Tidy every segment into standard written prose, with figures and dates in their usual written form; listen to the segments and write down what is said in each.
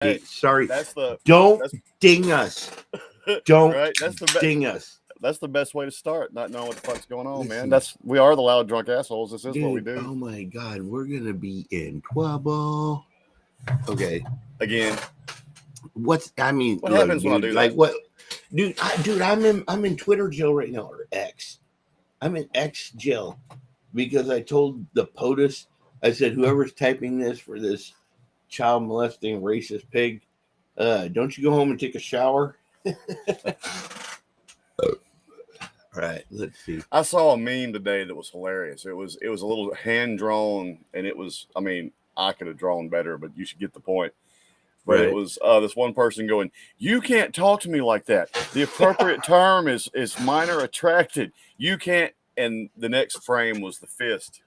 Hey, Sorry. that's the Don't that's ding us. Don't right. ding us. That's the best way to start. Not knowing what the fuck's going on, man. Listen, We are the loud drunk assholes. This is what we dude, do. oh my God, we're going to be in trouble. Okay. Again, What what look, happens when I dude, do like that? what? Dude, I'm in Twitter jail right now, or X. I'm in X jail because I told the POTUS, I said, whoever's typing this for this child molesting racist pig, don't you go home and take a shower? Right. Let's see. I saw a meme today that was hilarious. It was a little hand drawn, and it was. I mean, I could have drawn better, but you should get the point. But it Right. was this one person going, "You can't talk to me like that. The appropriate term is minor attracted. You can't." And the next frame was the fist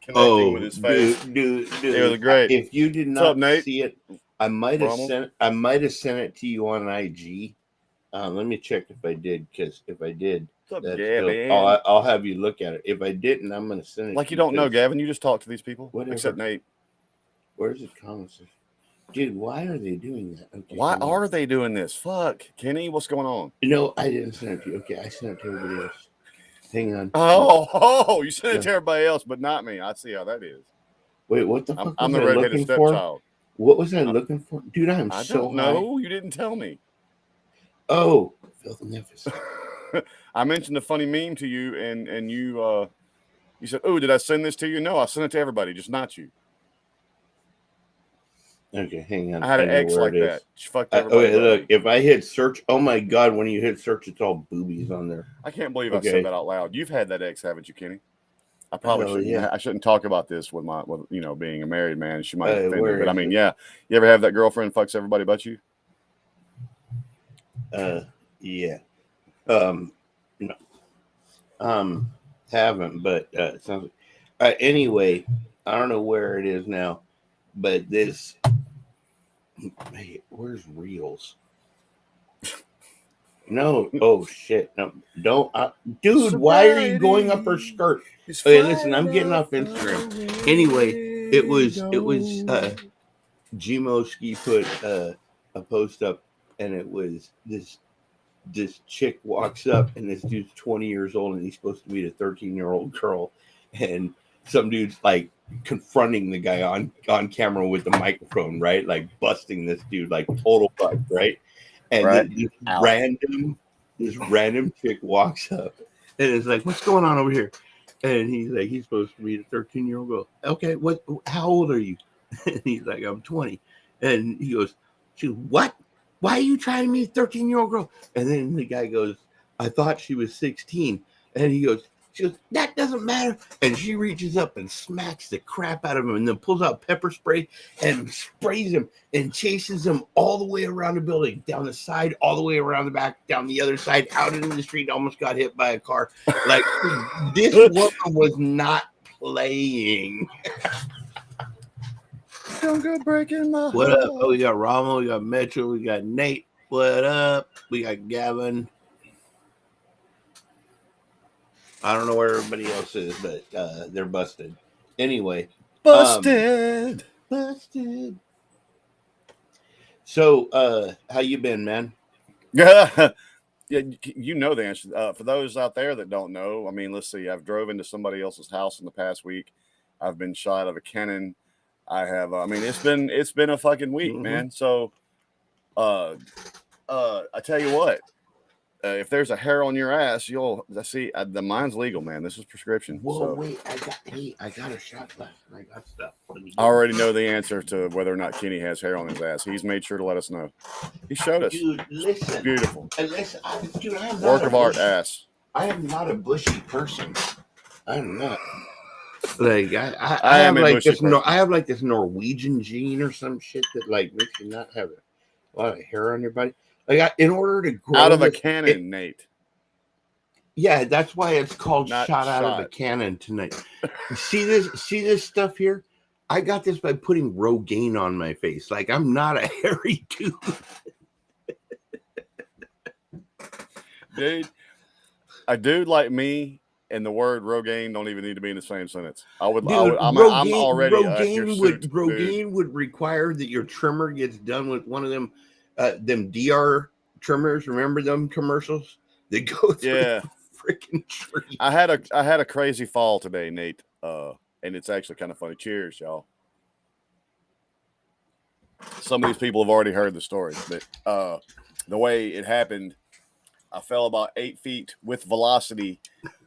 connecting with Oh, his face. dude. It was great. If you did What's up, not Nate? see it, I might have Rommel? sent it to you on IG. Let me check if I did, because if I did, What's up, that's Gavin? I'll have you look at it. If I didn't, I'm gonna send it. Like to you don't know, 'cause Gavin. You just talk to these people, Whatever. except Nate. Where's the comments? Dude, why are they doing that? Okay, Why are they doing this? Fuck, Kenny, what's going on? No, I didn't send it to you. Okay, I sent it to everybody else. Hang on. Oh, you sent it to everybody else, but not me. I see how that is. Wait, what the fuck I'm was the I redheaded looking for? stepchild. What was I looking for? Dude, I'm I so don't know. You didn't tell me. Oh, Filth Memphis. I mentioned a funny meme to you, and you said, "Oh, did I send this to you?" No, I sent it to everybody, just not you. Okay, hang on. I had an X like that. She fucked everybody. Okay, look, if I hit search, oh my God, when you hit search, it's all boobies on there. I can't believe I said that out loud. You've had that X, haven't you, Kenny? I probably shouldn't. Yeah. I shouldn't talk about this with being a married man. She might offend me. But I mean, it? yeah. You ever have that girlfriend fucks everybody but you? Yeah. No. Haven't, but it sounds like. Anyway, I don't know where it is now, but this. Hey, where's Reels? No. Oh shit. No. Don't. Dude, Sobriety. Why are you going up her skirt? Okay, listen. I'm getting off Instagram. Anyway, it was Gmoski put a post up, and it was this chick walks up, and this dude's 20 years old, and he's supposed to meet a 13-year-old girl, and some dude's like confronting the guy on camera with the microphone, right? Like busting this dude, like total fuck, right? And right. this random chick walks up and it's like, "What's going on over here?" And he's like, he's supposed to meet a 13-year-old girl. Okay, how old are you? And he's like, "I'm 20. And he goes, "She, what? Why are you trying to meet a 13-year-old girl?" And then the guy goes, "I thought she was 16. And he goes, she goes, "That doesn't matter." And she reaches up and smacks the crap out of him, and then pulls out pepper spray and sprays him and chases him all the way around the building, down the side, all the way around the back, down the other side, out into the street, almost got hit by a car. Like, this woman was not playing. Don't go breaking my heart. What up? Oh, we got Rommel, we got Metro, we got Nate. What up? We got Gavin. I don't know where everybody else is, but they're busted. Anyway. Busted. So, how you been, man? Yeah, you know the answer. For those out there that don't know, I mean, let's see. I've drove into somebody else's house in the past week. I've been shot out of a Canon. I have. I mean, it's been a fucking week, man. So, I tell you what. If there's a hair on your ass, you'll see. The mine's legal, man. This is prescription. Whoa, so. Wait! I got a shot glass and I got stuff. I already know the answer to whether or not Kenny has hair on his ass. He's made sure to let us know. He showed us. Dude, listen. It's beautiful. Listen, I'm work of art ass. I am not a bushy person. I'm not. Like I have like this. I have like this Norwegian gene or some shit that like makes you not have a lot of hair on your body. Like, in order to grow out of a cannon, Nate. Yeah, that's why it's called shot out of a cannon tonight. See this stuff here? I got this by putting Rogaine on my face. Like, I'm not a hairy dude. Dude, a dude like me and the word Rogaine don't even need to be in the same sentence. Dude, I'm already your suit, dude. Rogaine would require that your trimmer gets done with one of them DR trimmers. Remember them commercials? They go through Yeah, the freaking tree. I had a crazy fall today, Nate. And it's actually kind of funny. Cheers, y'all. Some of these people have already heard the story, but the way it happened, I fell about 8 feet with velocity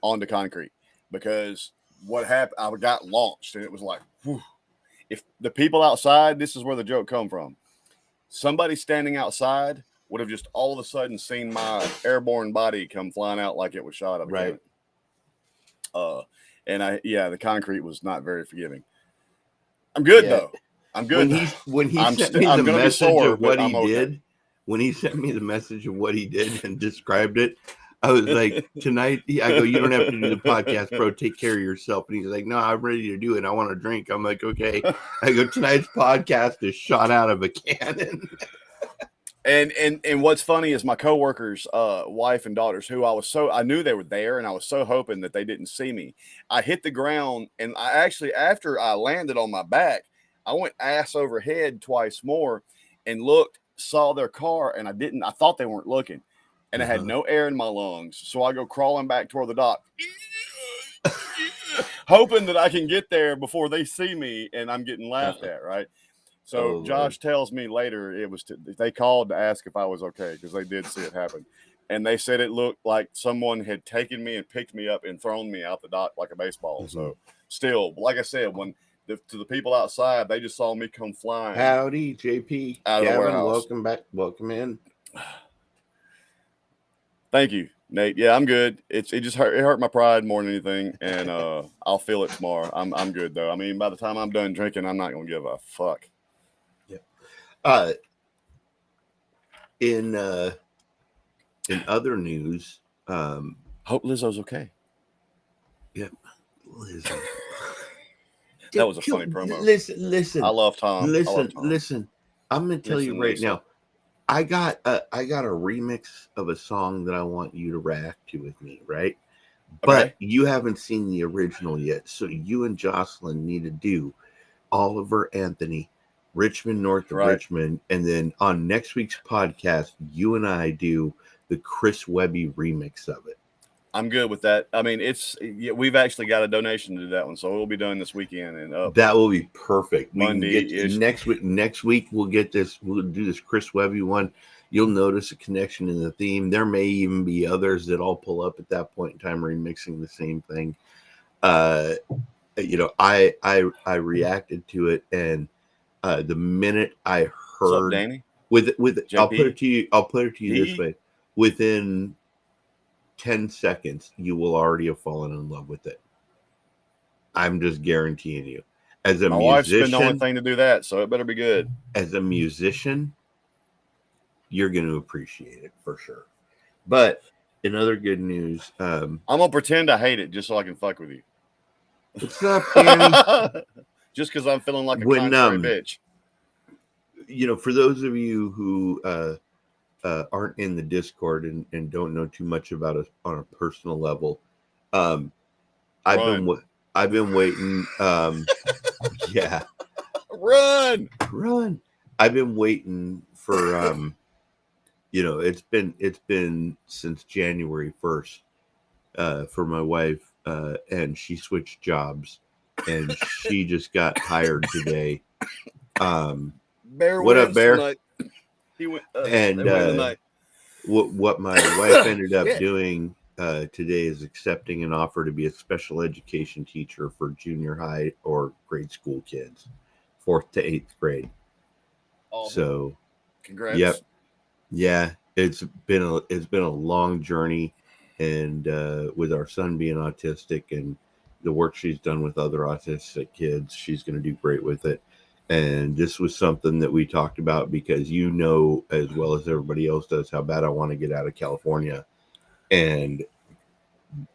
onto concrete because what happened, I got launched and it was like, whew. If the people outside, this is where the joke come from. Somebody standing outside would have just all of a sudden seen my airborne body come flying out like it was shot out of a Right. cannon. And the concrete was not very forgiving. I'm good though. I'm good. When he sent me the message of what he did, when he sent me the message of what he did and described it, I was like, tonight, I go, you don't have to do the podcast, bro. Take care of yourself. And he's like, no, I'm ready to do it. I want to drink. I'm like, okay. I go, tonight's podcast is shot out of a cannon. And what's funny is my coworkers, wife and daughters, who I knew they were there, and I was so hoping that they didn't see me. I hit the ground, and I actually, after I landed on my back, I went ass over head twice more, and saw their car, and I thought they weren't looking, and I had no air in my lungs, so I go crawling back toward the dock, hoping that I can get there before they see me, and I'm getting laughed at, right? So Josh tells me later they called to ask if I was okay because they did see it happen. And they said it looked like someone had taken me and picked me up and thrown me out the dock like a baseball. Mm-hmm. So still, like I said, to the people outside, they just saw me come flying. Howdy, JP. Out of the warehouse. Welcome back. Welcome in. Thank you, Nate. Yeah, I'm good. It just hurt my pride more than anything, and I'll feel it tomorrow. I'm good though. I mean, by the time I'm done drinking, I'm not gonna give a fuck. In other news, hope Lizzo's okay. Yep, Lizzo. That was a funny promo. Listen. I love Tom. Listen. I'm gonna tell you right now. I got a remix of a song that I want you to react to with me, right? But okay. You haven't seen the original yet, so you and Jocelyn need to do Oliver Anthony, Richmond North of Richmond, and then on next week's podcast, you and I do the Chris Webby remix of it. I'm good with that. I mean, we've actually got a donation to do that one, so we'll be done this weekend, and that will be perfect. Monday next week we'll get this. We'll do this Chris Webby one. You'll notice a connection in the theme. There may even be others that all pull up at that point in time, remixing the same thing. I reacted to it, and the minute I heard, what's up, Danny? With JP? I'll put it to you this way: within 10 seconds, you will already have fallen in love with it. I'm just guaranteeing you. As a musician, wife's been the only thing to do that, so it better be good. As a musician, you're going to appreciate it for sure. But in other good news, I'm gonna pretend I hate it just so I can fuck with you. What's up, Danny? Just because I'm feeling like a contrary bitch. For those of you who aren't in the Discord and don't know too much about us on a personal level, I've been waiting. Yeah, run. I've been waiting for it's been since January 1st for my wife, and she switched jobs, and she just got hired today. Bear, what up, Bear? Tonight. He went, and what my wife ended up doing today is accepting an offer to be a special education teacher for junior high or grade school kids, 4th to 8th grade. Awesome. So, congrats. Yep, yeah, it's been a long journey, and with our son being autistic and the work she's done with other autistic kids, she's going to do great with it. And this was something that we talked about because as well as everybody else does how bad I want to get out of California. And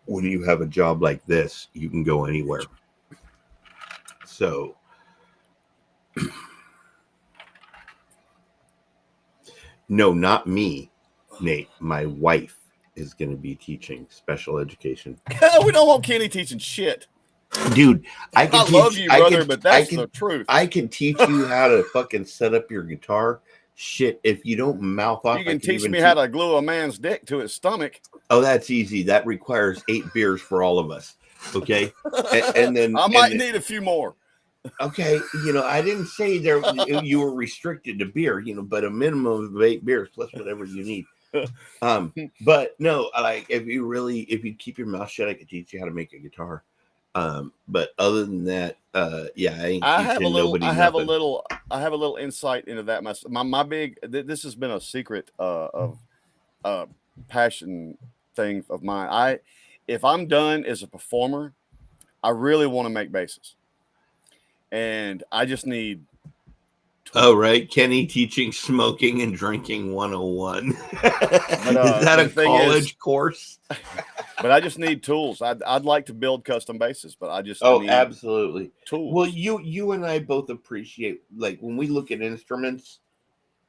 when you have a job like this, you can go anywhere. So no, not me, Nate, my wife. is going to be teaching special education. We don't want Kenny teaching shit. Dude, I love you, brother, but that's the truth. I can teach you how to fucking set up your guitar. Shit, if you don't mouth off, you can teach me how to glue a man's dick to his stomach. Oh, that's easy. That requires 8 beers for all of us. Okay, and then I might need a few more. Okay, I didn't say there you were restricted to beer, but a minimum of 8 beers plus whatever you need. But no, like if you keep your mouth shut, I could teach you how to make a guitar. But other than that, yeah, I have a little insight into that. My big this has been a secret of passion thing of mine. If I'm done as a performer, I really want to make basses, and I just need. Oh, right. Kenny teaching smoking and drinking 101. Is that a college course? But I just need tools. I'd like to build custom basses, but I just need absolutely tools. Well, you and I both appreciate, like, when we look at instruments,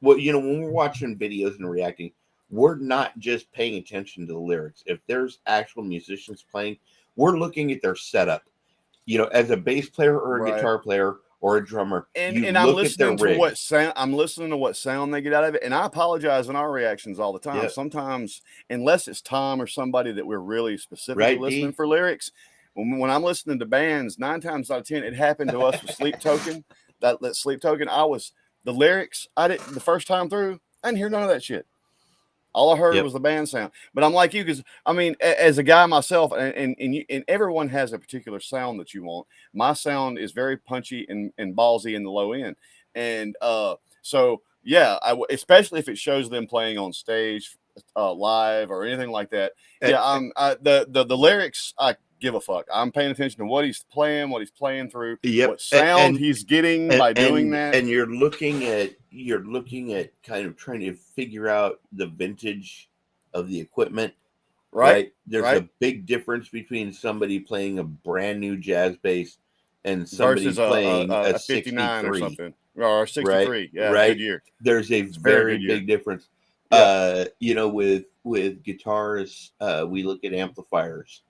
when we're watching videos and reacting, we're not just paying attention to the lyrics. If there's actual musicians playing, we're looking at their setup. As a bass player or a guitar player or a drummer, and I'm listening to what sound. I'm listening to what sound they get out of it, and I apologize in our reactions all the time. Yep. Sometimes, unless it's Tom or somebody that we're really specifically listening for lyrics, when I'm listening to bands, 9 times out of 10, it happened to us with Sleep Token. That Sleep Token, the lyrics. The first time through, I didn't hear none of that shit. All I heard was the band sound. But I'm like you, because I mean, as a guy myself, and everyone has a particular sound that you want. My sound is very punchy and ballsy in the low end, and so yeah, especially if it shows them playing on stage, live or anything like that. Yeah, the lyrics, I give a fuck. I'm paying attention to what he's playing through, what sound he's getting by doing that. And you're looking at kind of trying to figure out the vintage of the equipment. Right? There's a big difference between somebody playing a brand new jazz bass and somebody playing a 59 or something. Or a 63. Right? Yeah, right. Good year. There's a very big difference. Yep. With guitars, we look at amplifiers.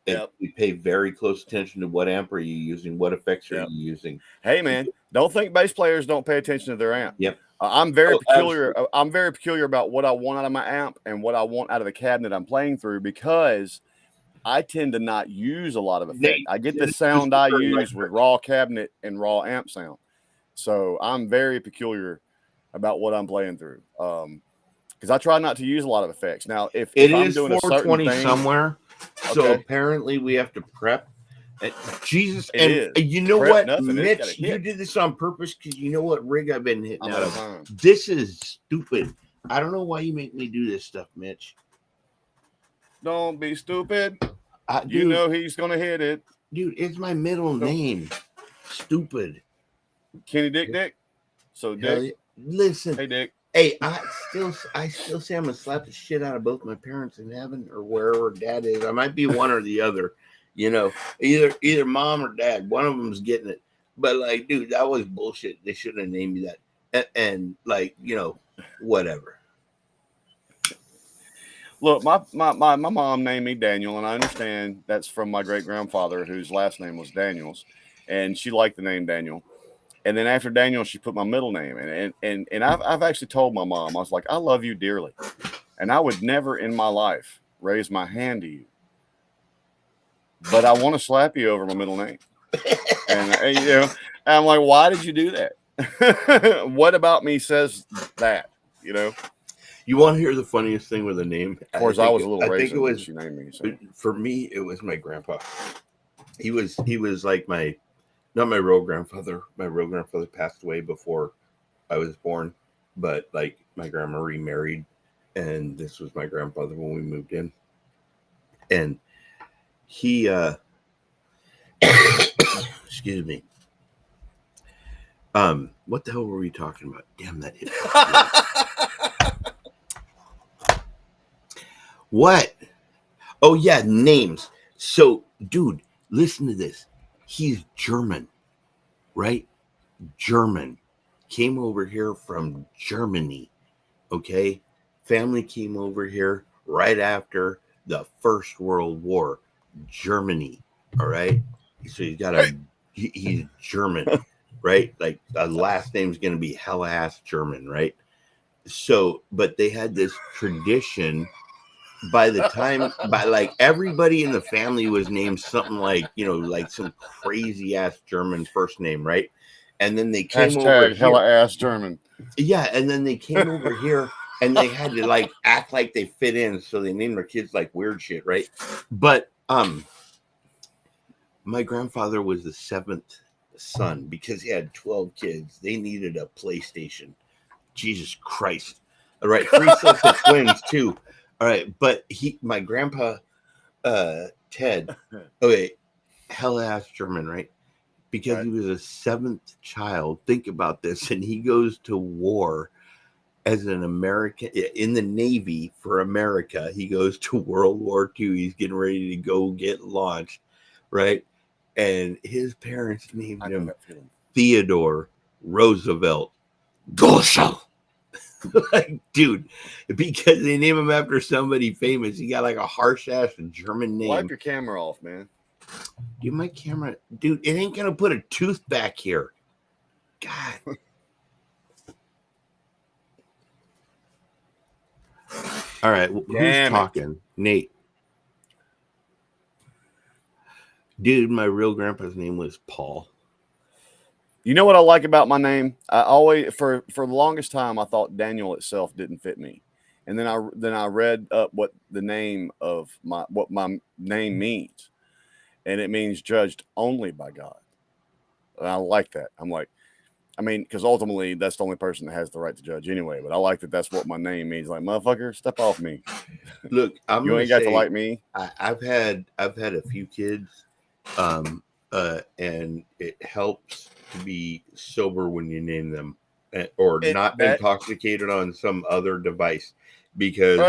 Yep. We pay very close attention to what amp are you using, what effects are you using. Hey man, don't think bass players don't pay attention to their amp. Yep. I'm very peculiar. Absolutely. I'm very peculiar about what I want out of my amp and what I want out of the cabinet I'm playing through, because I tend to not use a lot of effect. I get the sound I use with raw cabinet and raw amp sound. So I'm very peculiar about what I'm playing through. Because I try not to use a lot of effects. Now, if I'm doing a certain thing somewhere. So apparently we have to prep. Jesus, and you know what, Mitch, you did this on purpose because you know what rig I've been hitting out of. This is stupid. I don't know why you make me do this stuff, Mitch. Don't be stupid. You know he's gonna hit it, dude. It's my middle name. Stupid. Kenny Dick. So Dick. Listen, hey Dick. Hey, I still say I'm gonna slap the shit out of both my parents in heaven or wherever dad is. I might be one or the other, either mom or dad. One of them's getting it. But like, dude, that was bullshit. They shouldn't have named me that. And like, whatever. Look, my mom named me Daniel, and I understand that's from my great grandfather, whose last name was Daniels, and she liked the name Daniel. And then after Daniel, she put my middle name. And I've actually told my mom, I was like, I love you dearly. And I would never in my life raise my hand to you. But I want to slap you over my middle name. And, I'm like, why did you do that? What about me says that, You want to hear the funniest thing with a name? Of course, I was a little raisin when she named me. So. For me, it was my grandpa. He was like not my real grandfather. My real grandfather passed away before I was born, but like my grandma remarried, and this was my grandfather when we moved in. And he, excuse me. What the hell were we talking about? Damn, that hit. What? Oh yeah, names. So, dude, listen to this. He's German, right? German. Came over here from Germany. Okay. Family came over here. right after the First World War, Germany. All right. So he's German, right? Like the last name's going to be hella ass German, right? So, but they had this tradition by like everybody in the family was named something like, like some crazy ass German first name, right? And then they came over Hashtag hella here. ass German. Yeah, and then they came over here and they had to like act like they fit in, so they named their kids like weird shit, right? But my grandfather was the seventh son because he had 12 kids. They needed a PlayStation. Jesus Christ. All right, 3 sets of twins too. All right, but my grandpa Ted, okay, hell ass German, right? Because he was a seventh child. Think about this, and he goes to war as an American in the Navy for America. He goes to World War II. He's getting ready to go get launched, right? And his parents named him Theodore Roosevelt Gosel. Like, dude, because they name him after somebody famous. He got like a harsh ass German name. Wipe your camera off, man. Dude, my camera, dude, it ain't gonna put a tooth back here. God. All right, who's talking? Nate. Dude, my real grandpa's name was Paul. You know what I like about my name? I always, for the longest time, I thought Daniel itself didn't fit me, and then I read up what the name of what my name means, and it means judged only by God. And I like that. I'm like, I mean, because ultimately that's the only person that has the right to judge anyway. But I like that that's what my name means. Like, motherfucker, step off me. Look, you ain't got to like me. I've had a few kids, and it helps to be sober when you name them, or not intoxicated on some other device. Because,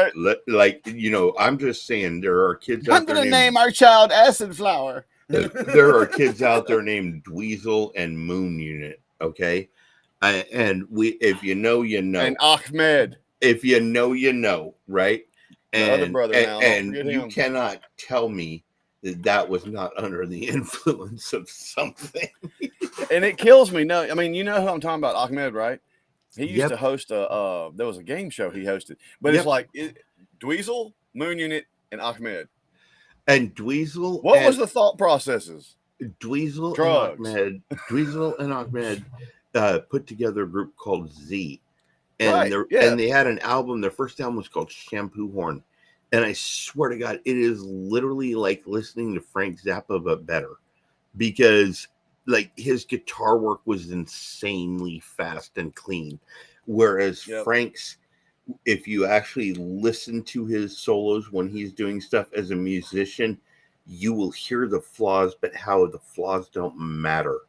I'm just saying there are kids. I'm going to name our child Acid Flower. There are kids out there named Dweezil and Moon Unit. Okay, if you know, you know. And Ahmed. If you know, you know, right? And the other brother now, and you cannot tell me that was not under the influence of something. And it kills me. No, I mean, you know who I'm talking about, Ahmed, right? He used to host there was a game show he hosted, but it's like Dweezil, Moon Unit, and Ahmed. And Dweezil. What was the thought processes? Dweezil Drugs. And Ahmed put together a group called Z. And they had an album. Their first album was called Shampoo Horn. And I swear to God, it is literally like listening to Frank Zappa, but better. Because like his guitar work was insanely fast and clean. Whereas Frank's, if you actually listen to his solos when he's doing stuff as a musician, you will hear the flaws, but how the flaws don't matter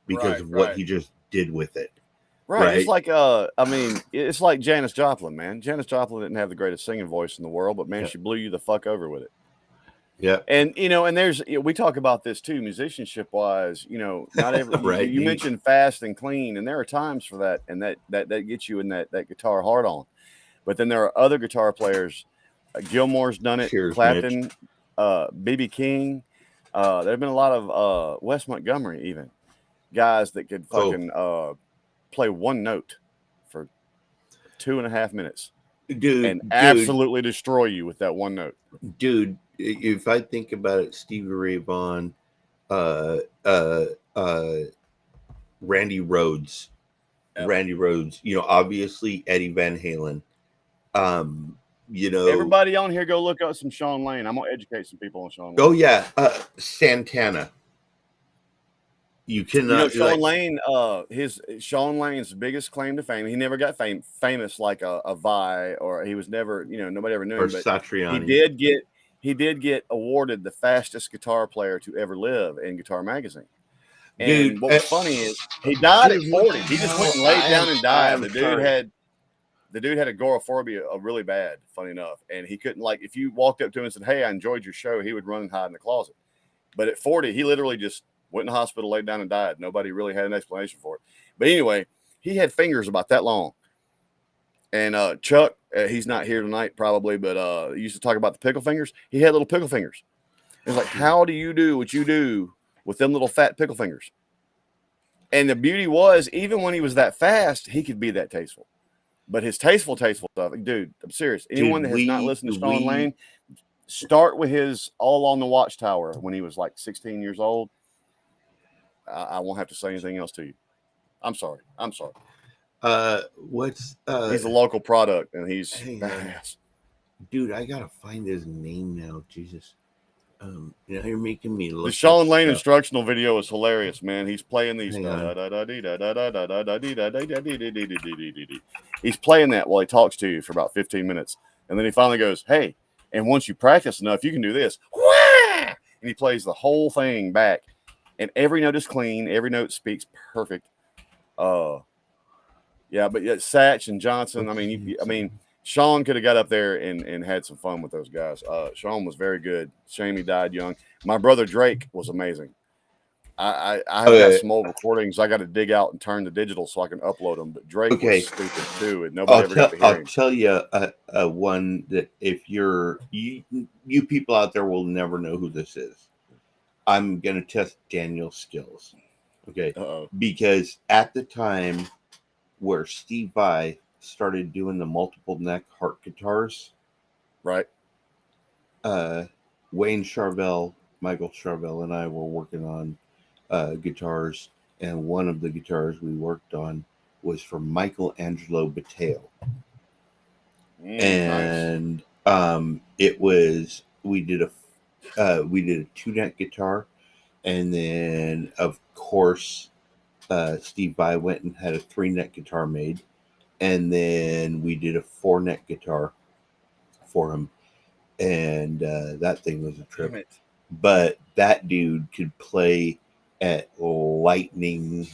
because of what he just did with it. Right. It's like I mean, it's like Janis Joplin, man. Janis Joplin didn't have the greatest singing voice in the world, but man, she blew you the fuck over with it. Yeah. And and there's we talk about this too, musicianship wise, not every you mentioned fast and clean, and there are times for that, and that gets you in that guitar hard on. But then there are other guitar players. Gilmore's done it, Clapton, B.B. King. There have been a lot of Wes Montgomery, even guys that could fucking play one note for 2.5 minutes, and absolutely destroy you with that one note. Dude, if I think about it, Stevie Ray Vaughan, Randy Rhoads, obviously Eddie Van Halen. Everybody on here, go look up some Sean Lane. I'm gonna educate some people on Sean Lane. Oh yeah, Santana. You cannot. Sean Lane. Sean Lane's biggest claim to fame. He never got famous like a Vi, or he was never. Nobody ever knew him. But Satriani. He did get awarded the fastest guitar player to ever live in Guitar Magazine. And dude, what was funny is he died at 40. He just went and laid down and died. The dude had agoraphobia really bad, funny enough. And he couldn't, like, if you walked up to him and said, "Hey, I enjoyed your show," he would run and hide in the closet. But at 40, he literally just went in the hospital, laid down and died. Nobody really had an explanation for it. But anyway, he had fingers about that long. And Chuck, he's not here tonight probably, but he used to talk about the pickle fingers. He had little pickle fingers. It's like, how do you do what you do with them little fat pickle fingers? And the beauty was, even when he was that fast, he could be that tasteful. But his tasteful stuff, dude, I'm serious. Anyone that has not listened to Sean Lane, start with his All on the Watchtower when he was like 16 years old. I won't have to say anything else to you. I'm sorry. He's a local product, and he's badass. Dude, I gotta find his name now. Jesus. You're making me look. The Sean Lane instructional video is hilarious, man. He's playing these. He's playing that while he talks to you for about 15 minutes. And then he finally goes, hey, and once you practice enough, you can do this. And he plays the whole thing back. And every note is clean. Every note speaks perfect. Yeah, but Satch and Johnson, I mean, Sean could have got up there and had some fun with those guys. Sean was very good. Shame he died young. My brother Drake was amazing. I have got some old recordings. I got to dig out and turn to digital so I can upload them. But Drake was stupid too, and nobody ever got to hear him. I'll tell you one that if you people out there will never know who this is. I'm gonna test Daniel's skills. Okay, because at the time where Steve Vai started doing the multiple neck heart guitars, right? Wayne Charvel, Michael Charvel, and I were working on guitars, and one of the guitars we worked on was for Michelangelo Batteo. And nice. It was we did a 2-neck guitar, and then of course Steve Vai went and had a 3-neck guitar made, and then we did a 4-neck guitar for him, and that thing was a trip. But that dude could play at lightning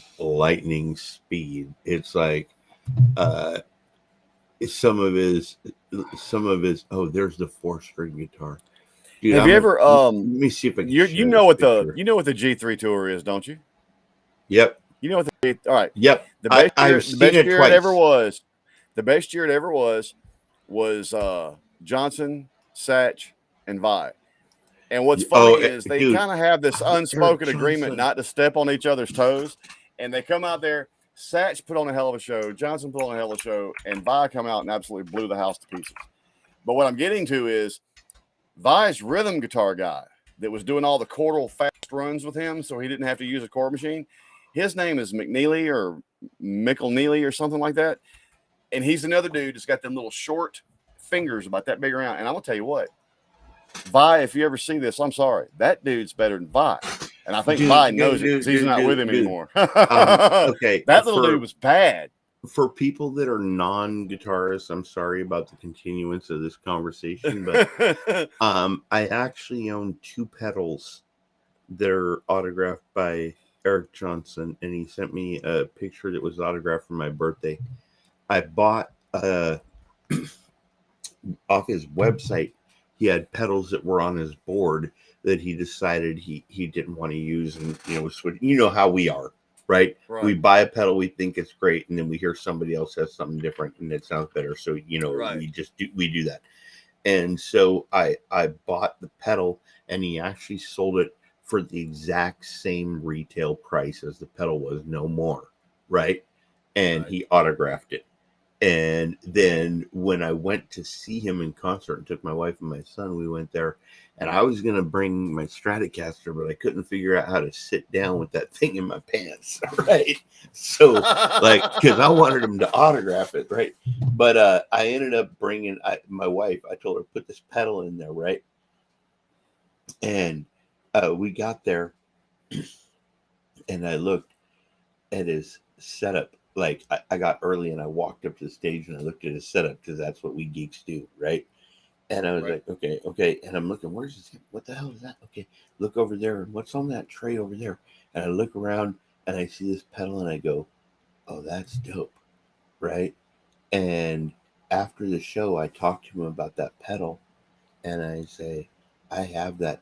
speed. It's like some of his there's the 4-string guitar. Dude, have you ever let me see if I can you know what the G3 tour is, don't you? Yep. You know what the all right. Yep. The best year twice. it ever was. The best year it ever was Johnson, Satch, and Vi. And what's funny is they kind of have this unspoken agreement not to step on each other's toes. And they come out there. Satch put on a hell of a show. Johnson put on a hell of a show. And Vi come out and absolutely blew the house to pieces. But what I'm getting to is Vi's rhythm guitar guy that was doing all the chordal fast runs with him so he didn't have to use a chord machine. His name is McNeely or Neely or something like that. And he's another dude that's got them little short fingers about that big around. And I'm going to tell you what, Vi, if you ever see this, I'm sorry. That dude's better than Vi. And I think Vi knows it because he's not with him anymore. Okay. That little dude was bad. For people that are non-guitarists, I'm sorry about the continuance of this conversation, but I actually own 2 pedals that are autographed by Eric Johnson, and he sent me a picture that was autographed for my birthday. I bought off his website. He had pedals that were on his board that he decided he didn't want to use, and switch. You know how we are. Right? We buy a pedal, we think it's great, and then we hear somebody else has something different and it sounds better. So we do that. And so I bought the pedal, and he actually sold it for the exact same retail price as the pedal was, no more. Right? And he autographed it. And then when I went to see him in concert and took my wife and my son, we went there, and I was going to bring my Stratocaster, but I couldn't figure out how to sit down with that thing in my pants. Right. So because I wanted him to autograph it. Right. But I ended up bringing my wife. I told her, put this pedal in there. Right. And we got there, and I looked at his setup. Like I got early and I walked up to the stage and I looked at his setup because that's what we geeks do, right? And I was like, okay. And I'm looking, where's this? What the hell is that? Okay, look over there. And what's on that tray over there? And I look around and I see this pedal and I go, oh, that's dope, right? And after the show, I talked to him about that pedal, and I say, I have that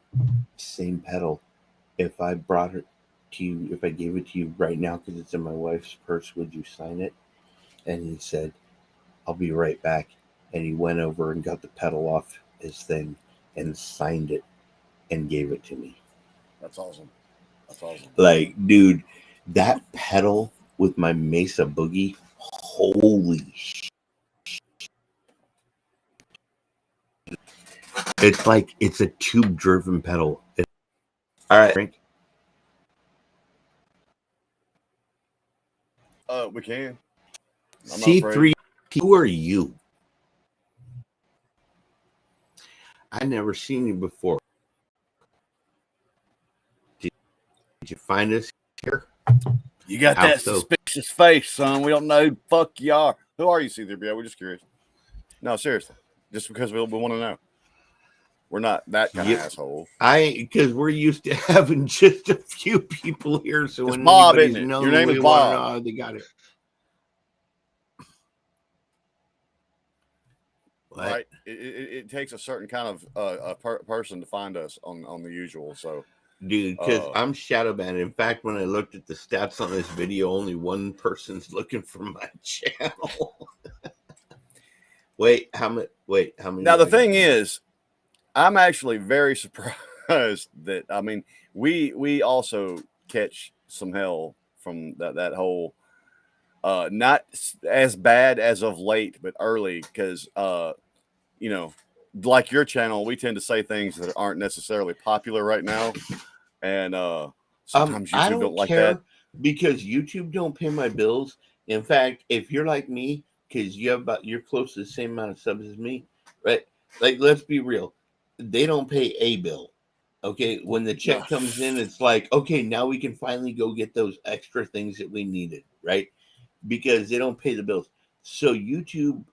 same pedal. If I brought it to you, if I gave it to you right now because it's in my wife's purse, would you sign it? And he said, I'll be right back. And he went over and got the pedal off his thing and signed it and gave it to me. That's awesome. That's awesome. Like, dude, that pedal with my Mesa Boogie, holy shit. It's like it's a tube driven pedal. All right, drink. We can. C3, who are you? I never seen you before. Did you find us here? You got How that so? suspicious face, son. We don't know who the fuck you are. Who are you, C3PO? We're just curious. No, seriously. Just because we want to know. We're not that kind of asshole. Because we're used to having just a few people here, so it's when Bob, anybody's isn't it? known, Your name we is want to know Bob. how they got it. What? Right? It takes a certain kind of person to find us on the usual. So, dude, because I'm shadow banned. In fact, when I looked at the stats on this video, only one person's looking for my channel. Wait, how many? Now the thing is, I'm actually very surprised that we also catch some hell from that whole not as bad as of late, but early because like your channel, we tend to say things that aren't necessarily popular right now, and sometimes YouTube don't like that because YouTube don't pay my bills. In fact, if you're like me, because you're close to the same amount of subs as me, right? Like, let's be real, they don't pay a bill. Okay, when the check comes in, it's like, okay, now we can finally go get those extra things that we needed, right? Because they don't pay the bills. So YouTube,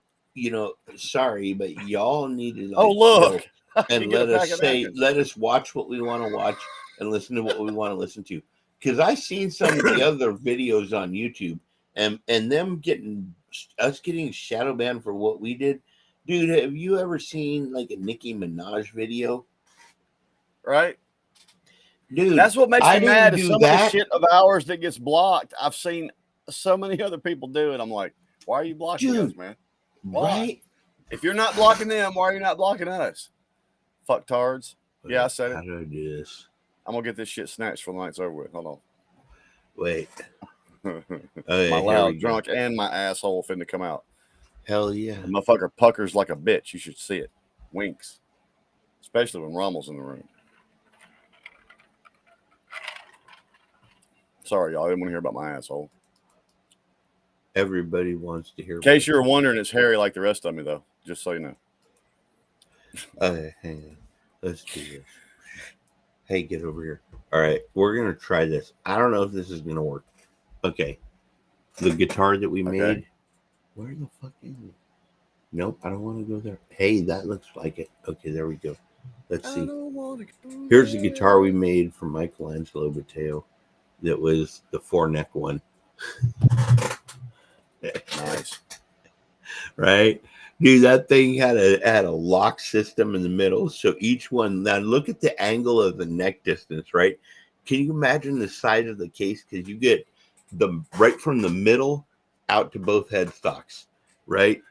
sorry, but y'all need to look, and let us watch what we want to watch and listen to what we want to listen to. Because I seen some of the other videos on YouTube and them getting shadow banned for what we did. Dude, have you ever seen like a Nicki Minaj video? Right? Dude, that's what makes me mad is some of the shit of ours that gets blocked. I've seen so many other people do it. I'm like, why are you blocking us, man? Why? Right? If you're not blocking them, why are you not blocking us? Fucktards. Yeah, I said it. How do I do this? I'm gonna get this shit snatched for the night's over with. Hold on. Wait. My loud drunk and my asshole finna come out. Hell yeah. The motherfucker puckers like a bitch. You should see it. Winks. Especially when Rommel's in the room. Sorry, y'all. I didn't want to hear about my asshole. Everybody wants to hear. In case you're wondering, it's hairy like the rest of me, though. Just so you know. Okay, hang on. Let's do this. Hey, get over here. All right, we're gonna try this. I don't know if this is gonna work. Okay, the guitar that we made. Where the fuck is it? Nope, I don't want to go there. Hey, that looks like it. Okay, there we go. Let's see. Here's the guitar we made for Michelangelo Matteo. That was the 4-neck one. Nice. Right? Dude, that thing had a lock system in the middle. So each one, now look at the angle of the neck distance, right? Can you imagine the size of the case? Because you get the right from the middle out to both headstocks, right?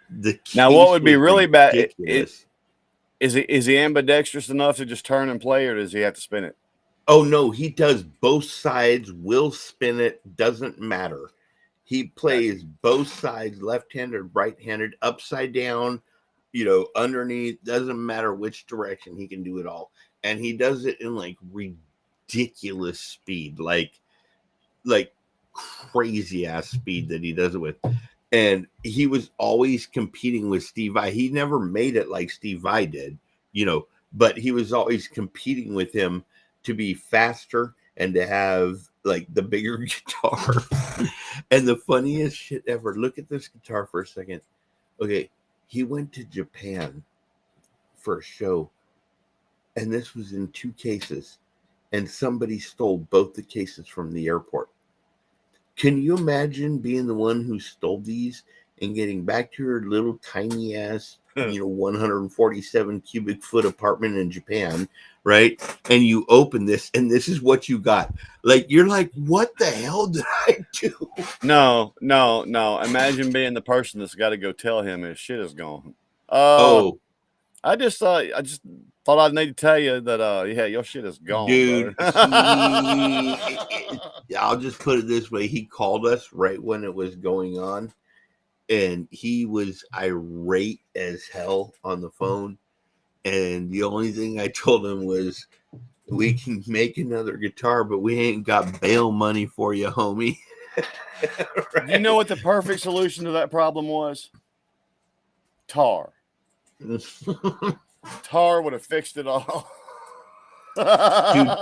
Now, what would be really bad is he ambidextrous enough to just turn and play, or does he have to spin it? Oh no, he does both sides, will spin it, doesn't matter. He plays both sides, left-handed, right-handed, upside down, underneath, doesn't matter which direction, he can do it all. And he does it in like ridiculous speed, like crazy ass speed that he does it with. And he was always competing with Steve Vai. He never made it like Steve Vai did, but he was always competing with him to be faster and to have like the bigger guitar. And the funniest shit ever, look at this guitar for a second. Okay, he went to Japan for a show, and this was in 2 cases, and somebody stole both the cases from the airport. Can you imagine being the one who stole these and getting back to your little tiny ass 147 cubic foot apartment in Japan, right? And you open this, and this is what you got. Like, you're like, what the hell did I do? No. Imagine being the person that's got to go tell him his shit is gone. Oh, I just thought I'd need to tell you that yeah, your shit is gone, dude, brother. I'll just put it this way. He called us right when it was going on, and he was irate as hell on the phone. And the only thing I told him was, we can make another guitar, but we ain't got bail money for you, homie. Right? You know what the perfect solution to that problem was? Tar. Tar would have fixed it all. Dude,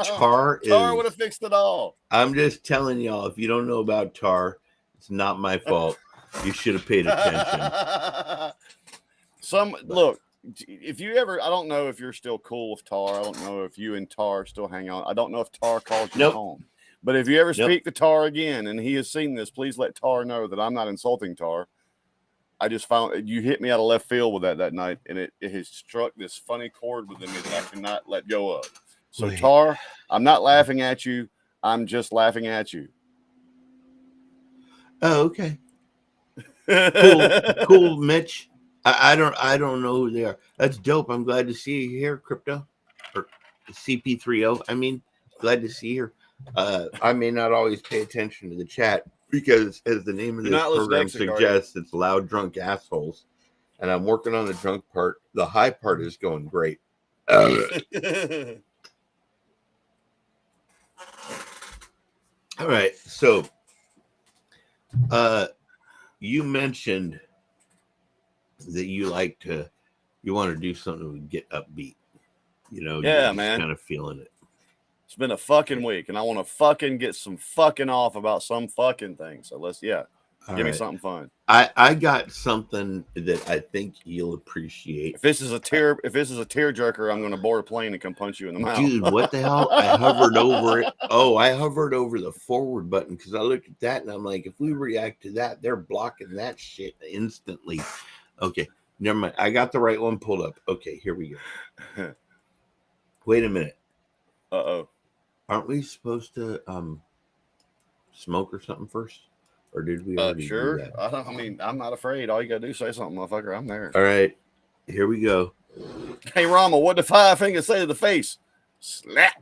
Tar would have fixed it all. I'm just telling y'all, if you don't know about Tar, it's not my fault. You should have paid attention. Look, if you ever, I don't know if you're still cool with Tar. I don't know if you and Tar still hang on. I don't know if Tar calls you home. But if you ever speak to Tar again and he has seen this, please let Tar know that I'm not insulting Tar. I just found you hit me out of left field with that night, and it has struck this funny chord within me that I cannot let go of. So, Tar, I'm not laughing at you. I'm just laughing at you. Oh, okay. Cool, Mitch. I don't know who they are. That's dope. I'm glad to see you here, Crypto, or CP30. I mean, glad to see you here. I may not always pay attention to the chat because, as the name of this program suggests, it's loud, drunk assholes. And I'm working on the drunk part. The high part is going great. All right. So, you mentioned that you want to do something to get upbeat. Yeah, man. Kind of feeling it. It's been a fucking week, and I want to fucking get some fucking off about some fucking thing. So give me something fun. I got something that I think you'll appreciate. If this is a tearjerker, I'm going to board a plane and come punch you in the mouth. Dude, what the hell? I hovered over it. Oh, I hovered over the forward button because I looked at that and I'm like, if we react to that, they're blocking that shit instantly. Okay, never mind. I got the right one pulled up. Okay, here we go. Wait a minute. Uh-oh. Aren't we supposed to smoke or something first? Or did we already do that? I mean, I'm not afraid. All you gotta do is say something, motherfucker. I'm there. All right. Here we go. Hey, Rama, what did 5 fingers say to the face? Slap.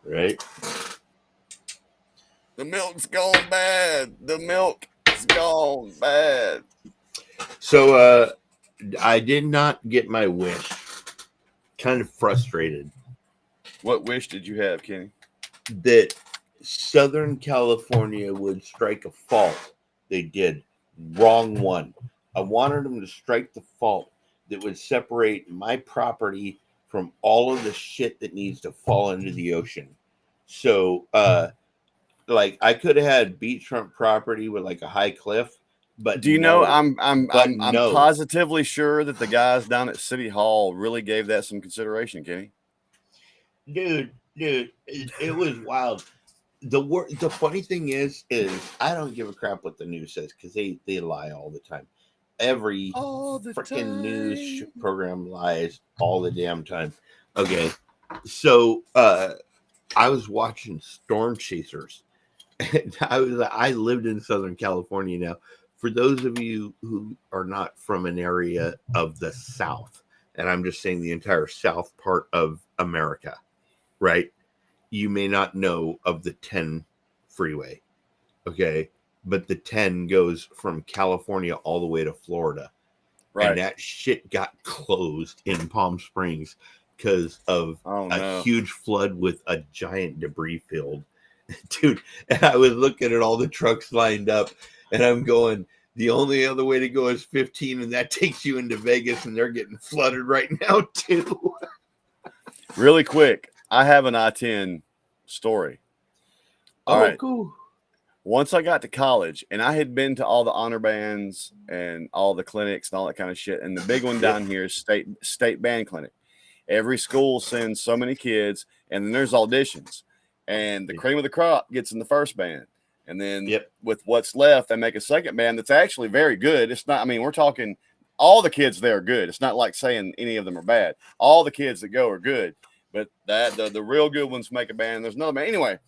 Right. The milk's gone bad. The milk is gone bad. So I did not get my wish. Kind of frustrated. What wish did you have, Kenny? That Southern California would strike a fault. They did. Wrong one. I wanted them to strike the fault that would separate my property from all of the shit that needs to fall into the ocean. So, like, I could have had beachfront property with like a high cliff, but do you know? I'm positively sure that the guys down at City Hall really gave that some consideration, Kenny. Dude, it was wild. The funny thing is I don't give a crap what the news says because they lie all the time. Every freaking news program lies all the damn time. Okay, so I was watching Storm Chasers. And I lived in Southern California now. For those of you who are not from an area of the South, and I'm just saying the entire South part of America, right? You may not know of the 10 freeway, okay? But the 10 goes from California all the way to Florida. Right. And that shit got closed in Palm Springs because of a huge flood with a giant debris field. Dude, and I was looking at all the trucks lined up, and I'm going, the only other way to go is 15, and that takes you into Vegas, and they're getting flooded right now, too. Really quick, I have an I-10 story. All right, cool. Once I got to college, and I had been to all the honor bands and all the clinics and all that kind of shit, and the big one down here is state band clinic. Every school sends so many kids, and then there's auditions, and the cream of the crop gets in the first band, and then with what's left, they make a second band that's actually very good. It's not. I mean, we're talking all the kids there are good. It's not like saying any of them are bad. All the kids that go are good, but the real good ones make a band. There's another band. Anyway,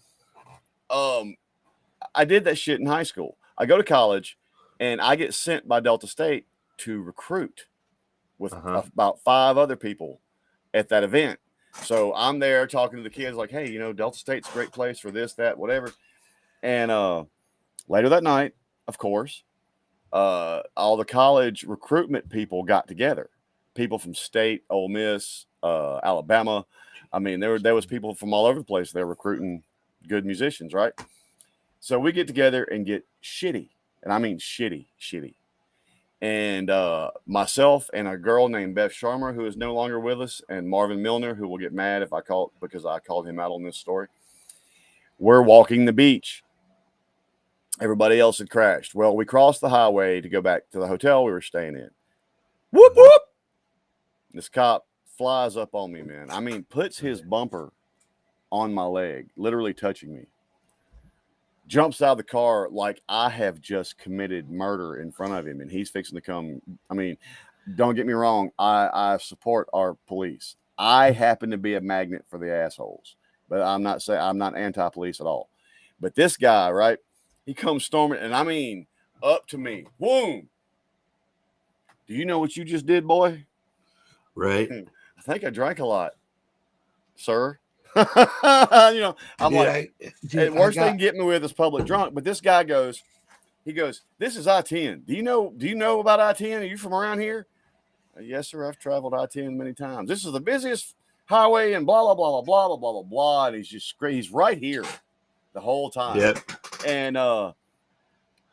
I did that shit in high school. I go to college, and I get sent by Delta State to recruit with about 5 other people at that event. So I'm there talking to the kids like, hey, Delta State's a great place for this, that, whatever. And later that night, of course, all the college recruitment people got together. People from State, Ole Miss, Alabama. I mean, there was people from all over the place. They're recruiting good musicians, right? So we get together and get shitty. And I mean shitty. And myself and a girl named Beth Sharma, who is no longer with us, and Marvin Milner, who will get mad because I called him out on this story. We're walking the beach. Everybody else had crashed. Well, we crossed the highway to go back to the hotel we were staying in. Whoop, whoop. This cop flies up on me, man. I mean, puts his bumper on my leg, literally touching me. Jumps out of the car like I have just committed murder in front of him, and he's fixing to come. I mean, don't get me wrong. I support our police. I happen to be a magnet for the assholes, but I'm not anti-police at all. But this guy, right? He comes storming, and I mean, up to me. Boom. Do you know what you just did, boy? Right. I think I drank a lot, sir. I'm worst they can get me with is public drunk. But this guy goes, this is I-10. Do you know about I-10? Are you from around here? Yes, sir. I've traveled I-10 many times. This is the busiest highway and blah, blah, blah, blah, blah, blah, blah, blah, blah. And he's right here the whole time. Yep. And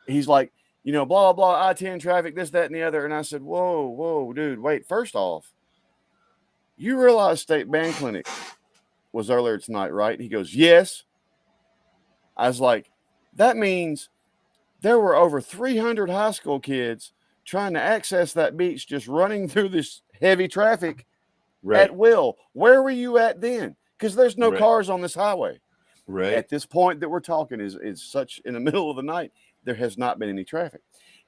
he's like, blah, blah, blah, I-10 traffic, this, that, and the other. And I said, whoa, dude, wait. First off, you realize State Band Clinic was earlier tonight, right? He goes, yes. I was like, that means there were over 300 high school kids trying to access that beach, just running through this heavy traffic at will. Where were you at then? Because there's no cars on this highway. Right. At this point that we're talking is such in the middle of the night, there has not been any traffic.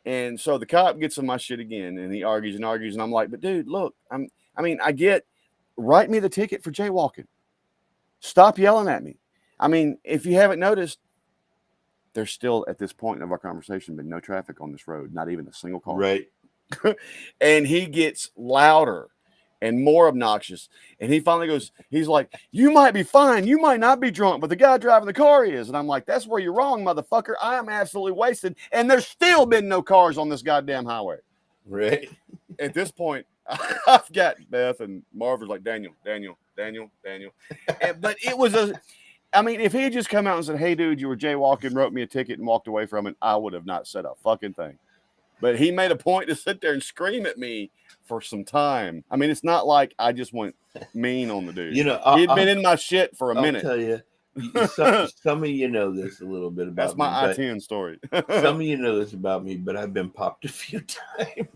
And so the cop gets on my shit again, and he argues, and I'm like, but dude, look, I get, write me the ticket for jaywalking. Stop yelling at me. I mean, if you haven't noticed, there's still, at this point of our conversation, been no traffic on this road, not even a single car. Right. And he gets louder and more obnoxious. And he finally goes, he's like, you might be fine. You might not be drunk, but the guy driving the car is. And I'm like, that's where you're wrong, motherfucker. I am absolutely wasted. And there's still been no cars on this goddamn highway. Right. At this point, I've got Beth and Marvin's like, Daniel. But it was if he had just come out and said, hey, dude, you were jaywalking, wrote me a ticket and walked away from it, I would have not said a fucking thing. But he made a point to sit there and scream at me for some time. I mean, it's not like I just went mean on the dude. He'd been in my shit for a minute. I'll tell you, some of you know this a little bit about That's my I-10 story. Some of you know this about me, but I've been popped a few times.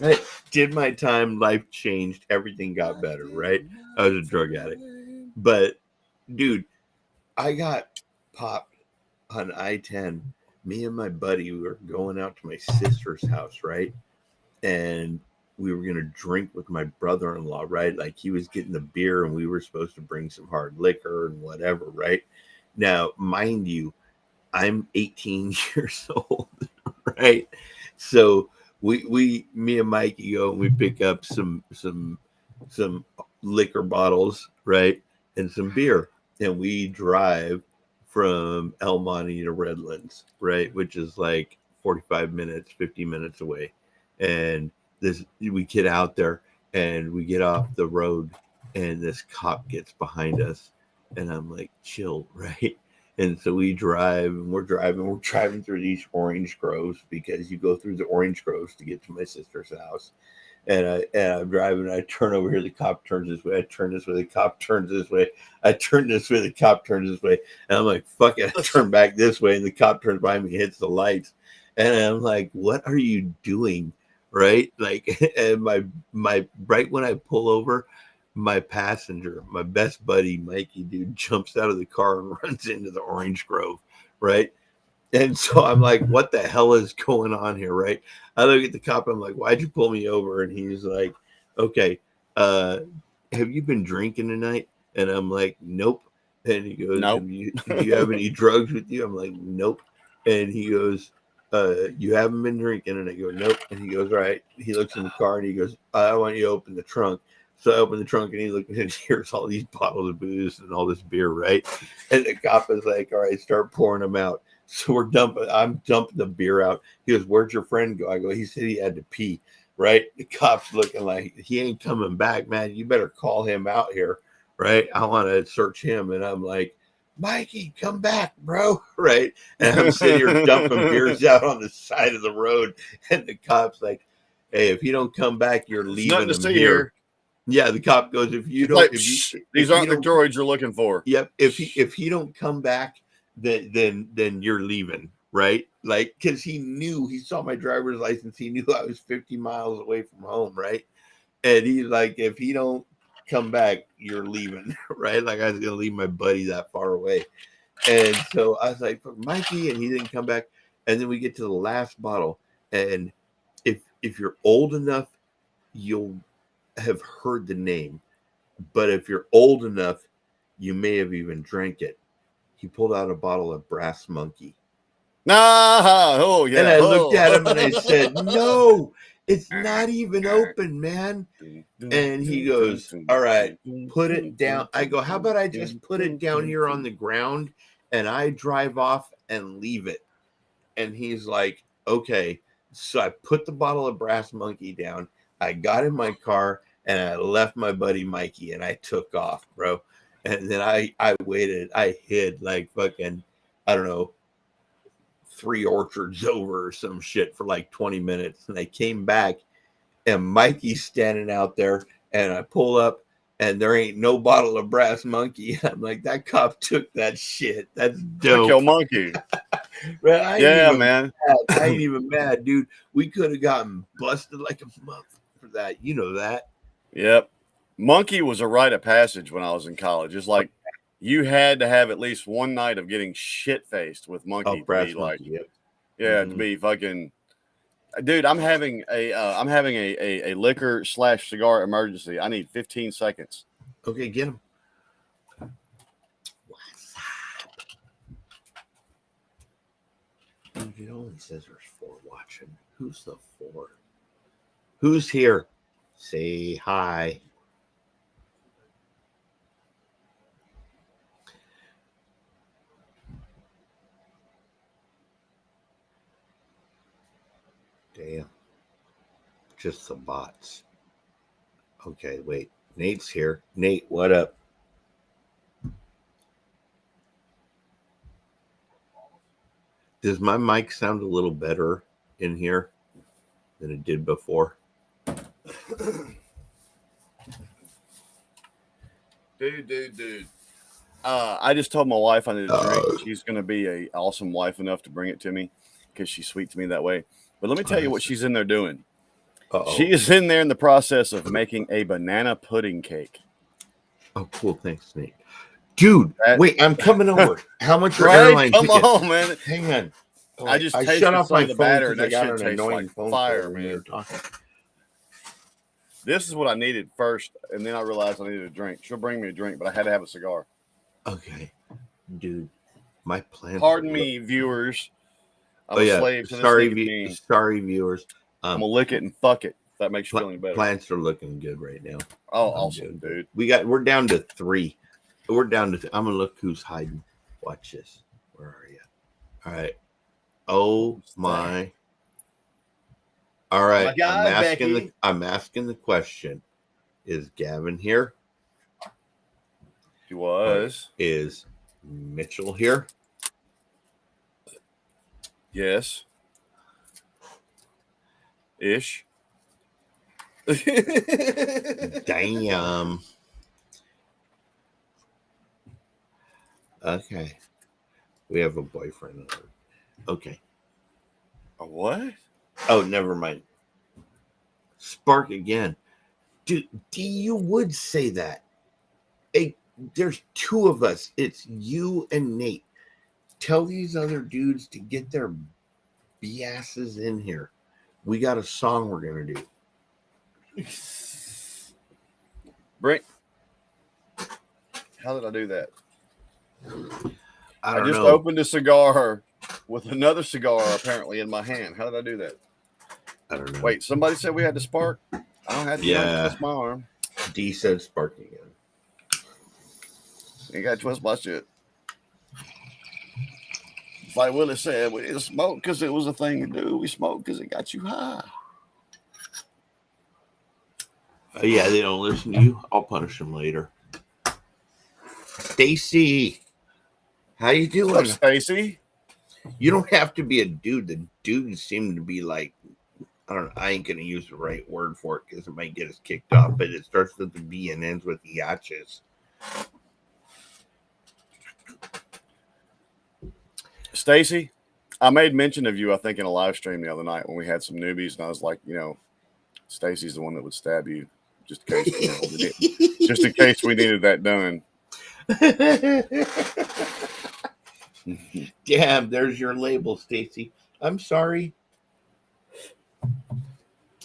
I did my time, life changed, everything got better, right? I was a drug addict. But, dude, I got popped on I-10. Me and my buddy, we were going out to my sister's house, right? And we were going to drink with my brother-in-law, right? Like, he was getting the beer, and we were supposed to bring some hard liquor and whatever, right? Now, mind you, I'm 18 years old, right? So me and Mikey go and we pick up some liquor bottles, right, and some beer, and we drive from El Monte to Redlands, right, which is like 45 minutes, 50 minutes away. And we get out there and we get off the road, and this cop gets behind us, and I'm like, chill, right? And so we drive, and we're driving through these orange groves, because you go through the orange groves to get to my sister's house. And I'm driving, and I turn over here, the cop turns this way, I turn this way, the cop turns this way, I turn this way, the cop turns this way, and I'm like, fuck it, I turn back this way, and the cop turns behind me, hits the lights, and I'm like, what are you doing, right? Like, and my right when I pull over, my passenger, my best buddy, Mikey, dude, jumps out of the car and runs into the orange grove, right? And so I'm like, what the hell is going on here, right? I look at the cop. I'm like, why'd you pull me over? And he's like, okay, have you been drinking tonight? And I'm like, nope. And he goes, Nope. do you have any drugs with you? I'm like, nope. And he goes, you haven't been drinking? And I go, nope. And he goes, all right. He looks in the car and he goes, I want you to open the trunk. So I open the trunk and he looks and here's all these bottles of booze and all this beer, right? And the cop is like, all right, start pouring them out. So I'm dumping the beer out. He goes, where'd your friend go? I go, he said he had to pee, right? The cop's looking like he ain't coming back, man. You better call him out here, right? I want to search him. And I'm like, Mikey, come back, bro. Right. And I'm sitting here dumping beers out on the side of the road. And the cop's like, hey, if you don't come back, you're There's leaving nothing to him see here. Yeah, the cop goes, if you don't, Like, if you, these if aren't you the don't, droids you're looking for. yep, if he don't come back, then you're leaving, right? Like, because he saw my driver's license, he knew I was 50 miles away from home, right? And he's like, if he don't come back, you're leaving, right? Like I was gonna leave my buddy that far away. And so I was like, but Mikey, and he didn't come back. And then we get to the last bottle, and if you're old enough, you'll have heard the name. But if you're old enough, you may have even drank it. He pulled out a bottle of Brass Monkey. Nah, oh yeah. And I looked at him and I said, no, it's not even open, man. And he goes, all right, put it down. I go, how about I just put it down here on the ground and I drive off and leave it? And he's like, okay. So I put the bottle of Brass Monkey down. I got in my car and I left my buddy Mikey and I took off, bro. And then I waited. I hid like fucking, I don't know, 3 orchards over or some shit for like 20 minutes. And I came back and Mikey's standing out there and I pull up and there ain't no bottle of Brass Monkey. I'm like, that cop took that shit. That's dope. Kill monkey. Right? Yeah, man. I ain't even mad, dude. We could have gotten busted like a month for that. You know that. Yep. Monkey was a rite of passage when I was in college. It's like you had to have at least one night of getting shit faced with monkey to Brass be Monkey, like, yep. yeah, to be fucking. Dude, I'm having a liquor / cigar emergency. I need 15 seconds. Okay, get him. What's up? It only says there's 4 watching. Who's the 4? Who's here? Say hi. Damn. Just the bots. Okay, wait. Nate's here. Nate, what up? Does my mic sound a little better in here than it did before? Dude. I just told my wife I need a drink. She's going to be a awesome wife enough to bring it to me because she's sweet to me that way. But let me tell you what she's in there doing. She is in there in the process of making a banana pudding cake. Oh, cool. Thanks, Nate. Dude, wait, I'm coming over. How much are airline Come tickets? on, man. Hang on. I just I tasted shut off some my of the phone batter, because and I that got shit an tastes annoying like phone fire, call when man. you're talking. This is what I needed first, and then I realized I needed a drink. She'll bring me a drink, but I had to have a cigar. Okay, dude, my plan. Pardon me, viewers. I'm a slave to this nicotine. Sorry, viewers. I'm gonna lick it and fuck it. If that makes you feel any better. Plants are looking good right now. Oh, awesome, dude. We're down to 3. We're down to. I'm gonna look who's hiding. Watch this. Where are you? All right. Oh my. All right. My God, I'm asking the question. Is Gavin here? He was. Is Mitchell here? Yes. Ish. Damn. Okay. We have a boyfriend. Okay. A what? Oh, never mind. Spark again. Dude, you would say that. Hey, there's 2 of us. It's you and Nate. Tell these other dudes to get their BS's in here. We got a song we're gonna do. Brent, how did I do that? I I don't just know. opened a cigar with another cigar apparently in my hand. How did I do that? I don't know. Wait, somebody said we had to spark. I don't have to twist my arm. D said spark again. You got to twist my shit. It's like Willie said, we didn't smoke because it was a thing to do. We smoked because it got you high. Yeah, they don't listen to you. I'll punish them later. Stacy, how you doing? What's up, Stacy? You don't have to be a dude. The dudes seem to be like, I don't know. I ain't gonna use the right word for it because it might get us kicked off. But it starts with the B and ends with the yaches. Stacy, I made mention of you, I think, in a live stream the other night when we had some newbies, and I was like, Stacy's the one that would stab you, just in case we needed that done. Damn, there's your label, Stacy. I'm sorry.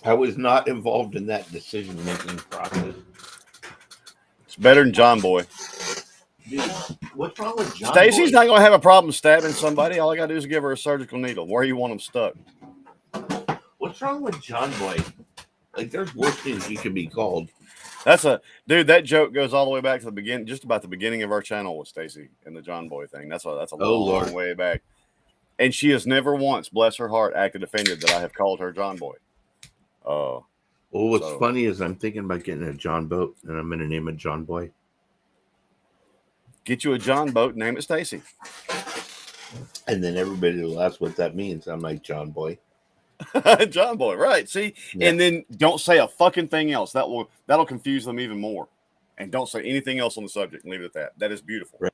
I was not involved in that decision-making process. It's better than John Boy. Dude, what's wrong with John Stacy's Boy? not going to have a problem stabbing somebody. All I got to do is give her a surgical needle where you want them stuck. What's wrong with John Boy? Like, there's worse things he could be called. That joke goes all the way back to the beginning, just about the beginning of our channel with Stacy and the John Boy thing. That's a long way back. And she has never once, bless her heart, acted offended that I have called her John Boy. Well, what's funny is I'm thinking about getting a John boat, and I'm going to name it John Boy. Get you a John boat, name it Stacy. And then everybody will ask what that means. I'm like, John Boy. John Boy, right? See, yeah. And then don't say a fucking thing else. That'll confuse them even more. And don't say anything else on the subject. And leave it at that. That is beautiful, right.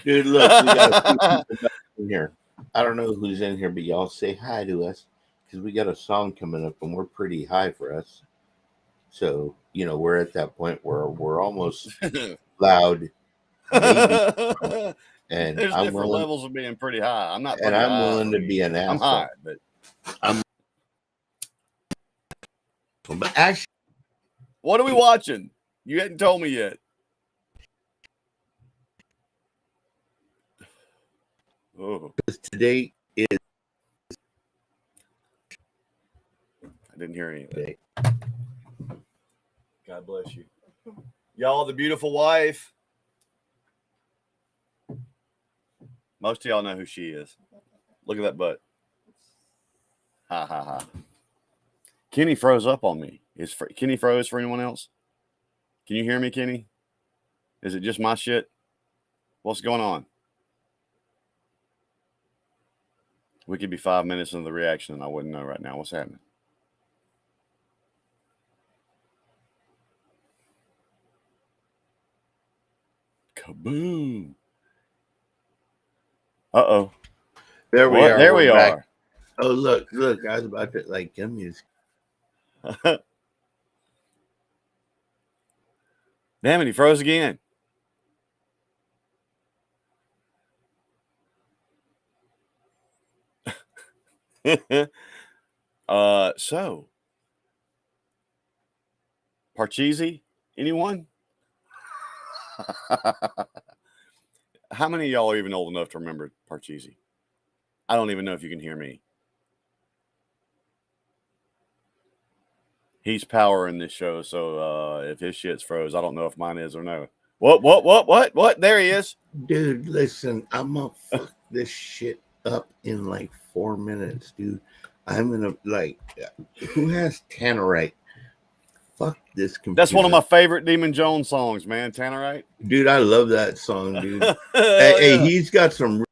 Dude. Look, we got a few people in here. I don't know who's in here, but y'all say hi to us because we got a song coming up, and we're pretty high for us. So we're at that point where we're almost loud. Maybe. And there's different levels of being pretty high. I'm not, and I'm willing to be an asshole. I'm high, but but actually, what are we watching? You hadn't told me yet. Oh, today is. I didn't hear anything. God bless you, y'all. The beautiful wife. Most of y'all know who she is. Look at that butt. Ha ha ha. Kenny froze up on me. Is Kenny froze for anyone else? Can you hear me, Kenny? Is it just my shit? What's going on? We could be 5 minutes into the reaction and I wouldn't know right now. What's happening? Kaboom. Uh-oh. There we are. There we are. Oh, look. I was about to get music. Damn it, he froze again. So Parcheesi, anyone? How many of y'all are even old enough to remember Parcheesi? I don't even know if you can hear me. He's power in this show, so if his shit's froze, I don't know if mine is or no. What? There he is. Dude, listen, I'm gonna fuck this shit up in 4 minutes, dude. I'm gonna who has Tannerite? Fuck this computer. That's one of my favorite Demon Jones songs, man. Tannerite. Dude, I love that song, dude. Hey, he's got some.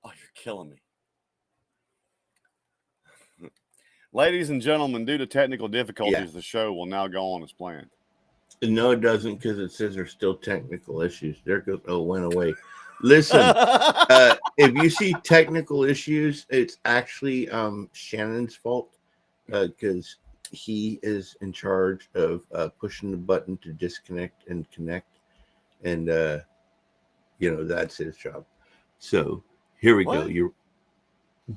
Oh, you're killing me. Ladies and gentlemen, due to technical difficulties, the show will now go on as planned. No, it doesn't, because it says there's still technical issues. There goes. Oh, went away. Listen, if you see technical issues, it's actually Shannon's fault because he is in charge of pushing the button to disconnect and connect. And that's his job. So here we go. What?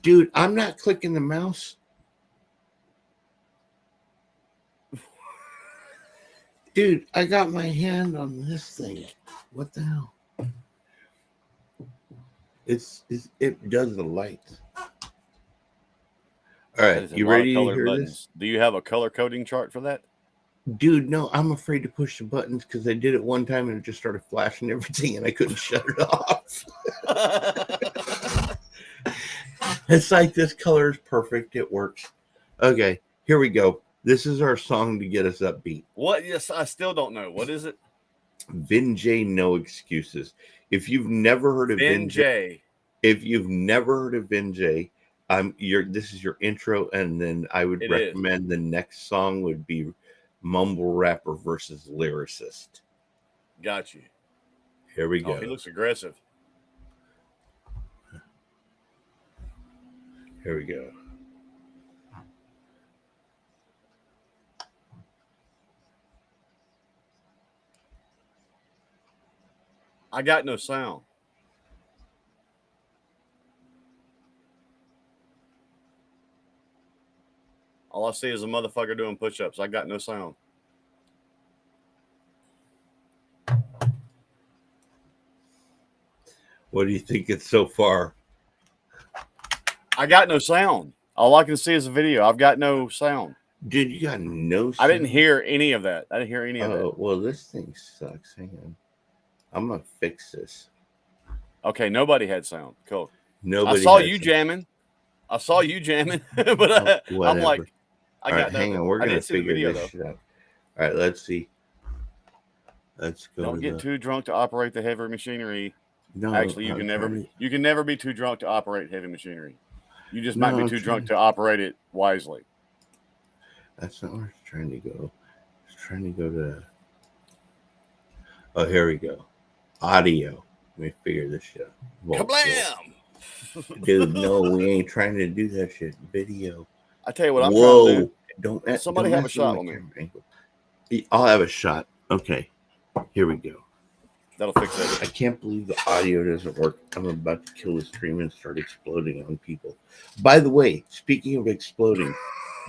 Dude, I'm not clicking the mouse. Dude, I got my hand on this thing. What the hell? It does the lights. All That right, is a you lot of ready to colored hear buttons. this? Do you have a color coding chart for that? Dude, no, I'm afraid to push the buttons because I did it one time and it just started flashing everything and I couldn't shut it off. It's like this color is perfect. It works. Okay, here we go. This is our song to get us upbeat. What? Yes, I still don't know. What is it? Vinjay, No Excuses. If you've never heard of Vinjay, this is your intro, and then I would recommend the next song would be Mumble Rapper versus Lyricist. Got you. Here we go. Oh, he looks aggressive. Here we go. I got no sound. All I see is a motherfucker doing push-ups. I got no sound. What do you think it's so far? I got no sound. All I can see is a video. I've got no sound. Dude, you got no sound? I didn't hear any of that. I didn't hear any of that. Oh, well, this thing sucks. Hang on. I'm going to fix this. Okay, nobody had sound. Cool. Nobody. I saw you jamming. But I'm like, I got nothing. Hang on. We're going to figure video, this shit out. All right, let's see. Let's go. Don't get too drunk to operate the heavy machinery. No, actually, you can never be too drunk to operate heavy machinery. You just might be too drunk to operate it wisely. That's not where I was trying to go. I was trying to go to. Oh, here we go. Audio. Let me figure this shit out. Kablam! Dude, no, we ain't trying to do that shit. Video. I tell you what I'm trying to do. Don't somebody have a shot with me. I'll have a shot. Okay. Here we go. That'll fix it. I can't believe the audio doesn't work. I'm about to kill the stream and start exploding on people. By the way, speaking of exploding,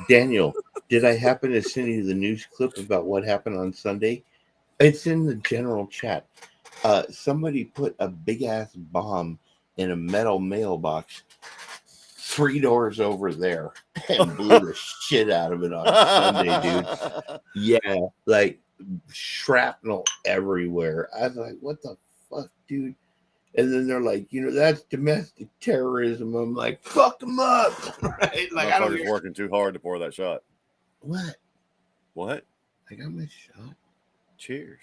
Daniel, did I happen to send you the news clip about what happened on Sunday? It's in the general chat. Somebody put a big ass bomb in a metal mailbox 3 doors over there and blew the shit out of it on Sunday, dude. Yeah, like shrapnel everywhere. I was like, what the fuck, dude? And then they're like, that's domestic terrorism. I'm like, fuck them up. Right? Like, I don't working too hard to pour that shot. What? I got my shot. Cheers.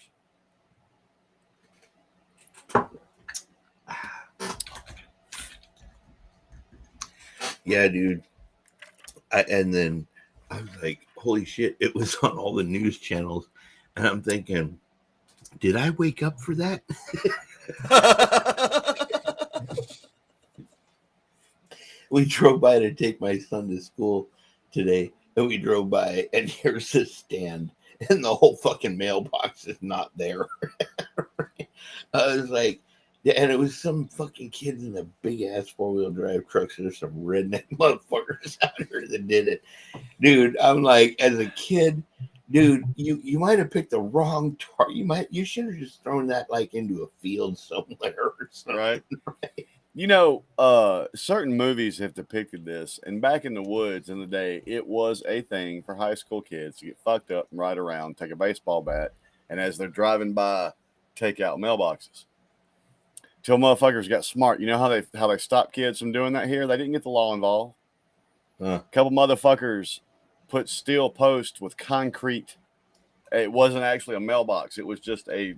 Yeah, dude. And then I was like, holy shit, it was on all the news channels. And I'm thinking, did I wake up for that? We drove by to take my son to school today, and we drove by, and here's this stand, and the whole fucking mailbox is not there. I was like, and it was some fucking kids in a big ass 4-wheel drive trucks. There's some redneck motherfuckers out here that did it, dude. I'm like, as a kid, dude, you might have picked the wrong target. You should have just thrown that like into a field somewhere or something. Right. Certain movies have depicted this, and back in the woods in the day, it was a thing for high school kids to get fucked up and ride around, take a baseball bat, and as they're driving by, take out mailboxes. Till motherfuckers got smart. You know how they stopped kids from doing that here? They didn't get the law involved. A couple motherfuckers put steel posts with concrete. It wasn't actually a mailbox. It was just it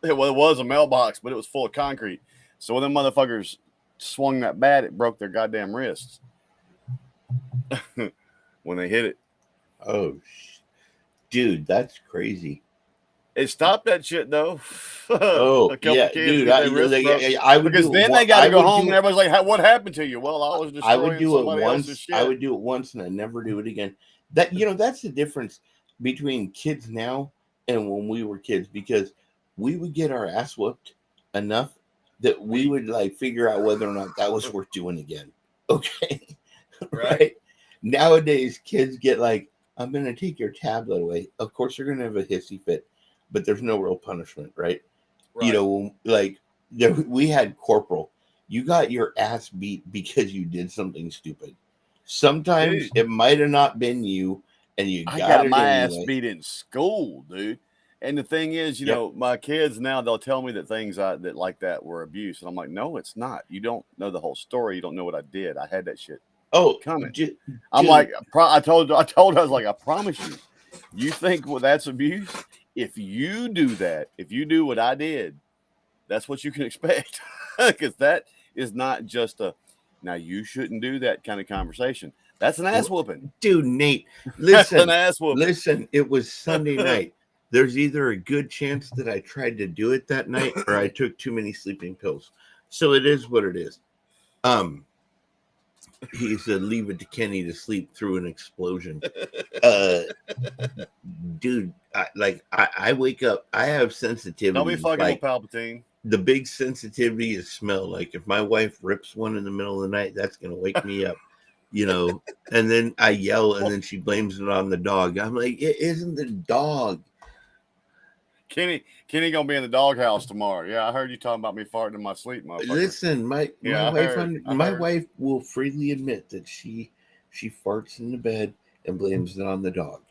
was a mailbox, but it was full of concrete. So when them motherfuckers swung that bat, it broke their goddamn wrists when they hit it. Oh, dude, that's crazy. It stopped that shit though. Oh, yeah, dude. I would because then they got to go home and everybody's like, "What happened to you?" Well, I was destroying somebody else's shit. I would do it once and I never do it again. That's the difference between kids now and when we were kids, because we would get our ass whooped enough that we would like figure out whether or not that was worth doing again. Okay. Right. Nowadays, kids get like, I'm going to take your tablet away. Of course, they're going to have a hissy fit, but there's no real punishment, right? You know, like we had corporal. You got your ass beat because you did something stupid. Sometimes Dude, it might have not been you, and you I got got it my anyway. ass beat in school, dude. And the thing is, you Yep. know, my kids now they'll tell me that things that like that were abuse, and I'm like, no, it's not. You don't know the whole story. You don't know what I did. I had that shit Oh, coming. dude, I'm like, I told her, I was like, I promise you, you think well that's abuse? If you do that, if you do what I did, that's what you can expect, because that is not just a now you shouldn't do that kind of conversation. That's an ass whooping. dude, Nate, That's an listen, ass whooping. listen. It was Sunday night. There's either a good chance that I tried to do it that night, or I took too many sleeping pills. So it is what it is. He said, "Leave it to Kenny to sleep through an explosion." Dude, I wake up. I have sensitivity. Don't be fucking like, with Palpatine. the big sensitivity is smell. Like if my wife rips one in the middle of the night, that's gonna wake me up. You know, and then I yell, and then she blames it on the dog. I'm like, it isn't the dog. Kenny gonna be in the doghouse tomorrow. Yeah, I heard you talking about me farting in my sleep, motherfucker. Listen, my wife will freely admit that she farts in the bed and blames it on the dog.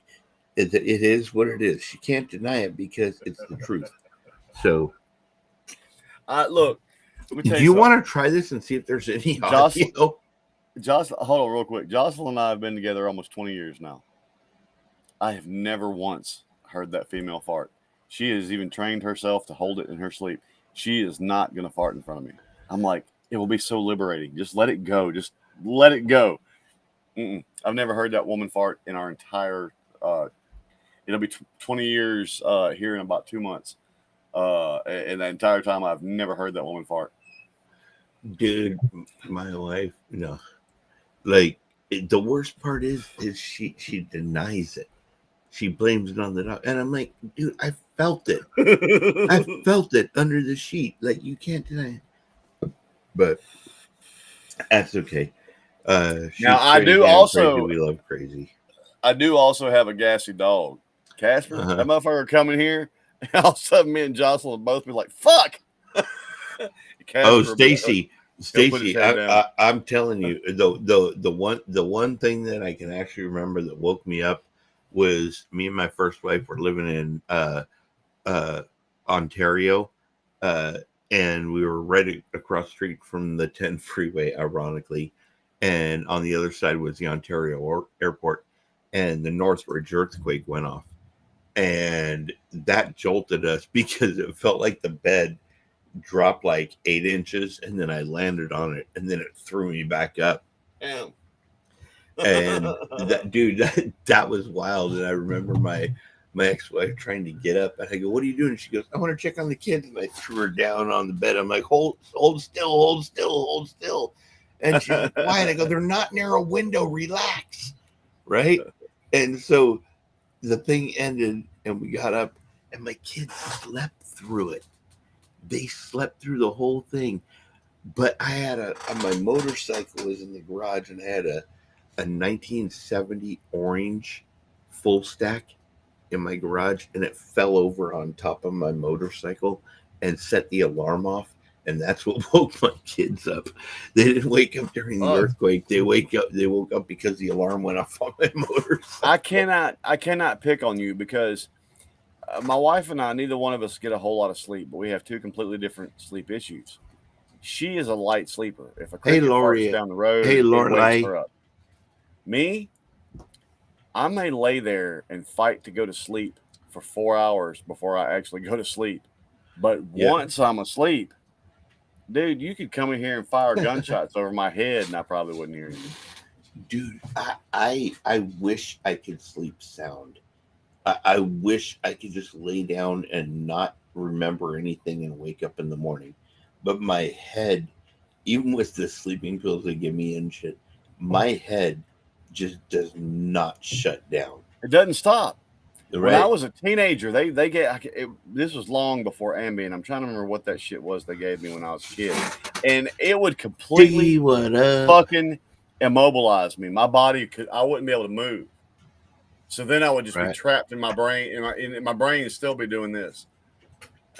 It is what it is. She can't deny it because it's the truth. So, Look, let me tell do you something. want to try this and see if there's any audio? Jocelyn, hold on real quick. Jocelyn and I have been together almost 20 years now. I have never once heard that female fart. She has even trained herself to hold it in her sleep. She is not going to fart in front of me. I'm like, it will be so liberating. Just let it go. Just let it go. I've never heard that woman fart in our entire, it'll be 20 years here in about 2 months. And the entire time I've never heard that woman fart. Dude, my wife, no. Like, the worst part is she denies it. She blames it on the dog. And I'm like, dude, I felt it. I felt it under the sheet. Like, you can't deny it. But that's okay. Now, I do also. Crazy. We love crazy. I do also have a gassy dog. Casper, that motherfucker come in here, and all of a sudden me and Jocelyn will both be like, fuck. Stacy, I'm telling you, the one thing that I can actually remember that woke me up was me and my first wife were living in Ontario, and we were right across the street from the 10 freeway, ironically, and on the other side was the Ontario airport, and the Northridge earthquake went off, and that jolted us because it felt like the bed dropped like 8 inches, and then I landed on it, and then it threw me back up. Damn. And that was wild. And I remember my ex-wife trying to get up, and I go, "What are you doing?" And she goes, "I want to check on the kids." And I threw her down on the bed. I'm like, hold still. And she's like, "Why?" And I go, "They're not near a window. Relax." Right. And so the thing ended, and we got up, and my kids slept through it. They slept through the whole thing. But I had my motorcycle was in the garage, and I had a 1970 orange full stack in my garage, and it fell over on top of my motorcycle and set the alarm off. And that's what woke my kids up. They didn't wake up during the earthquake. They woke up because the alarm went off on my motorcycle. I cannot pick on you because my wife and I, neither one of us get a whole lot of sleep, but we have two completely different sleep issues. She is a light sleeper. If a cricket farts down the road, it wakes her up. Me, I may lay there and fight to go to sleep for 4 hours before I actually go to sleep. But once I'm asleep, dude, you could come in here and fire gunshots over my head, and I probably wouldn't hear you. Dude, I wish I could sleep sound. I wish I could just lay down and not remember anything and wake up in the morning. But my head, even with the sleeping pills they give me and shit, my head just does not shut down. It doesn't stop. When I was a teenager, they get this was long before Ambien. I'm trying to remember what that shit was they gave me when I was a kid, and it would completely fucking immobilize me. My body I wouldn't be able to move. So then I would just be trapped in my brain, and my brain would still be doing this.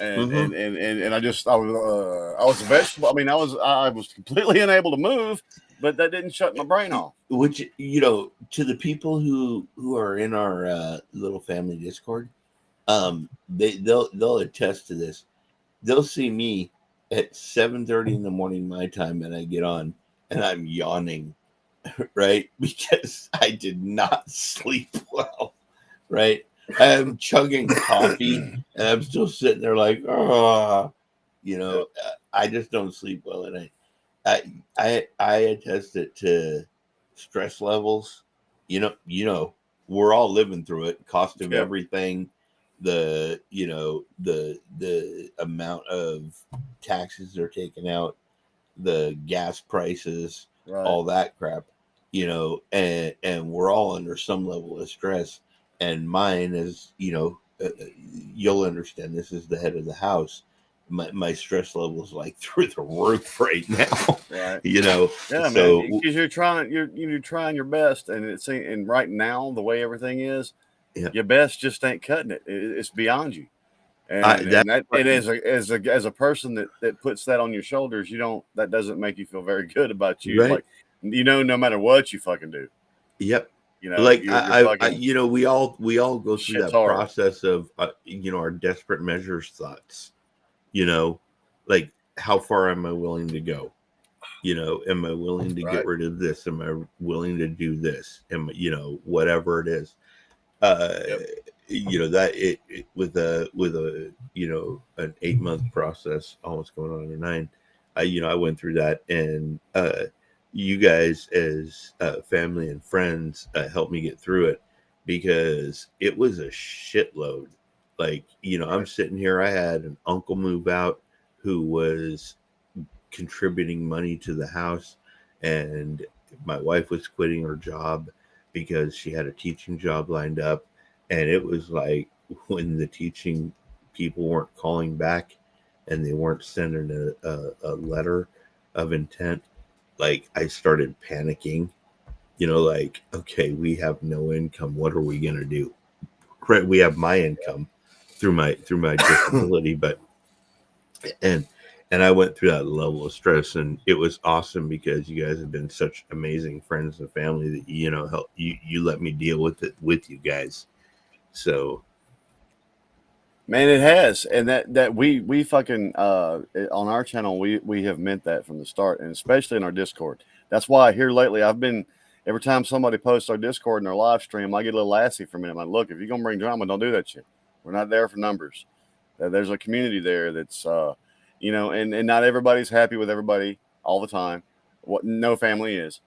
And I was a vegetable. I mean, I was completely unable to move, but that didn't shut my brain off. Which, you know, to the people who are in our little family Discord, they'll attest to this. They'll see me at 7:30 in the morning my time, and I get on, and I'm yawning, right, because I did not sleep well, right. I'm chugging coffee, and I'm still sitting there like, oh, you know, I just don't sleep well at night. I attest it to stress levels. You know, we're all living through it. Cost of everything, the amount of taxes they're taking out, the gas prices, all that crap. You know, and we're all under some level of stress. And mine is, you know, you'll understand. This is the head of the house. My stress level is like through the roof right now. Right. You know. Yeah, so, man. Because you're trying your best, and right now the way everything is, your best just ain't cutting it. It's beyond you. And as a person that puts that on your shoulders, that doesn't make you feel very good about you. Right. Like, no matter what you fucking do. Yep. You know, like fucking, you know, we all go through that hard. process of you know, our desperate measures thoughts. You know, like, how far am I willing to go? You know, am I willing to get rid of this? Am I willing to do this? You know, whatever it is. You know, that it with a you know, an 8-month process, almost going on to 9. You know, I went through that, and you guys as family and friends helped me get through it, because it was a shitload. Like, you know, I'm sitting here, I had an uncle move out who was contributing money to the house, and my wife was quitting her job because she had a teaching job lined up. And it was like, when the teaching people weren't calling back and they weren't sending a letter of intent, like, I started panicking. You know, like, okay, we have no income. What are we gonna do? Right, we have my income through my disability, but and I went through that level of stress, and it was awesome because you guys have been such amazing friends and family that, you know, help you let me deal with it with you guys. So, man, it has, and that we fucking on our channel we have meant that from the start, and especially in our Discord. That's why here lately I've been, every time somebody posts our Discord in their live stream, I get a little assy for a minute. I'm like, look, if you're gonna bring drama, don't do that shit. We're not there for numbers. There's a community there that's you know, and not everybody's happy with everybody all the time. What no family is.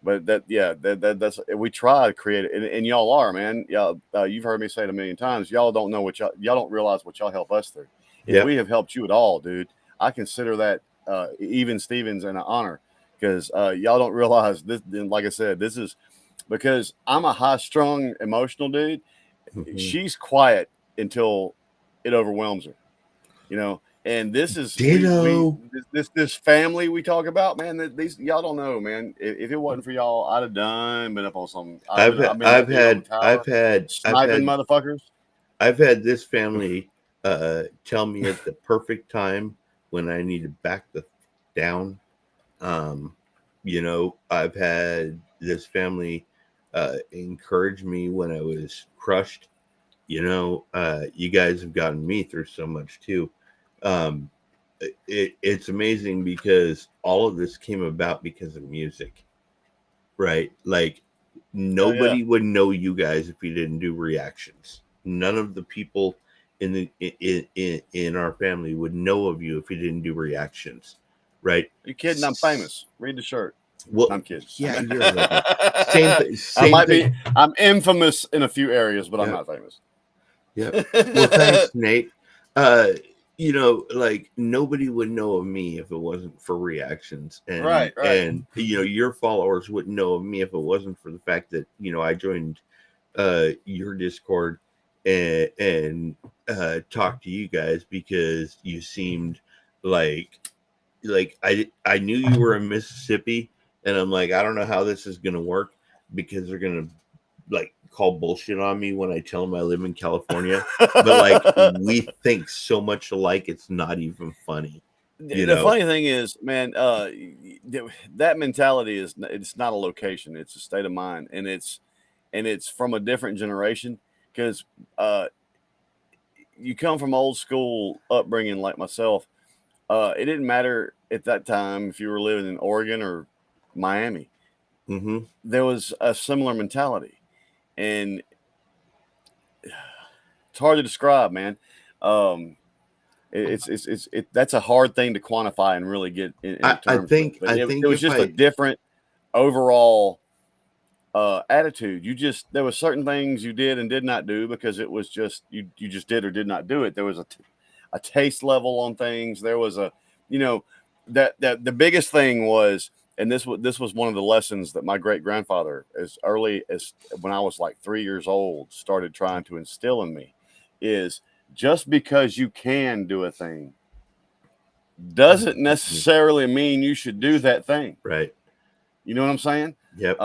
But that's we try to create it, and y'all are, man. Y'all, you've heard me say it a million times. Y'all don't know what y'all don't realize what y'all help us through. If we have helped you at all, dude, I consider that even Stevens an honor, because y'all don't realize this. Like I said, this is because I'm a high-strung, emotional dude. She's quiet until it overwhelms her, you know. And this is this family we talk about, man. These y'all don't know, man. If it wasn't for y'all, I'd have been up on some. I've been that dude on the tower, sniping motherfuckers. I've had this family tell me at the perfect time when I need to back the down. You know, I've had this family encourage me when I was crushed. You know, you guys have gotten me through so much too. It's amazing because all of this came about because of music, right? Like, nobody would know you guys if you didn't do reactions. None of the people in our family would know of you if you didn't do reactions, right? You're kidding? I'm famous. Read the shirt. Well, I'm kidding. Yeah, you're same I thing. I'm infamous in a few areas, but I'm not famous. Yeah. Well, thanks, Nate. You know, like, nobody would know of me if it wasn't for reactions, and right. And you know, your followers wouldn't know of me if it wasn't for the fact that, you know, I joined your Discord, and talk to you guys because you seemed like I knew you were in Mississippi, and I'm like, I don't know how this is gonna work because they're gonna like call bullshit on me when I tell them I live in California. But like we think so much alike, it's not even funny. The funny thing is, man, that mentality it's not a location; it's a state of mind, and it's from a different generation because you come from old school upbringing like myself. It didn't matter at that time if you were living in Oregon or Miami. Mm-hmm. There was a similar mentality, and it's hard to describe, man. Um, that's a hard thing to quantify and really get in terms with. But it was just a different overall attitude. There was certain things you did and did not do because it was just you just did or did not do it. There was a taste level on things. There was that the biggest thing was, and this was one of the lessons that my great grandfather, as early as when I was like 3 years old, started trying to instill in me, is just because you can do a thing doesn't necessarily mean you should do that thing. Right. You know what I'm saying? Yep.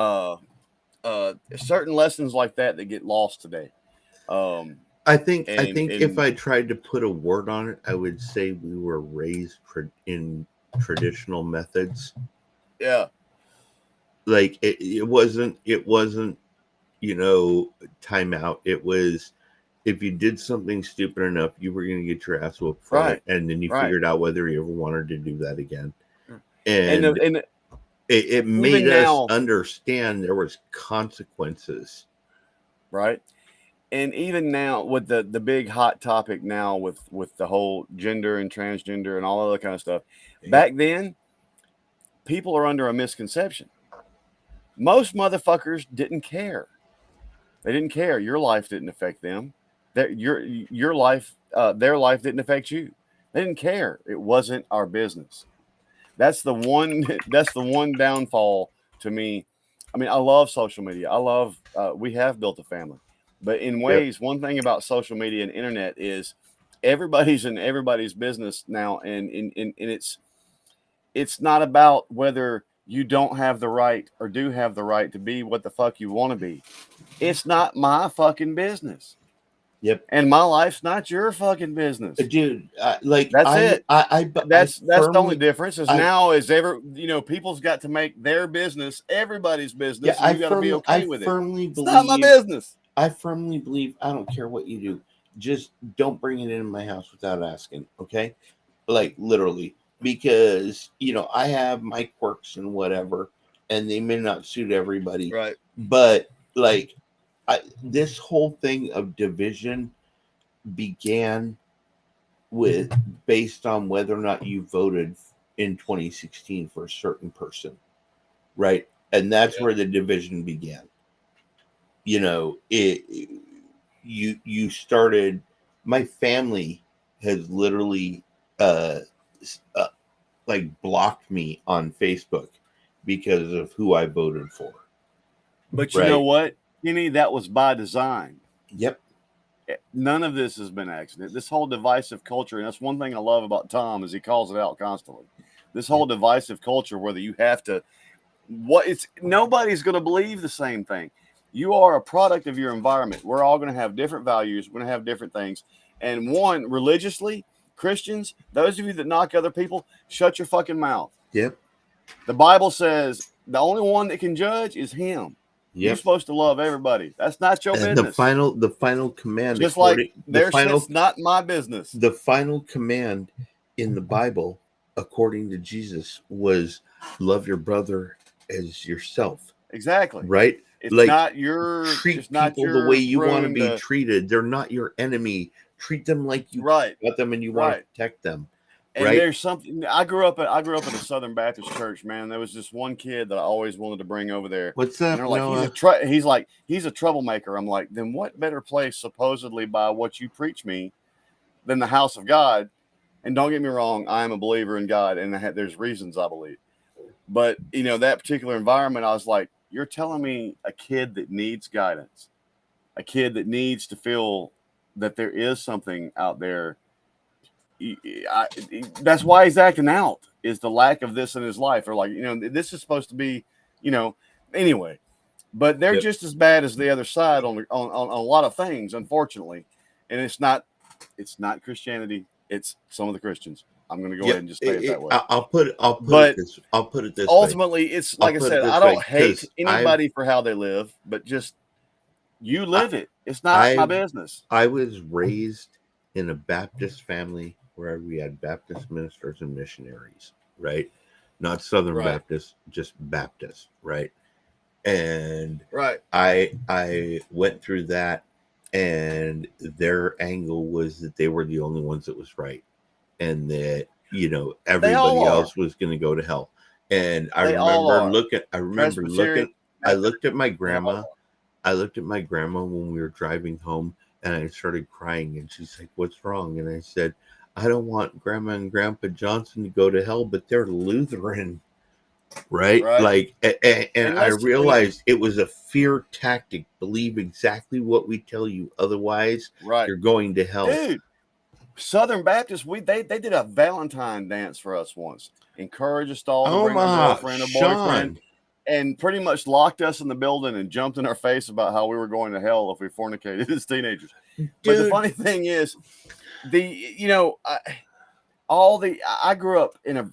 Certain lessons like that get lost today. I think if I tried to put a word on it, I would say we were raised in traditional methods. Yeah. Like it wasn't timeout. It was if you did something stupid enough, you were going to get your ass whooped for it, and then you figured out whether you ever wanted to do that again. And it made us understand there was consequences. Right. And even now with the big hot topic now with the whole gender and transgender and all that kind of stuff, back then, people are under a misconception. Most motherfuckers didn't care. They didn't care. Your life didn't affect them. Your life, their life didn't affect you. They didn't care. It wasn't our business. That's the one. That's the one downfall to me. I mean, I love social media. I love. We have built a family, but in ways, one thing about social media and internet is everybody's in everybody's business now, and it's not about whether you don't have the right or do have the right to be what the fuck you want to be. It's not my fucking business. Yep. And my life's not your fucking business, dude. That's it. That's the only difference. Now people's got to make their business everybody's business. Yeah, and you got to be okay with it. It's not my business. I firmly believe I don't care what you do, just don't bring it into my house without asking. Okay, like literally, because I have my quirks and whatever, and they may not suit everybody. Right. But like, this whole thing of division began based on whether or not you voted in 2016 for a certain person, right? And that's where the division began. You started. My family has literally like blocked me on Facebook because of who I voted for. But you know what, Kenny? That was by design. Yep. None of this has been accident. This whole divisive culture, and that's one thing I love about Tom, is he calls it out constantly. This whole divisive culture, whether you have to, nobody's going to believe the same thing. You are a product of your environment. We're all going to have different values. We're going to have different things. And religiously, Christians, those of you that knock other people, shut your fucking mouth. Yep. The Bible says the only one that can judge is Him. Yep. You're supposed to love everybody. That's not your business. The final command, just like it's not my business. The final command in the Bible, according to Jesus, was love your brother as yourself. Exactly. Right? It's like, not your treat it's people not your the way you want to be treated. They're not your enemy. Treat them like you care about them and you want to protect them. And there's something. I grew up in a Southern Baptist church, man. There was this one kid that I always wanted to bring over there. What's that? And they're like, he's a troublemaker. I'm like, then what better place, supposedly by what you preach me, than the house of God? And don't get me wrong, I am a believer in God, and there's reasons I believe. But that particular environment, I was like, you're telling me a kid that needs guidance, a kid that needs to feel that there is something out there. That's why he's acting out, is the lack of this in his life, or like, this is supposed to be, anyway. But they're Yep. just as bad as the other side on a lot of things, unfortunately. And it's not Christianity, it's some of the Christians. I'm going to go ahead and just say it that way. I'll put it But this. I'll put it this way. ultimately, it's like I said, I don't hate anybody for how they live, but just you live it. It's not my business. I was raised in a Baptist family where we had Baptist ministers and missionaries, right? Not Southern Right. Baptist, just Baptist, right? And Right. I went through that, and their angle was that they were the only ones that was right, and that everybody else was going to go to hell. And I looked at my grandma. I looked at my grandma when we were driving home, and I started crying, and she's like, "What's wrong?" And I said, "I don't want Grandma and Grandpa Johnson to go to hell, but they're Lutheran." Right? Like, and I realized it was a fear tactic. Believe exactly what we tell you, otherwise you're going to hell. Dude, Southern Baptists, they did a Valentine dance for us once. Encouraged us all to bring our girlfriend or boyfriend, and pretty much locked us in the building and jumped in our face about how we were going to hell if we fornicated as teenagers. Dude. But the funny thing is, I grew up in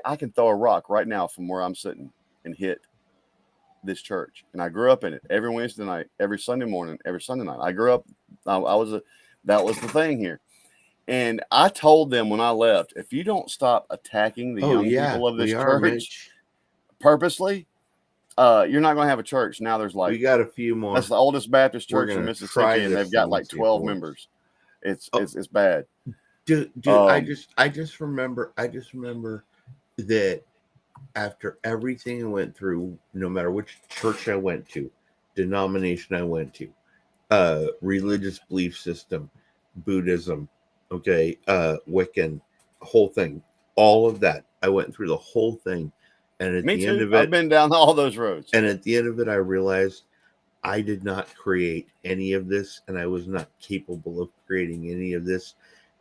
I can throw a rock right now from where I'm sitting and hit this church. And I grew up in it every Wednesday night, every Sunday morning, every Sunday night. I grew up, that was the thing here. And I told them when I left, if you don't stop attacking the young people of this church purposely, you're not going to have a church. Now there's we got a few more. That's the oldest Baptist church in Mississippi, and they've got like 12 members. It's bad. Dude, I just remember that after everything I went through, no matter which church I went to, denomination I went to, religious belief system, Buddhism, Wiccan, whole thing, all of that, I went through the whole thing, and at the end of it, I've been down all those roads. And at the end of it, I realized I did not create any of this, and I was not capable of creating any of this.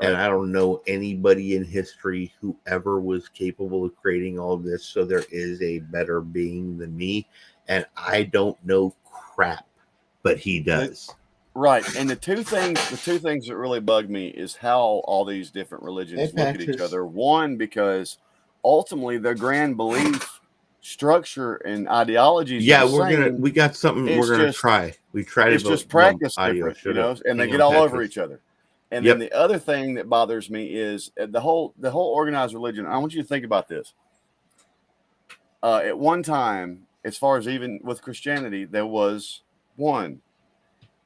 And I don't know anybody in history who ever was capable of creating all of this. So there is a better being than me. And I don't know crap, but he does. Right. And the two things that really bug me is how all these different religions look at each other. One, because ultimately their grand belief structure and ideologies. Yeah, we got something we're gonna try. We tried it's just practice different, and they get all over each other. And then the other thing that bothers me is the whole organized religion. I want you to think about this. At one time, as far as even with Christianity, there was one.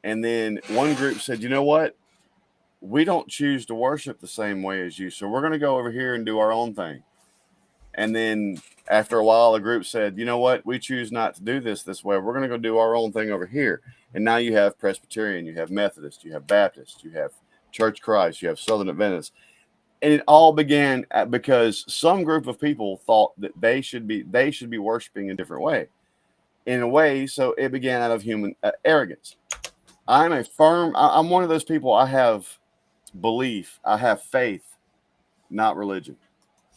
And then one group said, you know what? We don't choose to worship the same way as you. So we're going to go over here and do our own thing. And then after a while, a group said, you know what? We choose not to do this way. We're going to go do our own thing over here. And now you have Presbyterian, you have Methodist, you have Baptist, you have Church of Christ, you have Southern Adventists, and it all began because some group of people thought that they should be worshiping a different way, in a way. So it began out of human arrogance. I'm one of those people. I have belief, I have faith, not religion.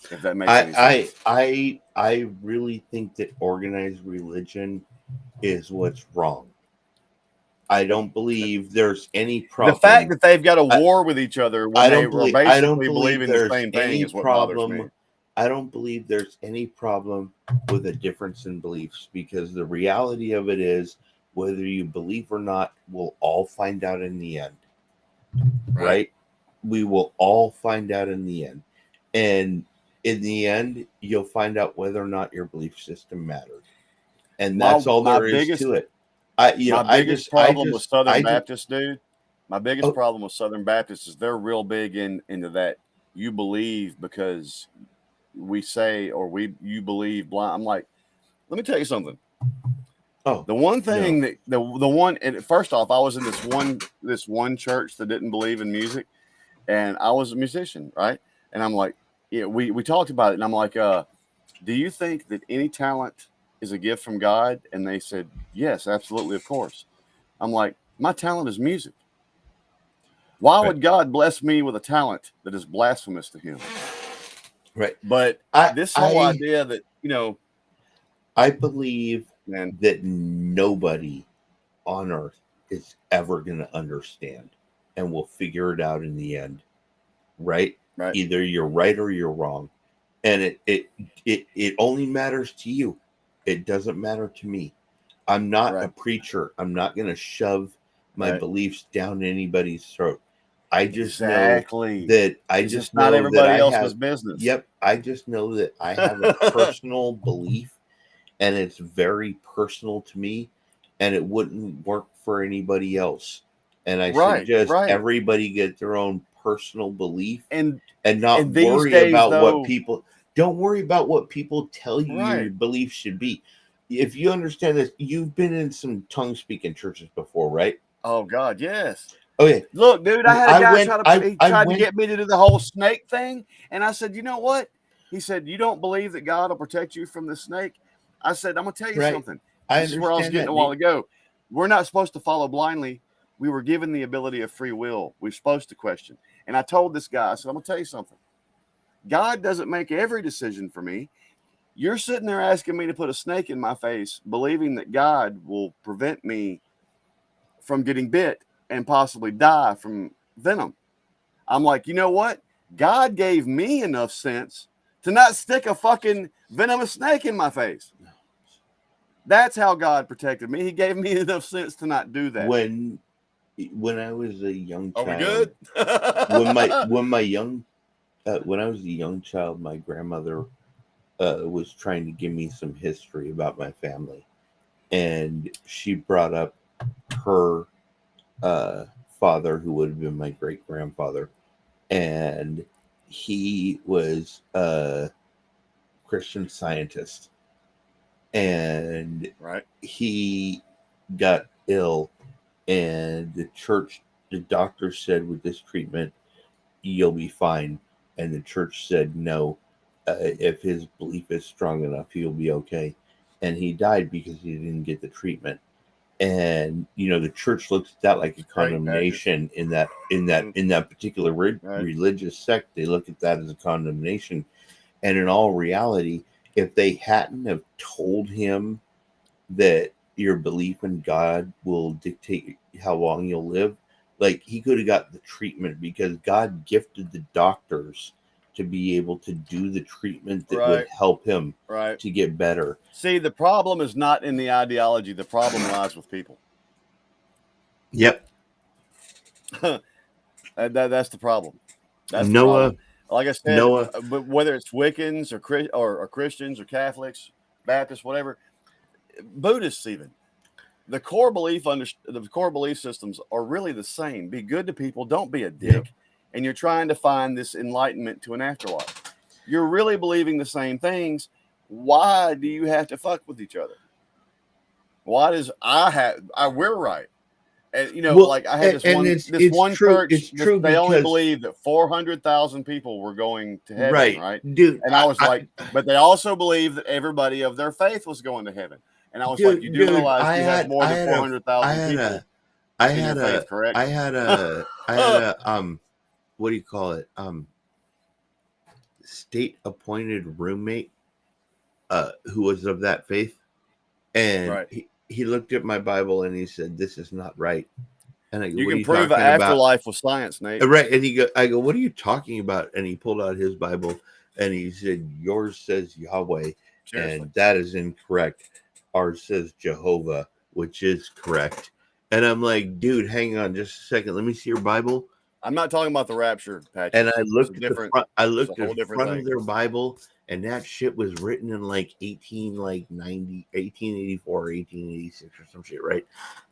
If that makes any sense. I really think that organized religion is what's wrong. I don't believe there's any problem. The fact that they've got a war with each other when they were basically believing the same thing is what bothers me. I don't believe there's any problem with a difference in beliefs, because the reality of it is, whether you believe or not, we'll all find out in the end. Right? We will all find out in the end. And in the end, you'll find out whether or not your belief system mattered. And that's all there is to it. My biggest problem with Southern Baptists, dude. My biggest problem with Southern Baptists is they're real big into that. You believe because we say, or you believe blind. I'm like, let me tell you something. The one thing that the one, and first off, I was in this one church that didn't believe in music, and I was a musician, right? And I'm like, yeah, we talked about it, and I'm like, do you think that any talent is a gift from God? And they said, yes, absolutely, of course. I'm like, my talent is music. Why Right. would God bless me with a talent that is blasphemous to him? Right. But I this whole I idea that, I believe man, that nobody on earth is ever going to understand, and will figure it out in the end. Right? right, Either you're right or you're wrong, and it only matters to you. It doesn't matter to me. I'm not a right, preacher. I'm not going to shove my right. beliefs down anybody's throat. I just know Exactly. that It's just not everybody I else's have. business. Yep, I just know that I have a personal belief, and it's very personal to me, and it wouldn't work for anybody else. And I Right, suggest right. everybody get their own personal belief, And and not these worry days about what though, people don't worry about what people tell you your right. belief should be. If you understand this, you've been in some tongue speaking churches before, right? Oh God, yes. Okay. Look, dude, I had a I guy went he I tried to went get me to do the whole snake thing. And I said, you know what? He said, you don't believe that God will protect you from the snake? I said, I'm gonna tell you right. something. I This is where I was understand getting that, a while dude. ago. We're not supposed to follow blindly. We were given the ability of free will. We're supposed to question. And I told this guy, I said, I'm gonna tell you something. God doesn't make every decision for me. You're sitting there asking me to put a snake in my face, believing that God will prevent me from getting bit and possibly die from venom. I'm like, you know what? God gave me enough sense to not stick a fucking venomous snake in my face. That's how God protected me. He gave me enough sense to not do that. When I was a young Are we child, good? when I was a young child, my grandmother was trying to give me some history about my family, and she brought up her uh, father, who would have been my great grandfather, and he was a Christian Scientist, and Right. he got ill, and the doctor said, with this treatment, you'll be fine, and the church said no. If his belief is strong enough, he'll be okay, and he died because he didn't get the treatment. And the church looks at that like a Straight Baptist. condemnation in that particular Right. religious sect. They look at that as a condemnation, and in all reality, if they hadn't have told him that your belief in God will dictate how long you'll live, like, he could have got the treatment, because God gifted the doctors to be able to do the treatment that would Right. help him Right. to get better. See, the problem is not in the ideology. The problem lies with people. Yep. That's the problem. That's the Noah, problem. Like I said, Noah, but whether it's Wiccans or Christians or Catholics, Baptists, whatever, Buddhists even, the core belief systems are really the same. Be good to people, don't be a yep. dick, and you're trying to find this enlightenment to an afterlife. You're really believing the same things. Why do you have to fuck with each other? Why does we're right? And Well, like I had this it's one true. church. It's true They only because, believed that 400,000 people were going to heaven, right, right? dude. And I was like, but they also believed that everybody of their faith was going to heaven. And I was like, you do Dude, realize you have more than I 400,000 had people a, I in your had faith, a, correct? I had a, what do you call it? State appointed roommate, who was of that faith, and Right. he looked at my Bible and he said, "This is not right." And I go, You "What are can you prove an talking about?" afterlife with science, Nate. Right, and I go, "What are you talking about?" And he pulled out his Bible and he said, "Yours says Yahweh, Seriously. and that is incorrect. Ours says Jehovah, which is correct." And I'm like, "Dude, hang on just a second. Let me see your Bible." I'm not talking about the rapture, And Patrick. I It's a looked at the different, front. I it's a looked at whole the different front of thing. their Bible, and that shit was written in like 1884 or 1886 or some shit, right?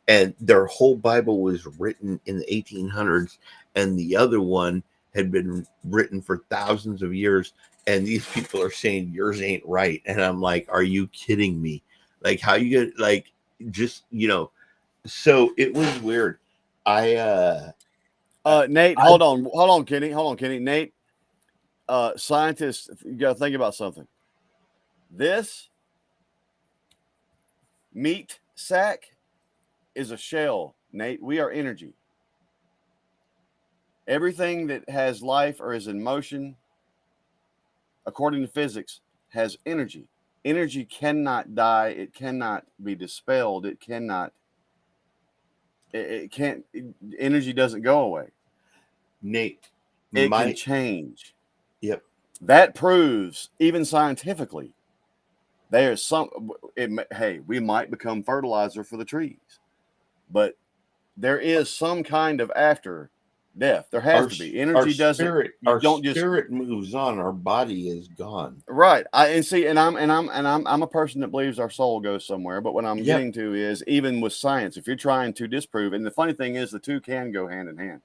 And their whole Bible was written in the 1800s, and the other one had been written for thousands of years. And these people are saying yours ain't right, and I'm like, are you kidding me? Like, how you get, like, just So it was weird. I Nate, I hold on, Kenny. Nate, scientists, you got to think about something. This meat sack is a shell, Nate. We are energy. Everything that has life or is in motion, according to physics, has energy. Energy cannot die. It cannot be dispelled. It cannot. It can't. Energy doesn't go away. Nate, It can my change. yep. That proves, even scientifically, there's some. Hey, we might become fertilizer for the trees, but there is some kind of after death. There has to be. Energy doesn't. You Our don't just spirit moves on. Our body is gone. right. I'm a person that believes our soul goes somewhere. But what I'm Yep. getting to is, even with science, if you're trying to disprove, and the funny thing is, the two can go hand in hand.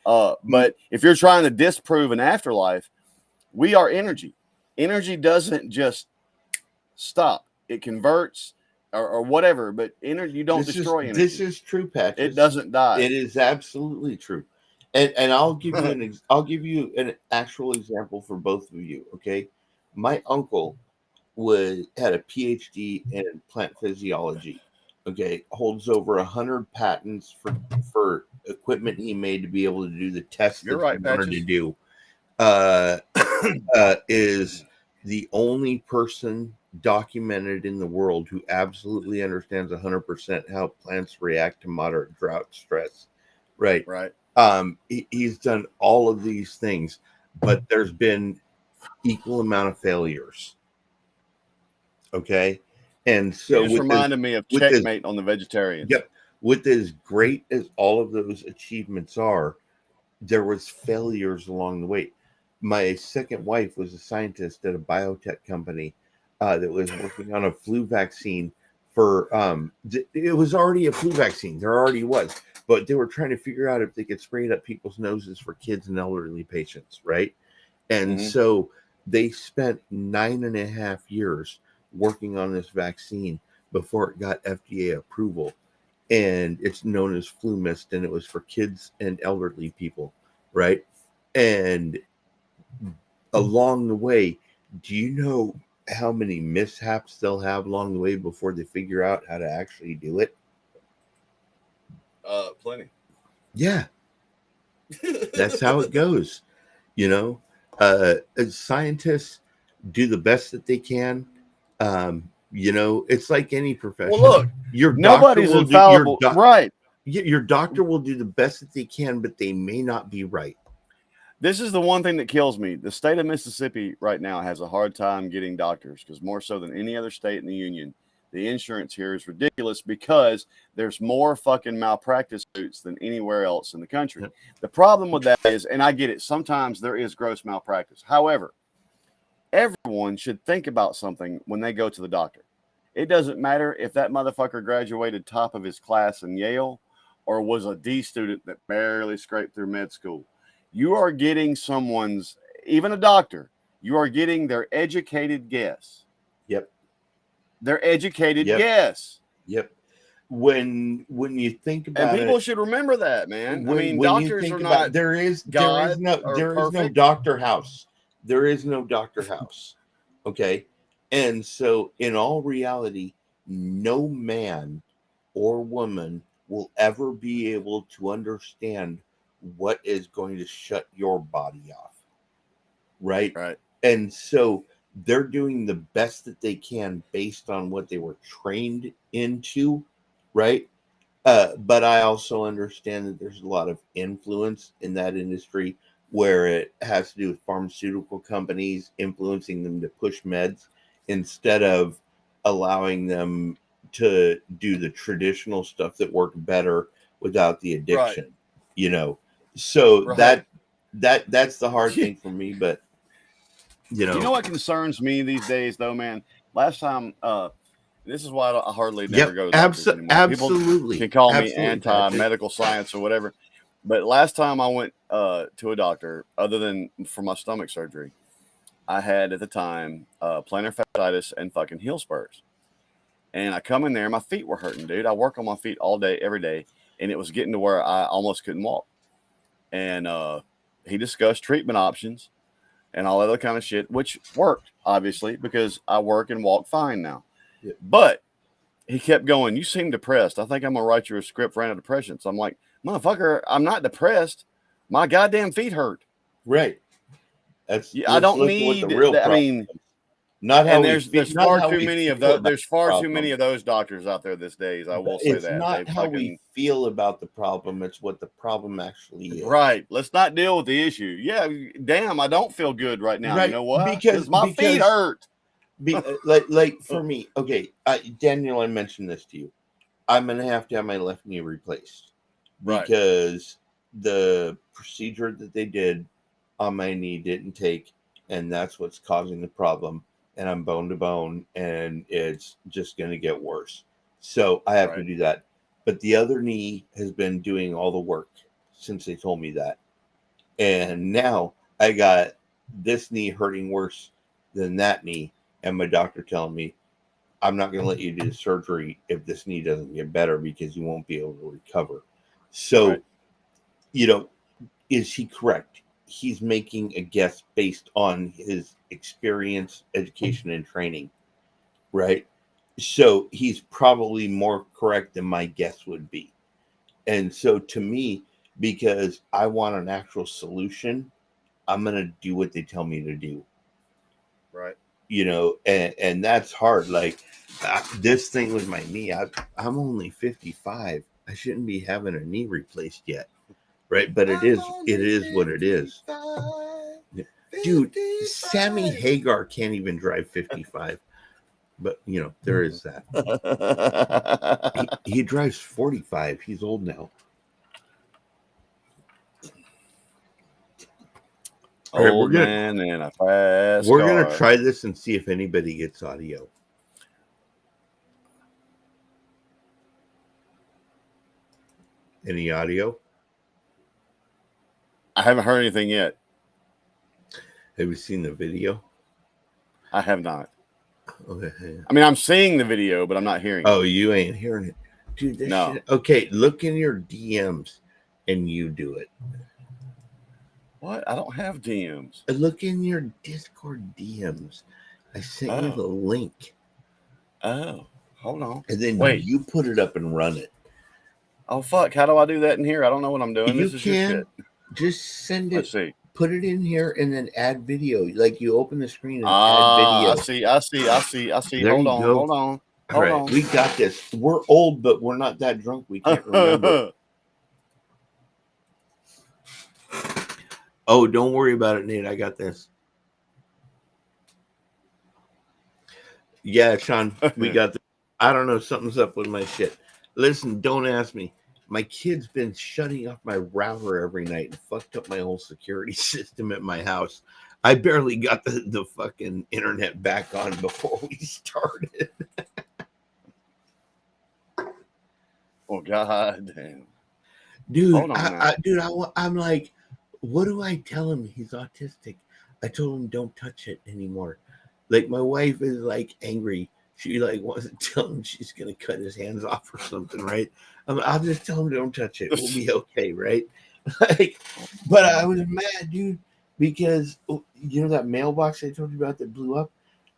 But if you're trying to disprove an afterlife, we are energy. Energy doesn't just stop. It converts or whatever, but energy, you don't destroy energy. This is true, Patrick. It doesn't die. It is absolutely true. And I'll give you an actual example for both of you, okay? My uncle had a PhD in plant physiology. Okay, holds over 100 patents for equipment he made to be able to do the tests You're that right, he wanted Patches. to do. Is the only person documented in the world who absolutely understands 100% how plants react to moderate drought stress. Right. Right. He's done all of these things, but there's been equal amount of failures. Okay. And so You just reminded me of Checkmate on the Vegetarians. Yep. With as great as all of those achievements are, there was failures along the way. My second wife was a scientist at a biotech company that was working on a flu vaccine for it was already a flu vaccine. There already was, but they were trying to figure out if they could spray it up people's noses for kids and elderly patients, right? And so they spent 9.5 years working on this vaccine before it got FDA approval. And it's known as flu mist, and it was for kids and elderly people, right? And along the way, do you know how many mishaps they'll have along the way before they figure out how to actually do it? Plenty. Yeah, that's how it goes. You know, scientists do the best that they can. It's like any profession. Well, look, your doctor nobody's will infallible, right? Your doctor will do the best that they can, but they may not be right. This is the one thing that kills me. The state of Mississippi right now has a hard time getting doctors because more so than any other state in the union, the insurance here is ridiculous because there's more fucking malpractice suits than anywhere else in the country. Yep. The problem with that is, and I get it, sometimes there is gross malpractice. However, everyone should think about something when they go to the doctor. It doesn't matter if that motherfucker graduated top of his class in Yale or was a D student that barely scraped through med school. You are getting someone's, even a doctor, you are getting their educated guess. Yep. Their educated Yep. guess. Yep. When you think about it, and people should remember that, man. When doctors are not. there is no doctor house. There is no doctor house. Okay. And so in all reality, no man or woman will ever be able to understand what is going to shut your body off. Right. Right. And so they're doing the best that they can based on what they were trained into. Right. But I also understand that there's a lot of influence in that industry where it has to do with pharmaceutical companies influencing them to push meds instead of allowing them to do the traditional stuff that worked better without the addiction. Right. So that's the hard thing for me. But you know what concerns me these days, though, man. Last time, this is why I hardly never go to doctors anymore. Absolutely. People can call me anti-medical science or whatever. But last time I went to a doctor, other than for my stomach surgery, I had at the time plantar fasciitis and fucking heel spurs. And I come in there, my feet were hurting, dude. I work on my feet all day, every day. And it was getting to where I almost couldn't walk. And he discussed treatment options and all other kind of shit, which worked, obviously, because I work and walk fine now. Yeah. But he kept going, you seem depressed. I think I'm going to write you a script for antidepressants. I'm like, motherfucker, I'm not depressed. My goddamn feet hurt. Right. That's Yeah, I let's don't look at what need. the real I problem mean, is. Not how and we there's not far how too we many of feel those. about There's far the too many problem. of those doctors out there these days. I will say It's that not they how fucking we feel about the problem. It's what the problem actually is. right. Let's not deal with the issue. Yeah, damn, I don't feel good right now. Right. You know what? Because My feet hurt. like for me, okay, Daniel, I mentioned this to you. I'm gonna have to have my left knee replaced Right. because the procedure that they did on my knee didn't take, and that's what's causing the problem. And I'm bone to bone, and it's just gonna get worse. So I have to Right. do that. But the other knee has been doing all the work since they told me that. And now I got this knee hurting worse than that knee. And my doctor telling me, I'm not going to let you do the surgery if this knee doesn't get better because you won't be able to recover. So, Right. you know, is he correct? He's making a guess based on his experience, education, and training, right? So he's probably more correct than my guess would be. And so to me, because I want an actual solution, I'm going to do what they tell me to do. Right. You know, and that's hard. Like this thing with my knee, I'm only 55. I shouldn't be having a knee replaced yet. Right. But it is what it is. Dude, Sammy Hagar can't even drive 55. But, you know, there is that. He drives 45. He's old now. Old man in a fast We're car. going to try this and see if anybody gets audio. Any audio? I haven't heard anything yet. Have you seen the video? I have not. Okay. I mean, I'm seeing the video, but I'm not hearing it. Oh, you ain't hearing it. Dude, this No. shit. Okay, look in your DMs and you do it. What? I don't have DMs. Look in your Discord DMs. I sent you the link. Oh, hold on. And then wait, you put it up and run it. Oh, fuck. How do I do that in here? I don't know what I'm doing. You this is can your shit. just send it. Let's see. Put it in here and then add video. Like you open the screen and add video. I see. There Hold you on. go. Hold on. All right, we got this. We're old, but we're not that drunk. We can't remember. Oh, don't worry about it, Nate. I got this. Yeah, Sean, we got this. I don't know. Something's up with my shit. Listen, don't ask me. My kid's been shutting off my router every night and fucked up my whole security system at my house. I barely got the fucking internet back on before we started. Oh, god damn. Dude, I'm like, what do I tell him? He's autistic. I told him don't touch it anymore. Like my wife is like angry. She like wants to tell him she's gonna cut his hands off or something, right? I'll just tell him don't touch it. We'll be okay, right? Like, but I was mad, dude, because you know that mailbox I told you about that blew up.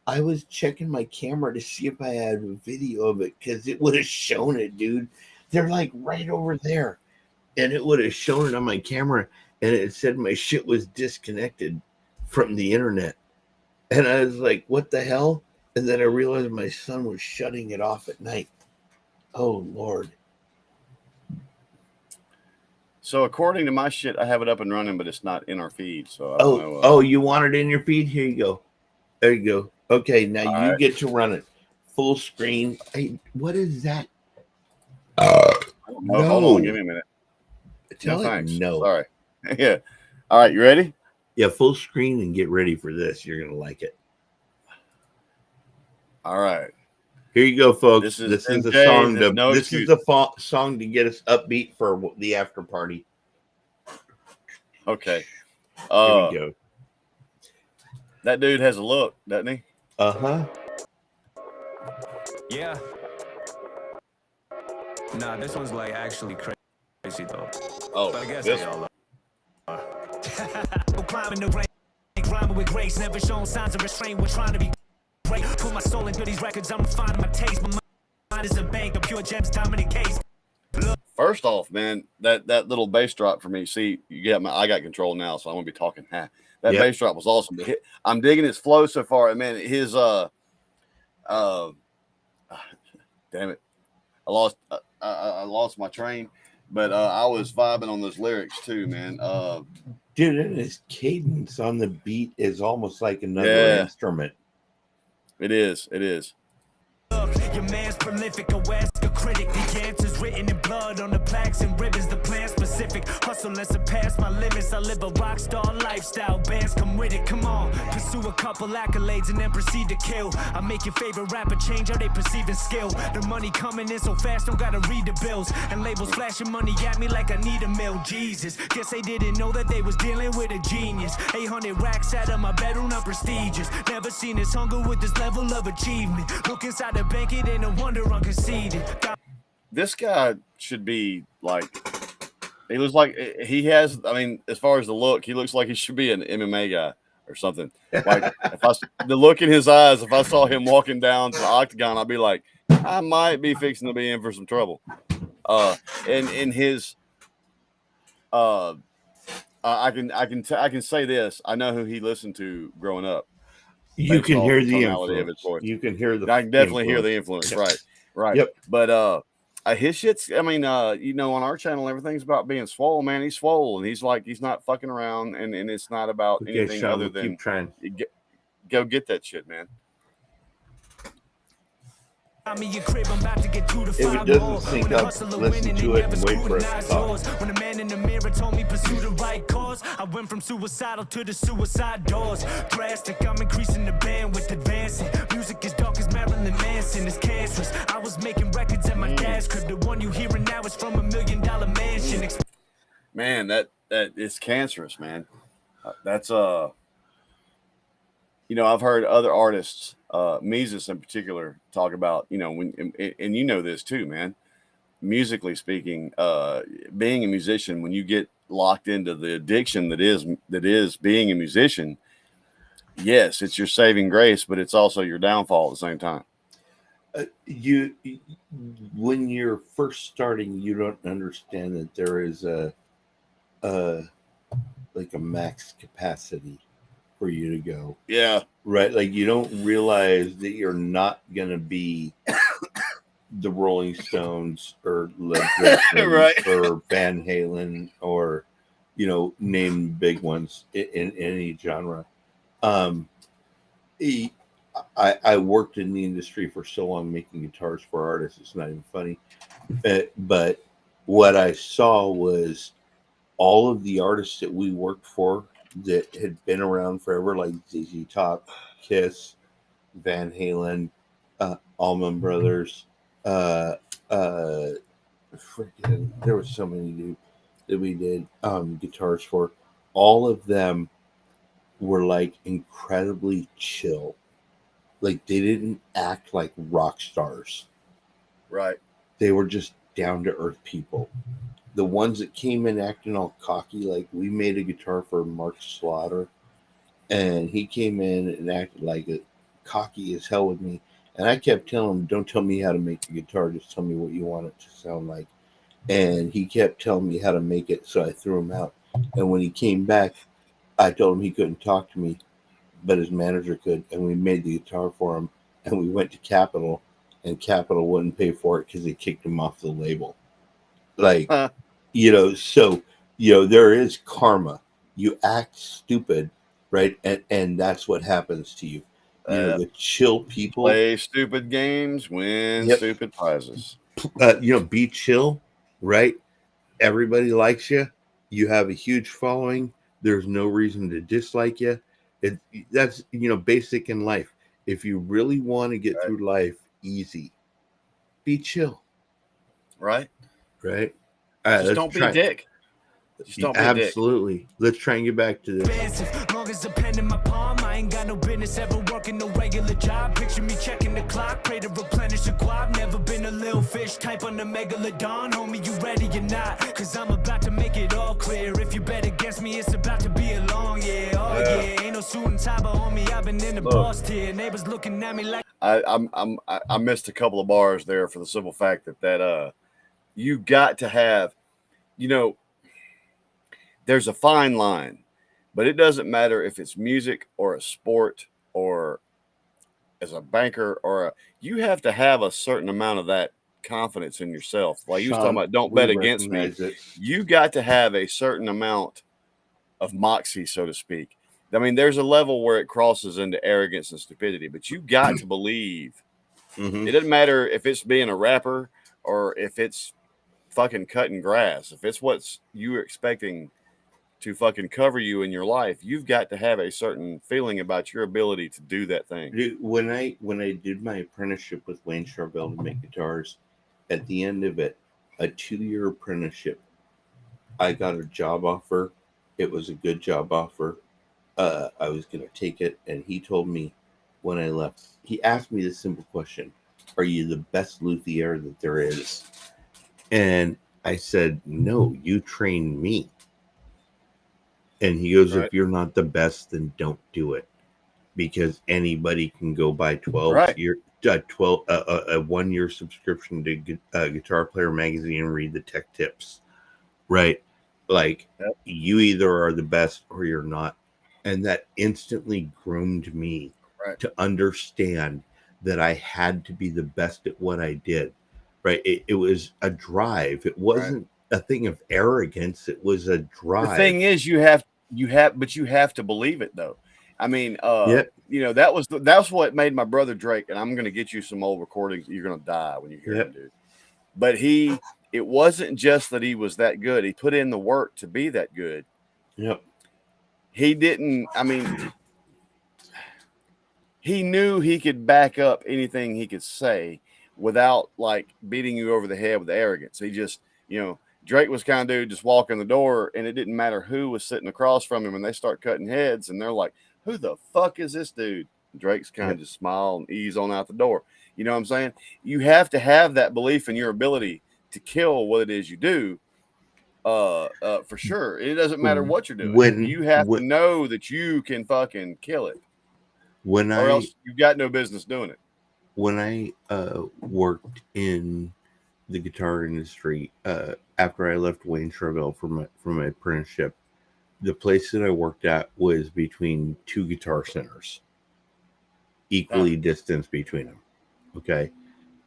I was checking my camera to see if I had a video of it because it would have shown it, dude. They're like right over there, and it would have shown it on my camera, and it said my shit was disconnected from the internet, and I was like, "What the hell?" And then I realized my son was shutting it off at night. Oh, Lord. So according to my shit, I have it up and running, but it's not in our feed. So I don't know. Oh, you want it in your feed? Here you go. There you go. Okay, now All you right. get to run it. Full screen. Hey, what is that? No. Hold on. Give me a minute. Tell it no. Sorry. Yeah. All right. You ready? Yeah, full screen and get ready for this. You're going to like it. All right. Here you go, folks. This is the Jay, song. this is the song to get us upbeat for the after party. Okay. Here we go. That dude has a look, doesn't he? Uh-huh. Yeah. Nah, this one's like actually crazy though. Oh, but I guess this they all are. Climbing the rank, rhyming with grace, never shown signs of restraint. We're trying to be great. Put my soul into these records, I'm refining my taste. My mind is a bank of pure gems, dominant case. First off, man, that little bass drop for me. See, I got control now, so I'm gonna be talking. That Yep. bass drop was awesome. I'm digging his flow so far. Man, his damn it, I lost my train, but I was vibing on those lyrics too, man. Dude, and his cadence on the beat is almost like another instrument. It is. Your man's prolific, a West, a critic. The answers written in blood on the plaques and ribbons. The plan specific. Hustle and surpass my limits. I live a rock star lifestyle. Bands come with it. Come on, pursue a couple accolades and then proceed to kill. I make your favorite rapper change how they perceive skill. The money coming in so fast, don't gotta read the bills. And labels flashing money at me like I need a mill. Jesus, guess they didn't know that they was dealing with a genius. 800 racks out of my bedroom, not prestigious. Never seen this hunger with this level of achievement. Look inside the bank, it ain't no wonder I'm conceited. This guy should be like, he looks like he has, I mean, as far as the look, he looks like he should be an MMA guy or something. Like the look in his eyes, if I saw him walking down to the octagon, I'd be like, I might be fixing to be in for some trouble. And in his, I can say this. I know who he listened to growing up. You can hear the influence. You can hear the. I can definitely hear the influence. Right. Yep. But his shit's. I mean, on our channel, everything's about being swole. Man, he's swole, and he's not fucking around, and it's not about anything Sean, other than keep trying. Go get that shit, man. If it doesn't sync up, listen to it and wait for us to talk. When a man in the mirror told me pursue the right cause, I went from suicidal to the suicide doors. Drastic, I'm increasing the bandwidth, advancing. Music is dark as Marilyn Manson, it's cancerous. I was making records at my dad's crib. The one you hearing now is from $1 million mansion. Man, that is cancerous, man. That's I've heard other artists, Mises in particular, talk about, when, and you know this too, man, musically speaking, being a musician, when you get locked into the addiction that is being a musician, yes, it's your saving grace, but it's also your downfall at the same time. When you're first starting, you don't understand that there is a max capacity for you to go. Yeah. Right. Like you don't realize that you're not going to be the Rolling Stones or Led Zeppelin right. or Van Halen or, name big ones in any genre. I worked in the industry for so long making guitars for artists. It's not even funny. But what I saw was all of the artists that we worked for that had been around forever, like ZZ Top, Kiss, Van Halen, Allman Brothers, there were so many dude that we did guitars for. All of them were like incredibly chill. Like they didn't act like rock stars. Right. They were just down to earth people. The ones that came in acting all cocky, like we made a guitar for Mark Slaughter, and he came in and acted like a cocky as hell with me. And I kept telling him, don't tell me how to make the guitar, just tell me what you want it to sound like. And he kept telling me how to make it, so I threw him out. And when he came back, I told him he couldn't talk to me, but his manager could, and we made the guitar for him. And we went to Capitol, and Capitol wouldn't pay for it because they kicked him off the label. Like, so, there is karma. You act stupid, right? And that's what happens to you. The chill people play stupid games, win stupid prizes. Be chill, right? Everybody likes you. You have a huge following. There's no reason to dislike you. That's basic in life. If you really want to get through life easy, be chill. Right. Just don't be a dick. Just don't be a dick. Absolutely. Let's try and get back to this. Long as a pen in my palm, I ain't got no business ever working no regular job. Picture me checking the clock, pray to replenish the guap. Never been a little fish type on the megalodon. Homie, you ready or not? Cause I'm about to make it all clear. If you bet against me, it's about to be a long year. Yeah. Ain't no suit and tie, but homie, I've been in the boss tier. Neighbors looking at me like I missed a couple of bars there for the simple fact that you got to have, you know, there's a fine line, but it doesn't matter if it's music or a sport or as a banker you have to have a certain amount of that confidence in yourself. Like you was talking Sean, about, don't we bet against me. recognize it. You got to have a certain amount of moxie, so to speak. I mean, there's a level where it crosses into arrogance and stupidity, but you got to believe. Mhm. It doesn't matter if it's being a rapper or if it's fucking cutting grass. If it's what you're expecting to fucking cover you in your life, you've got to have a certain feeling about your ability to do that thing. Dude, when I did my apprenticeship with Wayne Charbel to make guitars, at the end of it, a 2-year apprenticeship, I got a job offer. It was a good job offer. I was going to take it, and he told me when I left, he asked me this simple question: "Are you the best luthier that there is?" And I said, "No, you train me." And he goes, Right. "If you're not the best, then don't do it, because anybody can go buy 12 Right. year, 12 a 1-year subscription to Guitar Player magazine and read the tech tips, right? Like, Yep. you either are the best or you're not." And that instantly groomed me Right. to understand that I had to be the best at what I did, right? It was a drive. It wasn't a thing of arrogance. It was a drive. The thing is, but you have to believe it though. I mean, Yep. you know, that's what made my brother Drake, and I'm gonna get you some old recordings. You're gonna die when you hear Yep. him, dude. But it wasn't just that he was that good. He put in the work to be that good. Yep. He didn't, I mean, he knew he could back up anything he could say without like beating you over the head with arrogance. He just, you know, Drake was kind of dude just walking the door, and it didn't matter who was sitting across from him, and they start cutting heads, and they're like, "Who the fuck is this dude?" Drake's kind of just smile and ease on out the door. You know what I'm saying? You have to have that belief in your ability to kill what it is you do. For sure. It doesn't matter what you're doing. You have to know that you can fucking kill it, or else you've got no business doing it. When I worked in the guitar industry, after I left Wayne Charbel from my apprenticeship, the place that I worked at was between 2 guitar centers, equally distanced between them. Okay.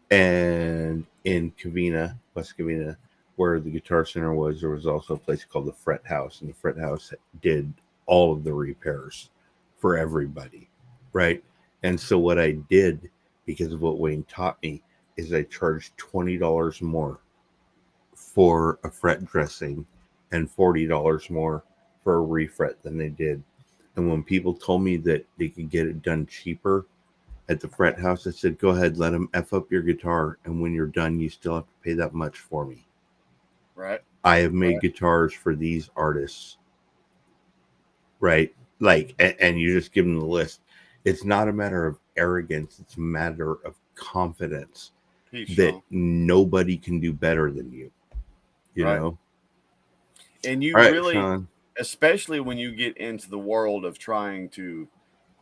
And in Covina, West Covina, where the Guitar Center was, there was also a place called the Fret House, and the Fret House did all of the repairs for everybody, right? And so what I did, because of what Wayne taught me, is I charged $20 more for a fret dressing and $40 more for a refret than they did. And when people told me that they could get it done cheaper at the Fret House, I said, "Go ahead, let them F up your guitar, and when you're done, you still have to pay that much for me." Right. I have made guitars for these artists, right? Like, and you just give them the list. It's not a matter of arrogance. It's a matter of confidence that nobody can do better than you, you know? And you really, Sean, especially when you get into the world of trying to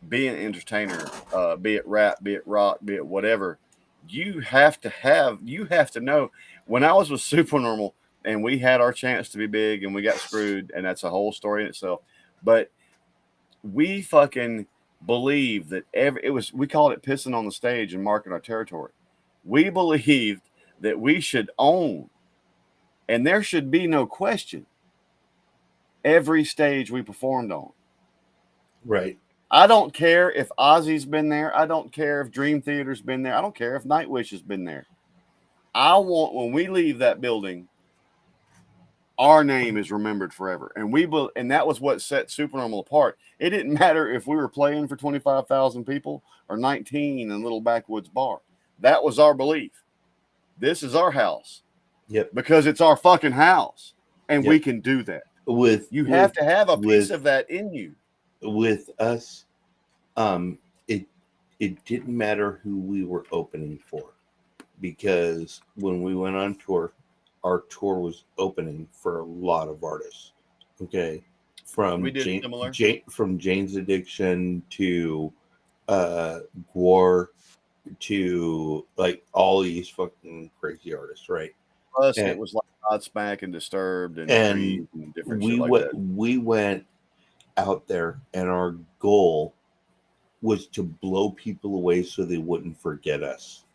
be an entertainer, be it rap, be it rock, be it whatever, you have to know. When I was with Supernormal and we had our chance to be big and we got screwed, and that's a whole story in itself, but we fucking believed that we called it pissing on the stage and marking our territory. We believed that we should own, and there should be no question, every stage we performed on. Right. I don't care if Ozzy's been there. I don't care if Dream Theater's been there. I don't care if Nightwish has been there. I want, when we leave that building, our name is remembered forever. And that was what set Supernormal apart. It didn't matter if we were playing for 25,000 people or 19 in a little backwoods bar. That was our belief. This is our house. Yep. Because it's our fucking house. And we can do that. You have to have a piece of that in you. With us, it didn't matter who we were opening for, because when we went on tour, our tour was opening for a lot of artists. Okay, from Jane's Addiction to Gwar to like all these fucking crazy artists, right? us, it was like Godsmack and Disturbed and Creed and different shit like that. We went out there, and our goal was to blow people away so they wouldn't forget us.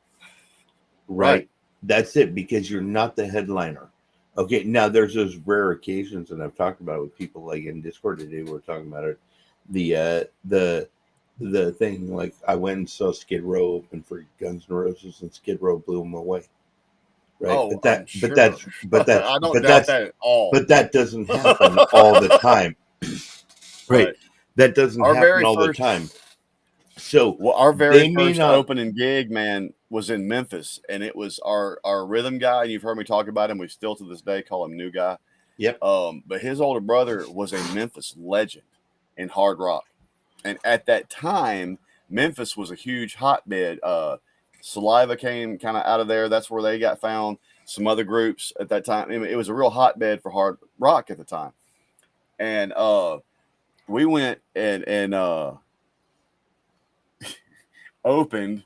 Right? That's it, because you're not the headliner. Okay, now there's those rare occasions, and I've talked about it with people like in Discord today. We're talking about it. The thing, like I went and saw Skid Row open for Guns N' Roses, and Skid Row blew them away. Right? Oh, but that's I don't doubt that at all. But that doesn't happen all the time. Right. That doesn't happen all the time. So our very first opening gig, man, was in Memphis, and it was our rhythm guy. You've heard me talk about him. We still to this day call him New Guy. Yep. But his older brother was a Memphis legend in hard rock, and at that time, Memphis was a huge hotbed. Saliva came kind of out of there. That's where they got found. Some other groups at that time. I mean, it was a real hotbed for hard rock at the time, and we went and opened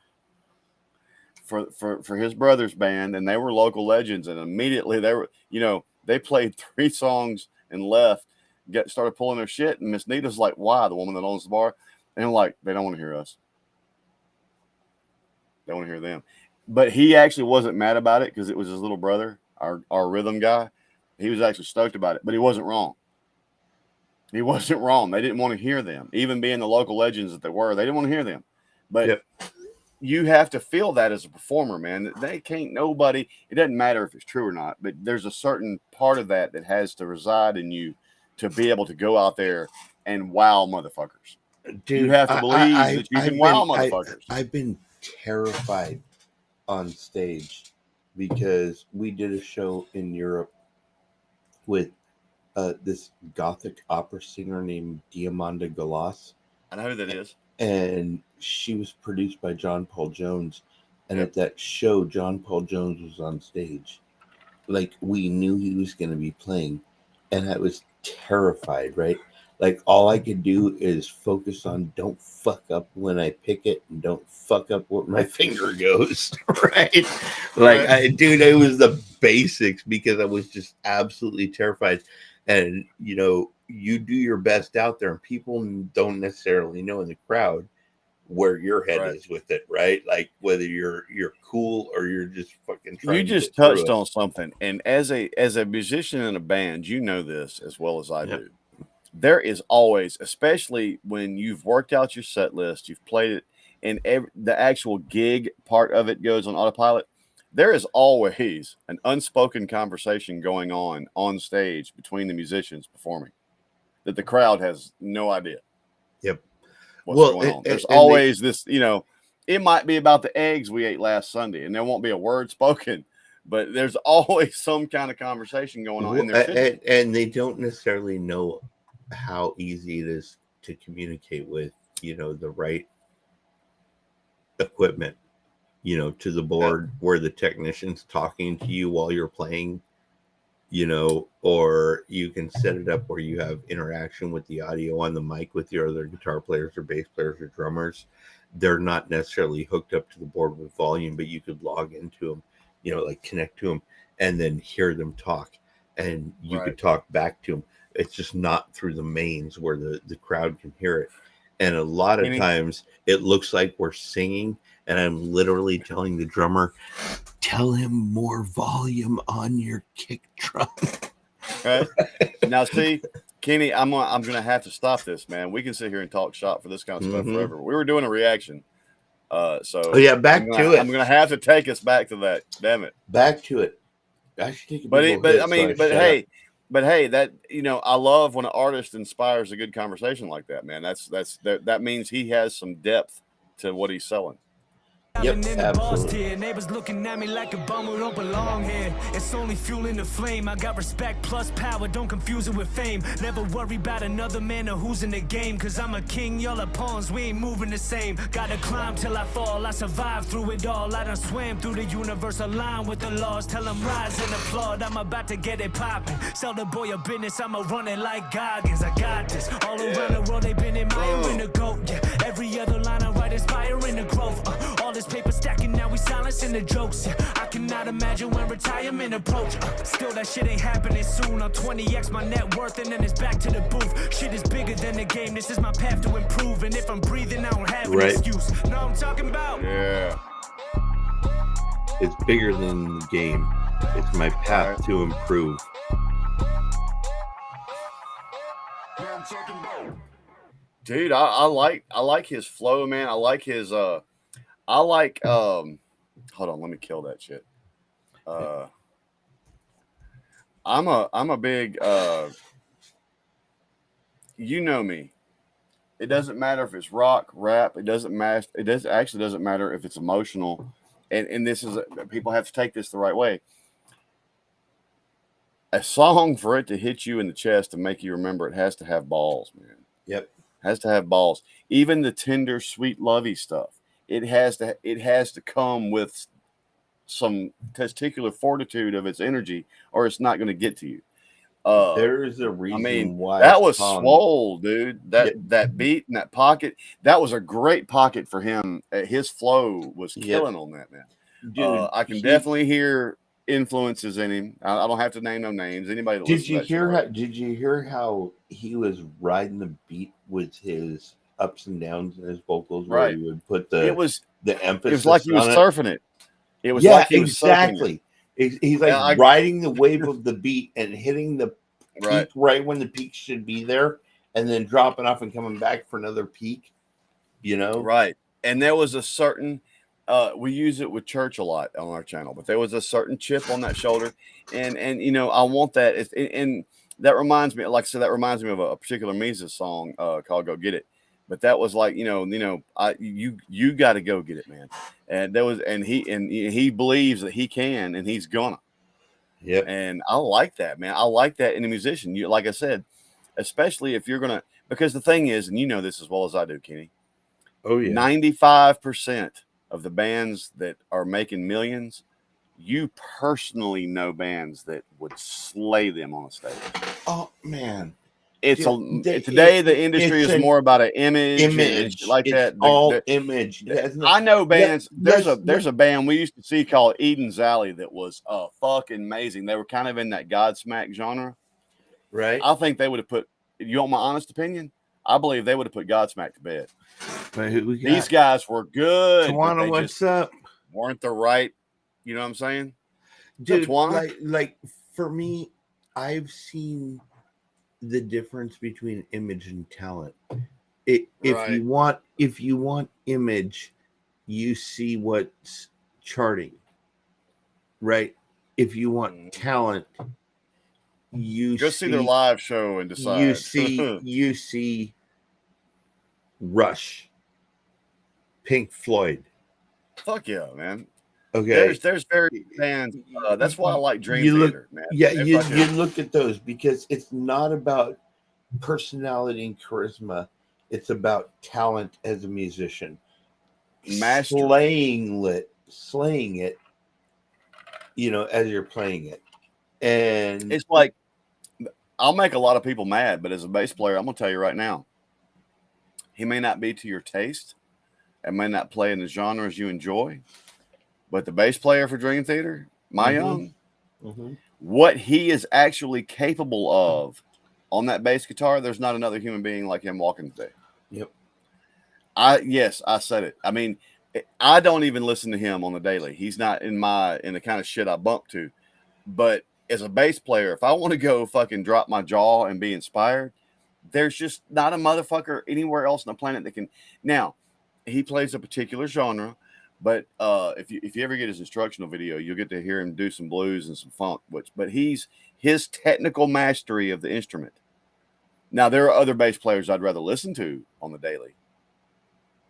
for his brother's band, and they were local legends. And immediately they played 3 songs and left, started pulling their shit. And Miss Nita's like, "Why?" The woman that owns the bar, and I'm like, "They don't want to hear us. They want to hear them." But he actually wasn't mad about it because it was his little brother, our rhythm guy. He was actually stoked about it, but he wasn't wrong. He wasn't wrong. They didn't want to hear them, even being the local legends that they were. They didn't want to hear them. But you have to feel that as a performer, man. They can't nobody. It doesn't matter if it's true or not, but there's a certain part of that has to reside in you to be able to go out there and wow motherfuckers. Dude, you have to believe that you can wow motherfuckers. I've been terrified on stage because we did a show in Europe with this gothic opera singer named Diamanda Galas. I know who that is. And she was produced by John Paul Jones. And at that show, John Paul Jones was on stage. Like, we knew he was going to be playing. And I was terrified, right? Like, all I could do is focus on don't fuck up when I pick it and don't fuck up where my finger goes, right? Like, dude, it was the basics because I was just absolutely terrified. And, you do your best out there, and people don't necessarily know in the crowd where your head is with it, right? Like, whether you're cool or you're just fucking trying. You just touched on something, and as a musician in a band, you know this as well as I do. There is always, especially when you've worked out your set list, you've played it, and the actual gig part of it goes on autopilot. There is always an unspoken conversation going on stage between the musicians performing that the crowd has no idea. Yep. What's going on. There's always this, it might be about the eggs we ate last Sunday, and there won't be a word spoken, but there's always some kind of conversation going on in there. And they don't necessarily know how easy it is to communicate with, the right equipment, to the board where the technician's talking to you while you're playing, or you can set it up where you have interaction with the audio on the mic with your other guitar players or bass players or drummers. They're not necessarily hooked up to the board with volume, but you could log into them, like connect to them and then hear them talk, and you could talk back to them. It's just not through the mains where the crowd can hear it. And a lot of times it looks like we're singing, and I'm literally telling the drummer, tell him more volume on your kick drum. Okay. Now, see, Kenny, I'm gonna have to stop this, man. We can sit here and talk shop for this kind of stuff forever. We were doing a reaction, back to it. I'm gonna have to take us back to that. Damn it, back to it. I should take a But hey, that I love when an artist inspires a good conversation like that, man. That means he has some depth to what he's selling. Yep, absolutely. Neighbors looking at me like a bum who don't belong here. It's only fueling the flame. I got respect plus power, don't confuse it with fame. Never worry about another man or who's in the game, cause I'm a king, y'all are pawns, we ain't moving the same. Gotta climb till I fall, I survived through it all. I done swam through the universe, aligned with the laws. Tell them rise and applaud, I'm about to get it poppin'. Sell the boy a business, I'ma run it like Goggins. I got this, all around the world they been admiring the GOAT. Yeah, every other line I write inspiring the growth. All this Paper stacking, now we silencing the jokes. Yeah, I cannot imagine when retirement approach. Still that shit ain't happening soon. I'll 20x my net worth and then it's back to the booth. Shit is bigger than the game. This is my path to improve. And if I'm breathing, I don't have an excuse. Know what I'm talking about? Yeah. It's bigger than the game. It's my path to improve. Dude, I like his flow, man. I like his hold on, let me kill that shit. I'm a big you know me. It doesn't matter if it's rock, rap, it doesn't matter if it's emotional. And this is people have to take this the right way. A song, for it to hit you in the chest and make you remember, it has to have balls, man. Yep. Has to have balls. Even the tender, sweet, lovey stuff. It has to come with some testicular fortitude of its energy, or it's not going to get to you. There's a reason why that was swole, dude. That beat and that pocket, that was a great pocket for him. His flow was killing on that, man. Dude, I can definitely hear influences in him. I don't have to name no names. Anybody that did you hear how he was riding the beat with his ups and downs in his vocals, where he would put the emphasis? It was like he was surfing it. It was like he was exactly. He's like riding the wave of the beat and hitting the peak right when the peak should be there, and then dropping off and coming back for another peak. You know, right? And there was a certain. We use it with church a lot on our channel, but there was a certain chip on that shoulder, and you know, I want that. And that reminds me, like I said, that reminds me of a particular Mises song called "Go Get It." But that was like, you got to go get it, man. And he believes that he can, and he's gonna. Yeah. And I like that, man. I like that in a musician. You, like I said, especially if you're gonna, because the thing is, and you know this as well as I do, Kenny. Oh yeah. 95% of the bands that are making millions, you personally know bands that would slay them on a stage. Oh man. Today the industry is more about an image like it's that. All image. I know bands. There's a band we used to see called Eden's Alley that was fucking amazing. They were kind of in that Godsmack genre, right? I think they would have put. You want my honest opinion? I believe they would have put Godsmack to bed. These guys were good. Tawana, what's up? Weren't the right. You know what I'm saying? Dude, like for me, I've seen the difference between image and talent. If you want image, you see what's charting, right? If you want talent, you go see their live show and decide. You see Rush, Pink Floyd. Fuck yeah, man. Okay, there's very bands. That's why I like Dream Theater, man. Yeah, you look at those because it's not about personality and charisma. It's about talent as a musician. Slaying it, you know, as you're playing it. And it's like, I'll make a lot of people mad, but as a bass player, I'm gonna tell you right now, he may not be to your taste and may not play in the genres you enjoy. But the bass player for Dream Theater, Young, what he is actually capable of on that bass guitar, there's not another human being like him walking today. Yep. I said it. I mean, I don't even listen to him on the daily. He's not in the kind of shit I bump to. But as a bass player, if I want to go fucking drop my jaw and be inspired, there's just not a motherfucker anywhere else on the planet that can. Now, he plays a particular genre. But if you ever get his instructional video, you'll get to hear him do some blues and some funk. But his technical mastery of the instrument. Now there are other bass players I'd rather listen to on the daily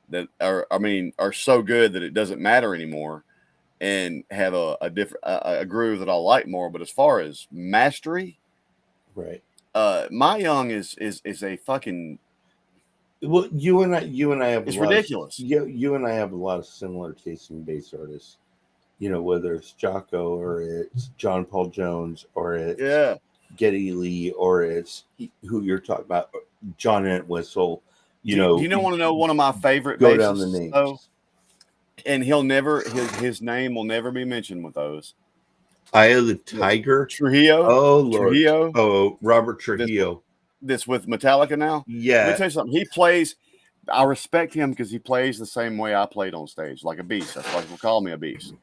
that are so good that it doesn't matter anymore, and have a different a groove that I like more. But as far as mastery, right, Young is a fucking. Well, you and I have. It's ridiculous. You and I have a lot of similar tastes in bass artists. You know, whether it's Jocko or it's John Paul Jones or it's Geddy Lee or it's who you're talking about, John Entwistle. You want to know one of my favorite? Go down the names. and he'll never his name will never be mentioned with those. Eye of the Tiger. Trujillo. Oh Lord. Trujillo. Oh, Robert Trujillo. That's with Metallica now. Yeah. Let me tell you something. He plays. I respect him because he plays the same way I played on stage, like a beast. That's why people call me a beast.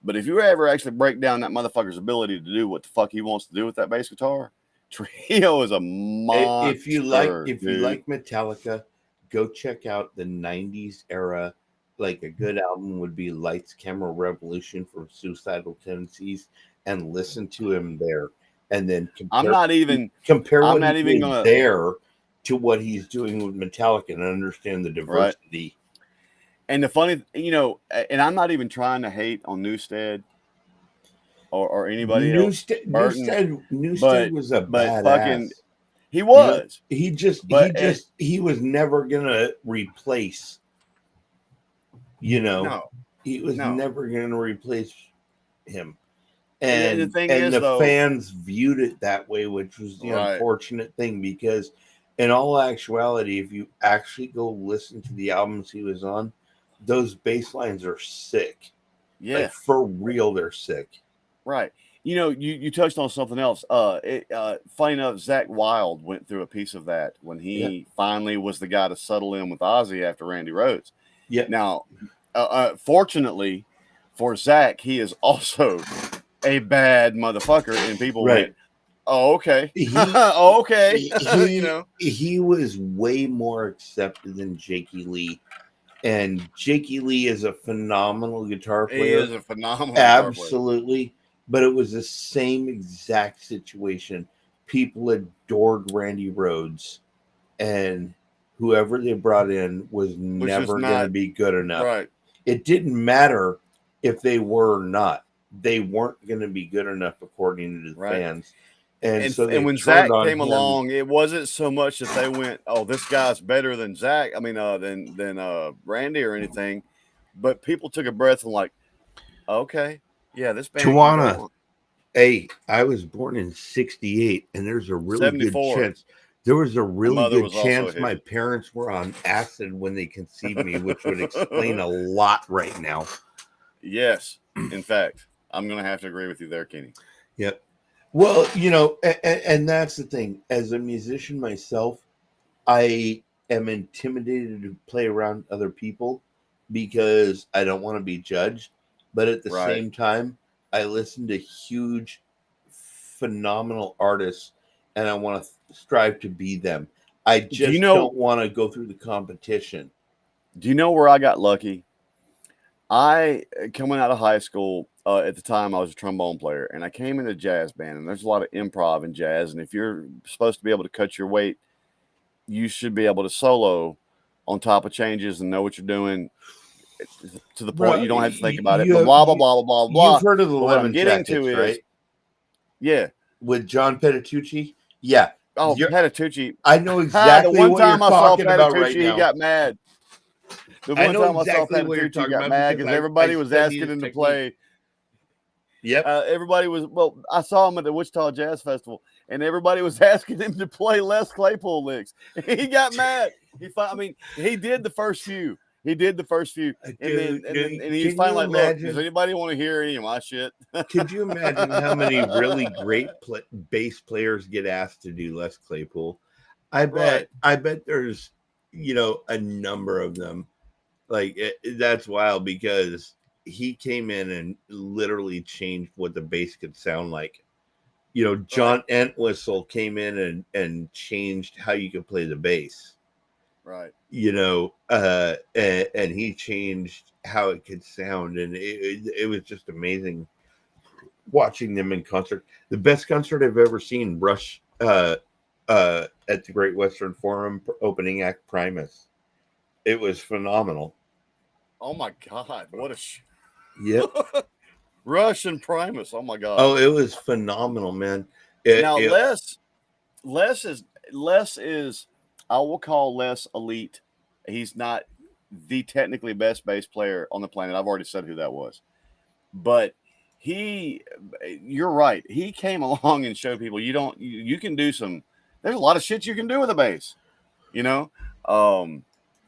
But if you ever actually break down that motherfucker's ability to do what the fuck he wants to do with that bass guitar, Trujillo is a monster. If you like Metallica, go check out the '90s era. Like a good album would be Lights, Camera, Revolution from Suicidal Tendencies, and listen to him there. And then compare what he's doing there to what he's doing with Metallica and understand the diversity. Right. And the funny, and I'm not even trying to hate on Newstead or anybody else. Newstead was a badass. Fucking, he was. He was never gonna replace. He was never gonna replace him. And the fans viewed it that way, which was the unfortunate thing, because in all actuality, if you actually go listen to the albums he was on, those bass lines are sick. Yeah. Like, for real, they're sick. Right. You touched on something else. Funny enough, Zach Wilde went through a piece of that when he finally was the guy to settle in with Ozzy after Randy Rhoads. Yeah. Now, fortunately for Zach, he is also a bad motherfucker, and people went, "Oh, okay, okay." He was way more accepted than Jakey Lee, and Jakey Lee is a phenomenal guitar player. He is a phenomenal absolutely. Guitar player. But it was the same exact situation. People adored Randy Rhoads, and whoever they brought in was never going to be good enough. Right. It didn't matter if they were or not. They weren't going to be good enough according to the fans. And when Zach came along, it wasn't so much that they went, "Oh, this guy's better than Zach." I mean, than Randy or anything. But people took a breath and like, "Okay, yeah, this band." Tawana. Hey, I was born in '68, and there's a really 74. Good chance. There was a really good chance my parents were on acid when they conceived me, which would explain a lot right now. Yes, in fact. I'm going to have to agree with you there, Kenny. Yep. Well, and that's the thing. As a musician myself, I am intimidated to play around other people because I don't want to be judged. But at the same time, I listen to huge, phenomenal artists, and I want to strive to be them. I just don't want to go through the competition. Do you know where I got lucky? Coming out of high school, at the time I was a trombone player, and I came in a jazz band, and there's a lot of improv in jazz. And if you're supposed to be able to cut your weight, you should be able to solo on top of changes and know what you're doing to the point you don't have to think about it. Blah, blah, blah, blah, blah, blah. You've heard of the Lemon Jackets, right? Yeah. With John Petitucci? Yeah. Oh, Petitucci. I know exactly what you're talking about right now. He got mad. The one time I saw Petitucci got mad because everybody was asking him to play. Yep. I saw him at the Wichita Jazz Festival, and everybody was asking him to play Les Claypool licks. He got mad. He did the first few. And then he's finally like, "Look, does anybody want to hear any of my shit?" Could you imagine how many really great bass players get asked to do Les Claypool? I bet there's, a number of them. Like, that's wild because he came in and literally changed what the bass could sound like. John Entwistle came in and changed how you could play the bass. Right. And he changed how it could sound. And it was just amazing watching them in concert. The best concert I've ever seen, Rush at the Great Western Forum, opening act Primus. It was phenomenal. Oh my God. What a Yep. Rush and Primus. Oh my God. Oh, it was phenomenal, man. Les is I will call Les elite. He's not the technically best bass player on the planet. I've already said who that was. But you're right. He came along and showed people you can do there's a lot of shit you can do with a bass.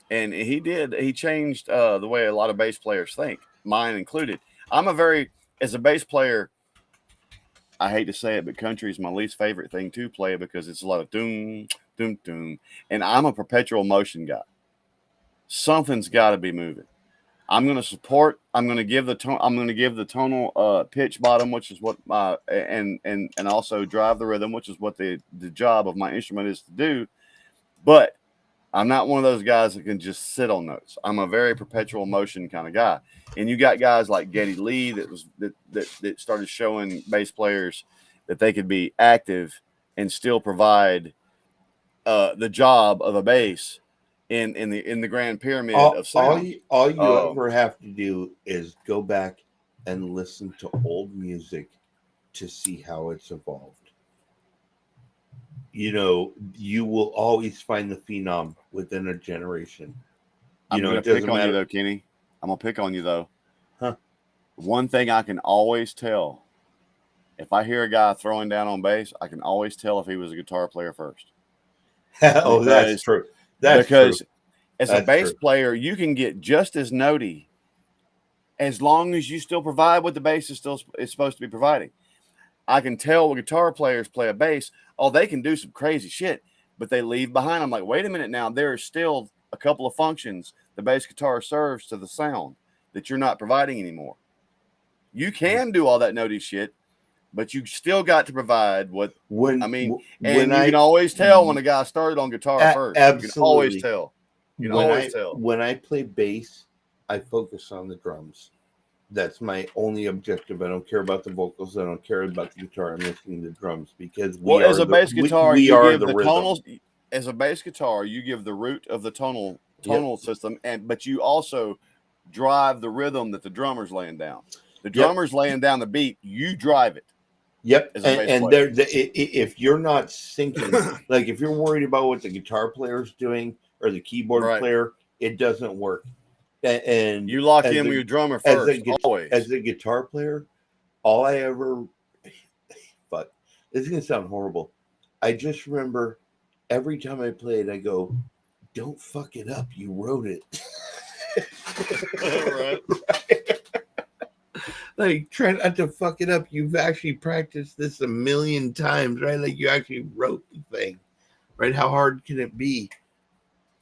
And he changed the way a lot of bass players think, mine included. As a bass player, I hate to say it, but country is my least favorite thing to play because it's a lot of doom, doom, doom. And I'm a perpetual motion guy. Something's got to be moving. I'm going to support. I'm going to give the tone. I'm going to give the tonal pitch bottom, which is what my and also drive the rhythm, which is what the job of my instrument is to do. But I'm not one of those guys that can just sit on notes. I'm a very perpetual motion kind of guy. And you got guys like Geddy Lee that started showing bass players that they could be active and still provide the job of a bass in the grand pyramid of sound. All you ever have to do is go back and listen to old music to see how it's evolved. You know, you will always find the phenom within a generation. I'm going to pick on you though, Kenny. I'm going to pick on you though. Huh? One thing I can always tell, if I hear a guy throwing down on bass, I can always tell if he was a guitar player first. Oh, that's true. Because as a bass player, you can get just as notey as long as you still provide what the bass is supposed to be providing. I can tell when guitar players play a bass, they can do some crazy shit, but they leave behind. I'm like, wait a minute now. There are still a couple of functions the bass guitar serves to the sound that you're not providing anymore. You can do all that notey shit, but you still got to provide what you can always tell when a guy started on guitar first. Absolutely. You can always tell. You can always tell. When I play bass, I focus on the drums. That's my only objective. I don't care about the vocals. I don't care about the guitar. I'm listening to the drums because as a bass guitar, you give the tonals. As a bass guitar, you give the root of the tonal system, but you also drive the rhythm that the drummer's laying down. The drummer's laying down the beat. You drive it. Yep. And if you're not syncing, like if you're worried about what the guitar player's doing or the keyboard player, it doesn't work. And you lock in with your drummer first. Always. As a guitar player, all I ever this is gonna sound horrible. I just remember every time I played, I go, "Don't fuck it up. You wrote it." Right. Like, try not to fuck it up. You've actually practiced this a million times, right? Like you actually wrote the thing, right? How hard can it be?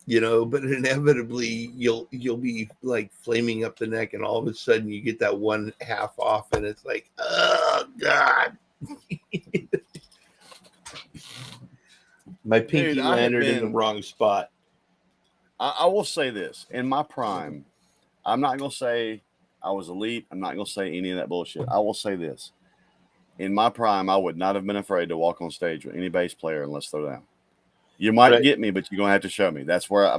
You know, but inevitably you'll be like flaming up the neck, and all of a sudden you get that one half off, and it's like, oh God. My pinky landed in the wrong spot. I will say this. In my prime, I'm not going to say I was elite. I'm not going to say any of that bullshit. I will say this. In my prime, I would not have been afraid to walk on stage with any bass player and let's throw down. You might get me, but you're going to have to show me. That's where,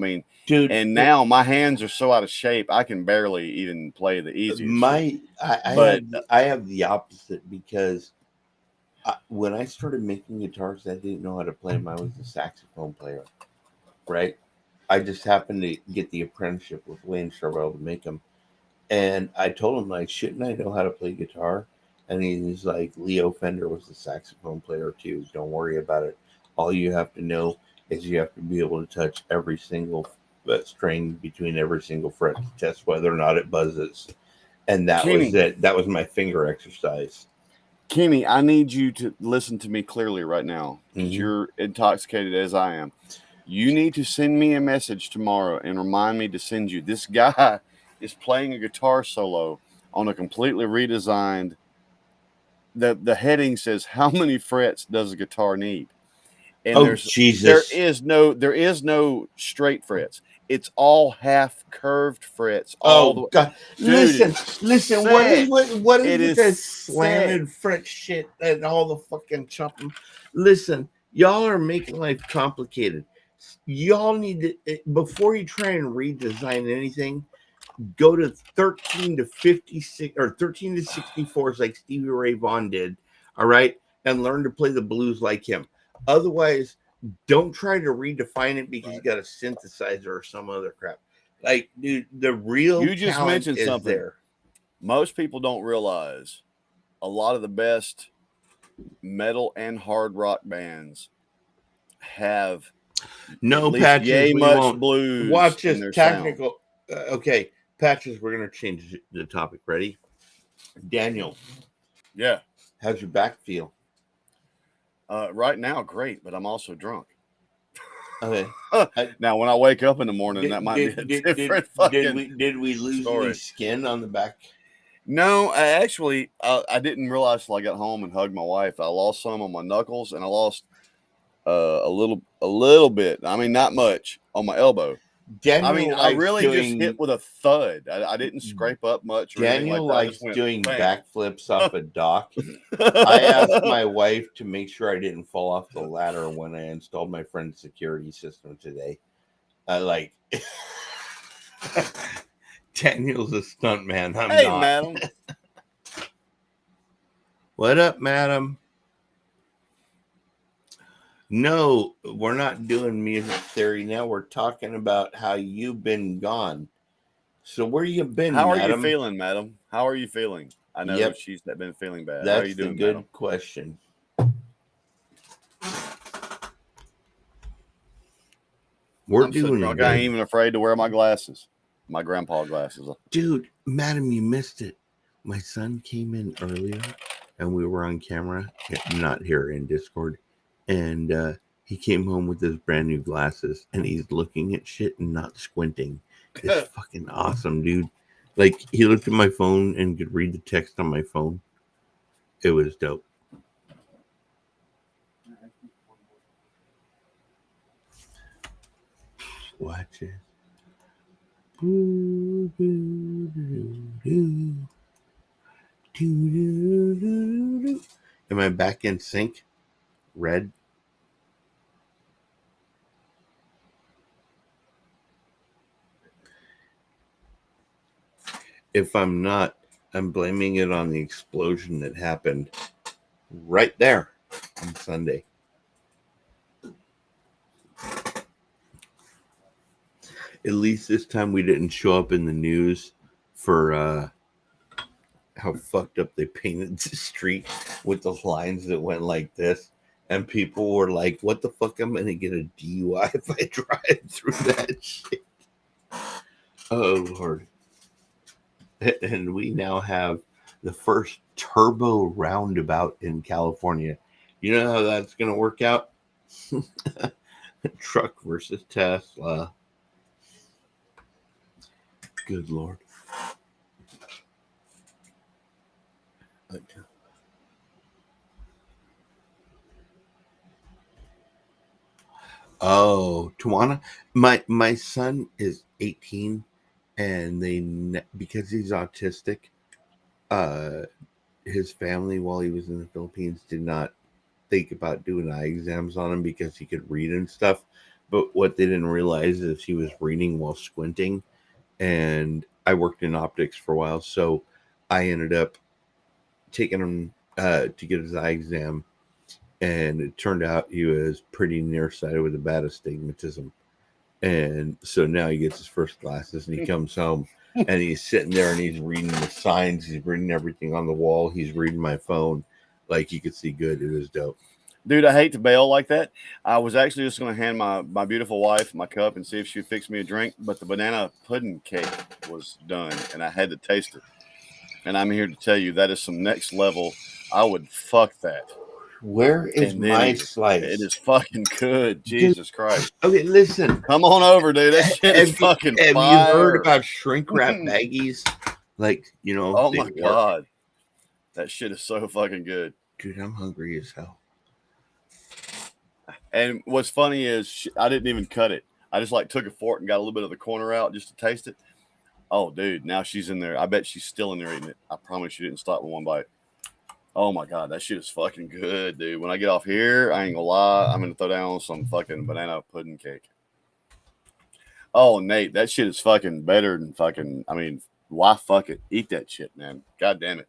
dude. And now my hands are so out of shape, I can barely even play the easiest. I have the opposite because when I started making guitars, I didn't know how to play them. I was a saxophone player, right? I just happened to get the apprenticeship with Wayne Charbel to make them. And I told him, like, shouldn't I know how to play guitar? And he's like, Leo Fender was a saxophone player too. Don't worry about it. All you have to know is you have to be able to touch every single string between every single fret to test whether or not it buzzes. And that was it. That was my finger exercise. Kenny, I need you to listen to me clearly right now because you're intoxicated as I am. You need to send me a message tomorrow and remind me to send you. This guy is playing a guitar solo on a completely redesigned. The heading says, "How many frets does a guitar need?" And Jesus. There is no straight frets. It's all half curved frets. God! Dude, listen. What is this slanted fret shit and all the fucking chopping? Listen, y'all are making life complicated. Y'all need to, before you try and redesign anything, go to 13 to 56 or 13 to 64s like Stevie Ray Vaughan did. All right, and learn to play the blues like him. Otherwise, don't try to redefine it because you got a synthesizer or some other crap. Like, dude, the real you just mentioned something there. Most people don't realize a lot of the best metal and hard rock bands have No at least patches. yay We much won't. blues Watch in this their technical. Okay, patches. We're gonna change the topic. Ready? Daniel, sound. Yeah. how's your back feel? Right now, great, but I'm also drunk. Okay. Now, when I wake up in the morning, that might be a different fucking did we lose story. any skin on the back? No, I didn't realize till I got home and hugged my wife. I lost some on my knuckles, and I lost a little bit. I mean, not much on my elbow. Daniel I mean, I likes really just hit doing. with a thud. I didn't scrape up much or anything Daniel like that. I likes just went doing bam. backflips off a dock. I asked my wife to make sure I didn't fall off the ladder when I installed my friend's security system today. Like Daniel's a stunt man. I'm Hey, not. madam. What up, madam? No, we're not doing music theory now. We're talking about how you've been gone. So where you been, How are madam? you feeling, madam? How are you feeling? I know Yep. she's been feeling bad. How That's are you the doing, good madam? question. We're I'm so doing drunk. good. I ain't even afraid to wear my glasses. My grandpa glasses. Dude, madam, you missed it. My son came in earlier and we were on camera, not here in Discord. And he came home with his brand new glasses and he's looking at shit and not squinting. It's fucking awesome, dude. Like, he looked at my phone and could read the text on my phone. It was dope. Watch it. Am I back in sync? Red? If I'm not, I'm blaming it on the explosion that happened right there on Sunday. At least this time we didn't show up in the news for how fucked up they painted the street with those lines that went like this. And people were like, what the fuck? I'm going to get a DUI if I drive through that shit. Oh, Lord. And we now have the first turbo roundabout in California. You know how that's going to work out? Truck versus Tesla. Good Lord. Oh, Tawana. My son is 18 and because he's autistic, his family while he was in the Philippines did not think about doing eye exams on him because he could read and stuff. But what they didn't realize is he was reading while squinting. And I worked in optics for a while, so I ended up taking him to get his eye exam, and it turned out he was pretty nearsighted with a bad astigmatism. And so now he gets his first glasses, and he comes home, and he's sitting there, and he's reading the signs, he's reading everything on the wall, he's reading my phone, like he could see good. It was dope. Dude, I hate to bail like that. I was actually just going to hand my beautiful wife my cup and see if she'd fix me a drink, but the banana pudding cake was done, and I had to taste it. And I'm here to tell you that is some next level. I would fuck that. Where is And then my slice? It is fucking good. Jesus Christ. Okay, listen. Come on over, dude. That shit is fucking Have fire. you heard about shrink wrap baggies? Like, you know. Oh my God. That shit is so fucking good. Dude, I'm hungry as hell. And what's funny is I didn't even cut it. I just like took a fork and got a little bit of the corner out just to taste it. Oh, dude, now she's in there. I bet she's still in there eating it. I promise she didn't stop with one bite. Oh my God, that shit is fucking good, dude. When I get off here, I ain't gonna lie, I'm gonna throw down some fucking banana pudding cake. Oh, Nate, that shit is fucking better than fucking. I mean, why fuck it? Eat that shit, man. God damn it.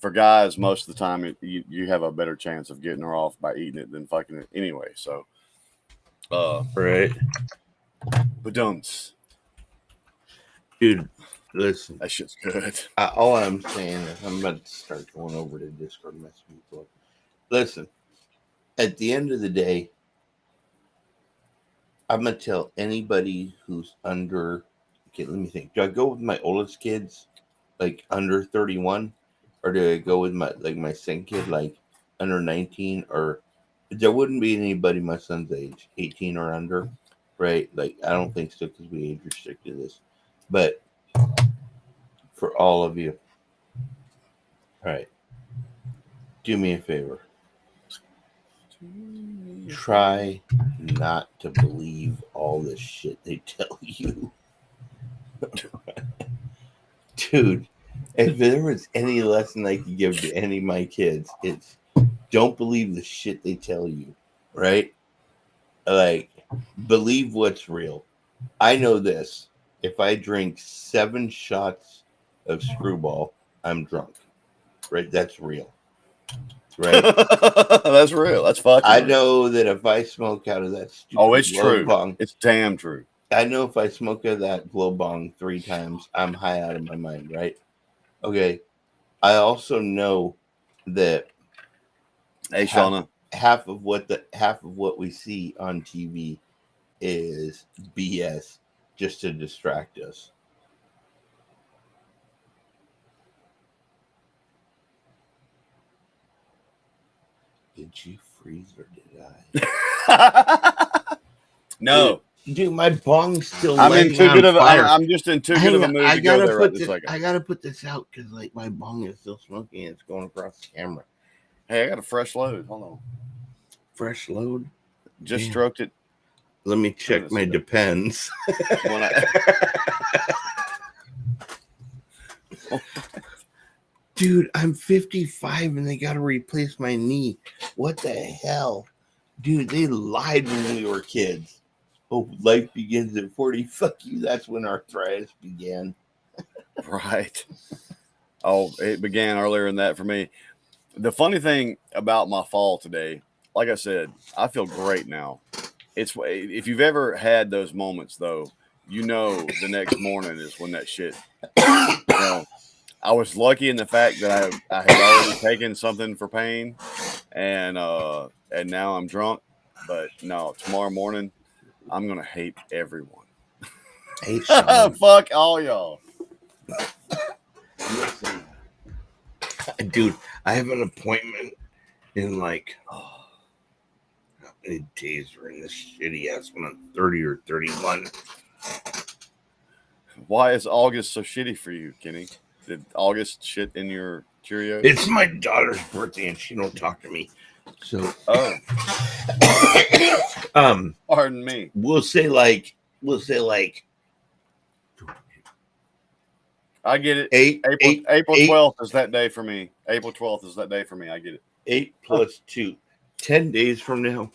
For guys, most of the time, you have a better chance of getting her off by eating it than fucking it anyway. So, right. Badums. Dude, listen. That shit's good. All I'm saying is I'm about to start going over to Discord messing people up. Listen, at the end of the day, I'm gonna tell anybody who's under. Okay, let me think. Do I go with my oldest kids, like under 31, or do I go with my second kid, like under 19? Or there wouldn't be anybody my son's age, 18 or under, right? Like I don't think so because we age restricted this. But for all of you, all right, do me a favor. Try not to believe all the shit they tell you. Dude, if there was any lesson I could give to any of my kids, it's don't believe the shit they tell you, right? Like, believe what's real. I know this. If I drink 7 shots of Screwball, I'm drunk, right? That's real, right? That's real. That's fucking I real. know that if I smoke out of that stupid Oh, it's blow true. bong, It's damn true. I know if I smoke out of that blow bong 3 times, I'm high out of my mind, right? Okay. I also know that Hey, Shauna. half of what we see on TV is BS just to distract us. Did you freeze or did I? No. Dude, my bong's still I'm in lighting too on good of a, fire. I'm just in too good of a mood to go there right this second. I gotta put this out because like my bong is still smoking and it's going across the camera. Hey, I got a fresh load. Hold on. Fresh load. Just Damn. stroked it. Let me check my Depends. When I, Dude, I'm 55 and they got to replace my knee. What the hell? Dude, they lied when we were kids. Oh, life begins at 40. Fuck you. That's when arthritis began. right. Oh, it began earlier than that for me. The funny thing about my fall today, like I said, I feel great now. It's if you've ever had those moments though, you know the next morning is when that shit. You know, I was lucky in the fact that I had already taken something for pain, and now I'm drunk. But no, tomorrow morning I'm gonna hate everyone. Hey, Sean. Fuck all y'all. Dude, I have an appointment in like how many days are in this shitty ass one on 30 or 31. Why is August so shitty for you, Kenny? Did August shit in your Cheerios? It's my daughter's birthday and she don't talk to me. So pardon me. We'll say like I get it. April 12th is that day for me. April 12th is that day for me. I get it. 8 plus 2. 10 days from now.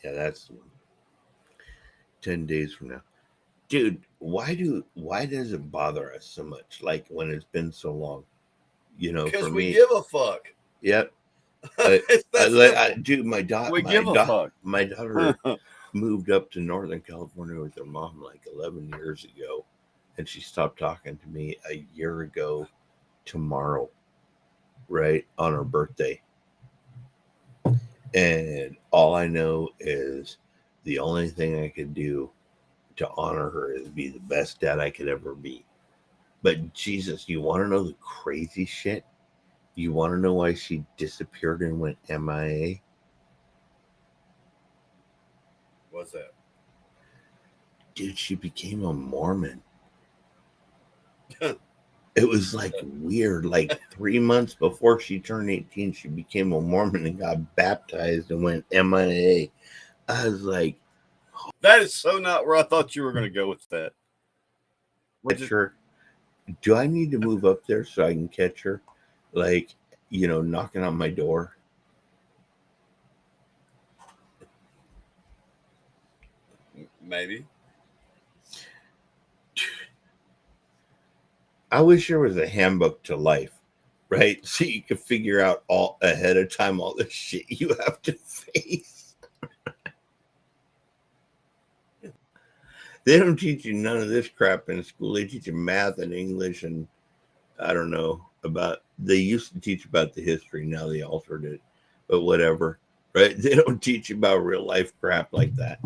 Yeah, that's the one. 10 days from now. Dude, why does it bother us so much? Like when it's been so long, you know, Because for we me. give a fuck. Yep. Dude, my daughter moved up to Northern California with her mom like 11 years ago, and she stopped talking to me a year ago tomorrow, right on her birthday. And all I know is the only thing I could do to honor her is be the best dad I could ever be. But Jesus, you want to know the crazy shit? You want to know why she disappeared and went MIA? What's that? Dude, she became a Mormon. It was like weird. Like 3 months before she turned 18, she became a Mormon and got baptized and went MIA. I was like, that is so not where I thought you were going to go with that. catch her. Do I need to move up there so I can catch her? Like, you know, knocking on my door. Maybe. I wish there was a handbook to life, right? So you could figure out all ahead of time all the shit you have to face. They don't teach you none of this crap in school. They teach you math and English and I don't know about. They used to teach about the history. Now they altered it, but whatever. right? They don't teach you about real life crap like that.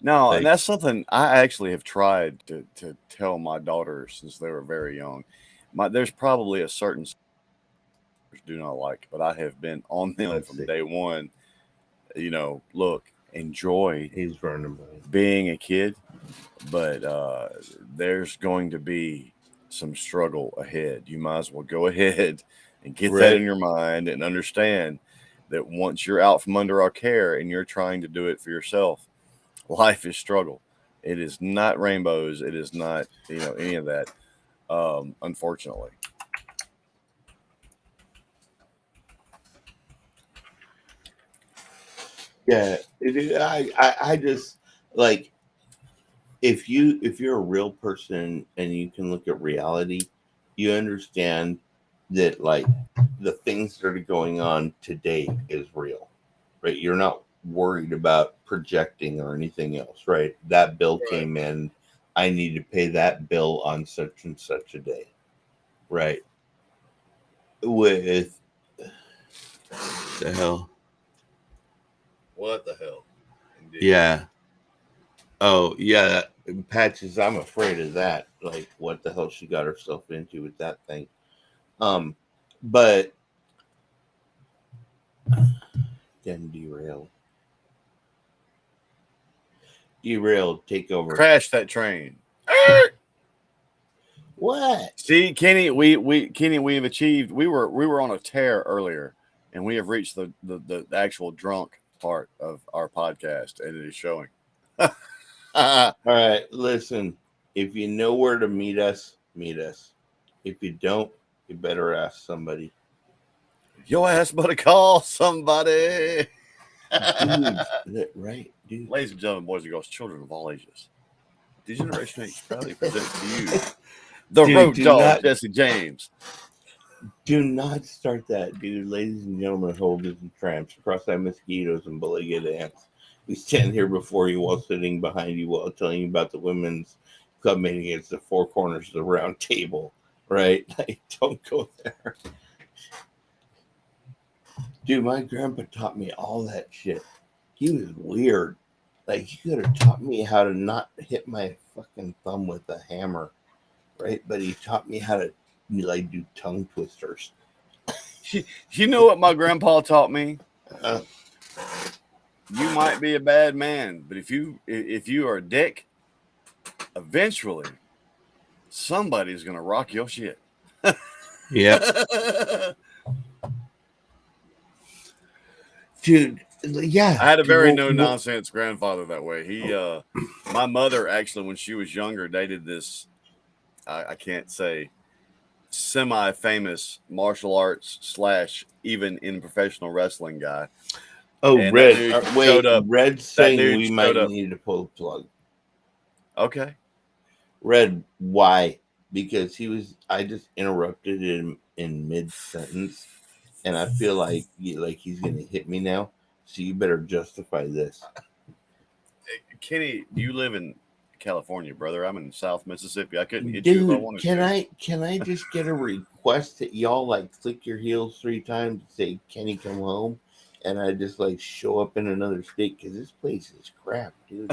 No, Like, and that's something I actually have tried to tell my daughters since they were very young. There's probably a certain do not like, but I have been on them let's from see. day one. Look, enjoy He's running by. being a kid, but there's going to be some struggle ahead. You might as well go ahead and get that Right. in your mind and understand that once you're out from under our care and you're trying to do it for yourself, life is struggle. It is not rainbows. It is not, any of that. Unfortunately. Yeah, I just like if you're a real person and you can look at reality, you understand that like the things that are going on today is real, right? You're not worried about projecting or anything else, right? That bill came in, I need to pay that bill on such and such a day, right? With the hell, What the hell? Indeed. yeah. Oh yeah, Patches. I'm afraid of that. Like, what the hell she got herself into with that thing? But then derail, take over. Crash that train. What? See, Kenny, we've achieved. We were on a tear earlier, and we have reached the actual drunk part of our podcast, and it is showing. All right, listen. If you know where to meet us, meet us. If you don't, you better ask somebody. Your ass better call somebody. Dude, right, dude. Ladies and gentlemen, boys and girls, children of all ages, Degeneration H proudly presents to you the Dude, road do dog, not- Jesse James. Do not start that, dude. Ladies and gentlemen, holders and tramps, cross-eyed mosquitoes and beleaguered ants. We stand here before you while sitting behind you while telling you about the women's club meeting against the four corners of the round table, right? Like, don't go there. Dude, my grandpa taught me all that shit. He was weird. Like, he could have taught me how to not hit my fucking thumb with a hammer, right? But he taught me how to, like, do tongue twisters. You know what my grandpa taught me? Uh, You might be a bad man, but if you are a dick, eventually somebody's gonna rock your shit. yeah. Dude, yeah. I had a very Well, no nonsense grandfather that way. My mother actually, when she was younger, dated this, I can't say, semi-famous martial arts / even in professional wrestling guy. Oh, And Red. that dude Wait, showed up. Red's That saying dude we might showed up. need to pull the plug. Okay. Red, why? Because I just interrupted him in mid-sentence, and I feel like he's going to hit me now. So you better justify this. Kenny, you live in California, brother. I'm in South Mississippi. I couldn't hit you if I wanted to. Can I just get a request that y'all like click your heels 3 times and say, "Kenny, come home," and I just like show up in another state because this place is crap, dude.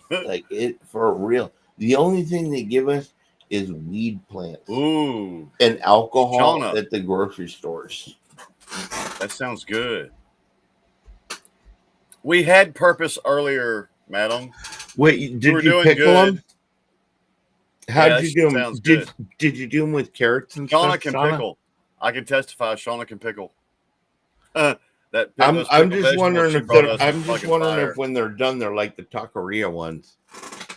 Like it for real. The only thing they give us is weed plants Ooh, and alcohol Shauna. at the grocery stores. that sounds good. We had purpose earlier, madam. Wait, did were you doing pickle good. them? How'd Yeah, you that do them? sounds good. Did you do them with carrots and Shauna stuff? can Shauna? pickle. I can testify. Shauna can pickle. That I'm those I'm pickle just vegetables wondering she if brought they're. us I'm was just fucking wondering fire. if when they're done, they're like the taqueria ones.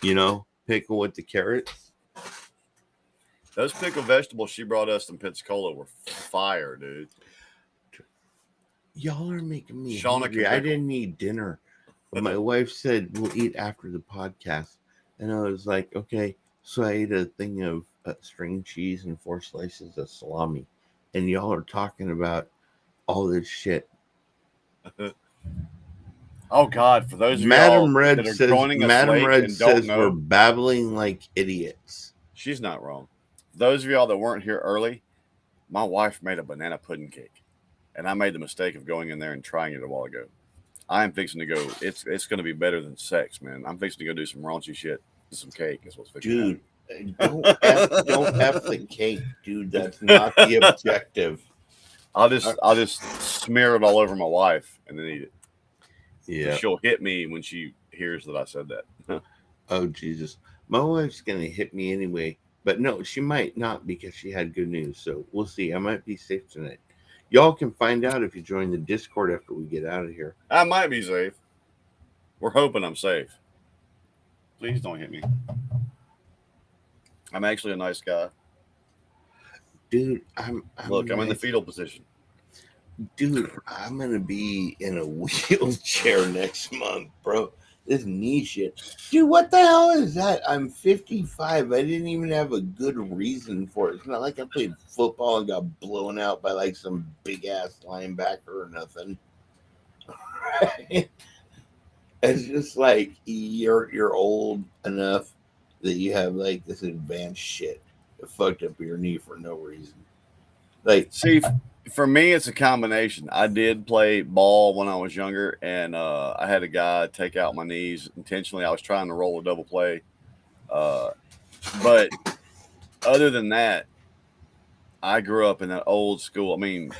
You know, pickle with the carrots. Those pickle vegetables she brought us in Pensacola were fire, dude. Y'all are making me Shauna hungry. can I pickle. didn't eat dinner. But my wife said we'll eat after the podcast, and I was like, okay. So I ate a thing of string cheese and 4 slices of salami, and y'all are talking about all this shit. Oh God! For those of Madam y'all Red that are says. joining us Madam late Red and don't says we're know, babbling like idiots. she's not wrong. For those of y'all that weren't here early, my wife made a banana pudding cake, and I made the mistake of going in there and trying it a while ago. I am fixing to go. It's going to be better than sex, man. I'm fixing to go do some raunchy shit, some cake. Is what's fixing Dude, to don't F the cake, dude. That's not the objective. I'll just smear it all over my wife and then eat it. Yeah. She'll hit me when she hears that I said that. Oh, Jesus. My wife's going to hit me anyway. But no, she might not because she had good news. So we'll see. I might be safe tonight. Y'all can find out if you join the Discord after we get out of here. I might be safe. We're hoping I'm safe. Please don't hit me. I'm actually a nice guy. Dude, I'm in the fetal position. Dude, I'm going to be in a wheelchair next month, bro. This knee shit. Dude, what the hell is that? I'm 55. I didn't even have a good reason for it. It's not like I played football and got blown out by like some big ass linebacker or nothing. It's just like you're old enough that you have like this advanced shit that fucked up your knee for no reason. Like, see, for me, it's a combination. I did play ball when I was younger, and I had a guy take out my knees intentionally. I was trying to roll a double play. But other than that, I grew up in that old school. I mean,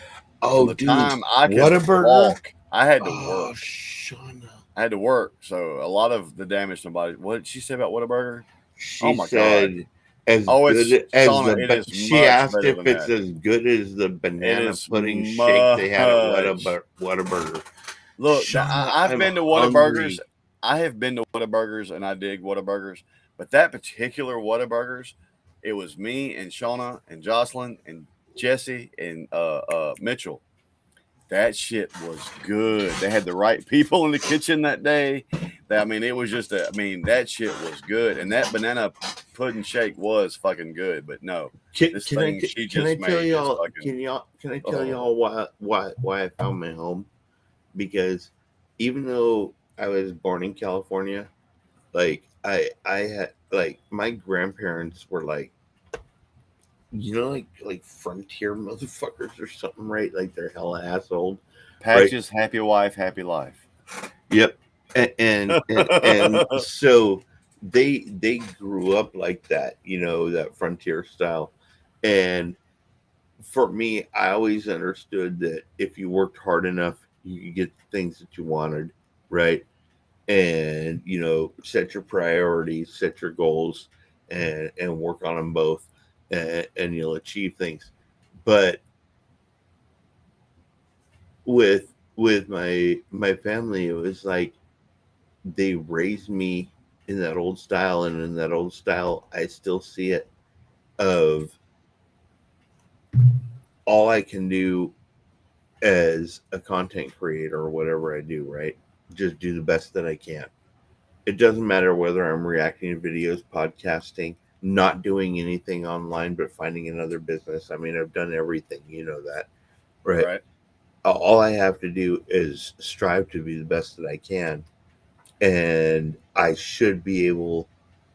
oh, the dude, time I could Whataburger? walk, I had to Oh, work. Shauna. I had to work. So a lot of the damage to my body. What did she say about Whataburger? She Oh, my said, God. as Oh, good it's as Shauna, the. it is She much asked better if than it's that. as good as the It banana is pudding shake they had at much. Whataburger. Look, Shauna, I've I'm been to hungry. Whataburgers. I have been to Whataburgers, and I dig Whataburgers. But that particular Whataburgers, it was me and Shauna and Jocelyn and Jesse and Mitchell. That shit was good. They had the right people in the kitchen that day. I mean, it was just that shit was good. And that banana pudding shake was fucking good. But no, this thing she Can I just tell made is y'all? fucking. Can I tell y'all why I found my home? Because even though I was born in California, like I had like my grandparents were like, like frontier motherfuckers or something, right? Like they're hella assholes. Patches, happy wife, happy life. Yep. And so they grew up like that, that frontier style. And for me, I always understood that if you worked hard enough, you could get the things that you wanted, right? And set your priorities, set your goals, and work on them both, and you'll achieve things. But with my family, it was like they raised me in that old style, and in that old style I still see it of all I can do as a content creator or whatever I do, right? Just do the best that I can. It doesn't matter whether I'm reacting to videos, podcasting, not doing anything online, but finding another business. I mean, I've done everything, that, right? All I have to do is strive to be the best that I can, and I should be able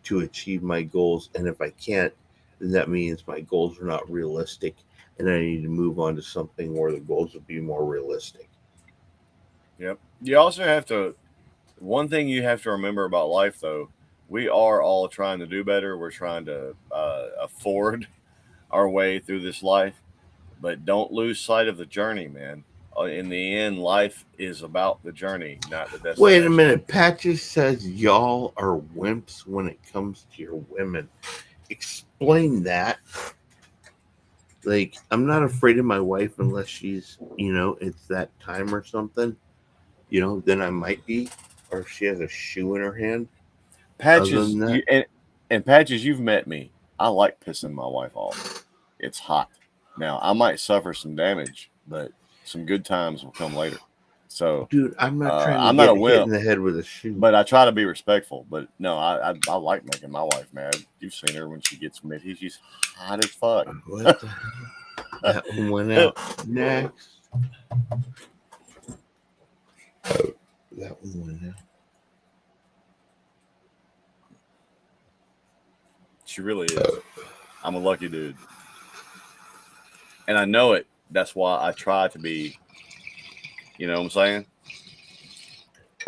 to achieve my goals. And if I can't, then that means my goals are not realistic, and I need to move on to something where the goals will be more realistic. Yep. You also have to. One thing you have to remember about life, though, we are all trying to do better. We're trying to afford our way through this life, but don't lose sight of the journey, man. In the end, life is about the journey, not the destination. Wait a minute. Patches says y'all are wimps when it comes to your women. Explain that. Like, I'm not afraid of my wife unless she's, it's that time or something. Then I might be. Or if she has a shoe in her hand. Patches, and Patches, you've met me. I like pissing my wife off. It's hot. Now, I might suffer some damage, but some good times will come later. So, dude, I'm not trying to I'm get not a hit wimp in the head with a shoe, but I try to be respectful. But no, I like making my wife mad. You've seen her when she gets mitty. She's hot as fuck. What the hell? That one went out. Next. Oh, that one went out. She really is. I'm a lucky dude. And I know it. That's why I try to be, you know what I'm saying?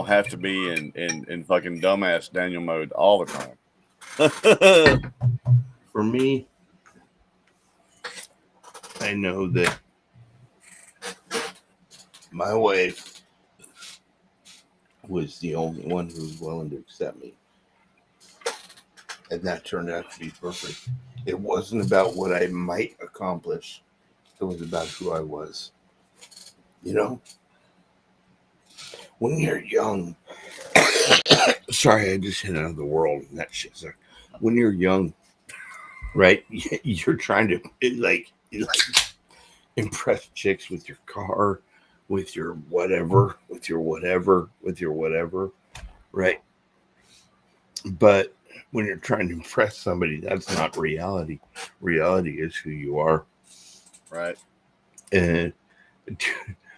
have to be in fucking dumbass Daniel mode all the time. For me, I know that my wife was the only one who was willing to accept me. And that turned out to be perfect. It wasn't about what I might accomplish. It was about who I was. You know? When you're young, sorry, I just hit another world and that shit's like, when you're young, right? You're trying to like impress chicks with your car, with your whatever, right? But when you're trying to impress somebody, that's not reality. Reality is who you are. Right. And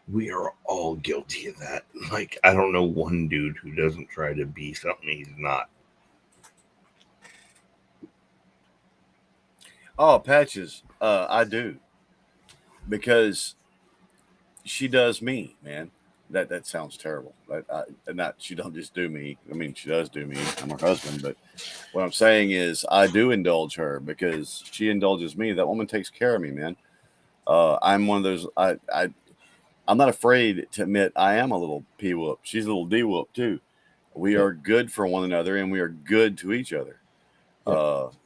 we are all guilty of that. Like, I don't know one dude who doesn't try to be something he's not. Oh, Patches. I do. Because she does me, man. That sounds terrible. Not she don't just do me. I mean, she does do me. I'm her husband, but what I'm saying is I do indulge her because she indulges me. That woman takes care of me, man. I'm one of those. I'm not afraid to admit I am a little P whoop. She's a little D whoop too. We are good for one another, and we are good to each other.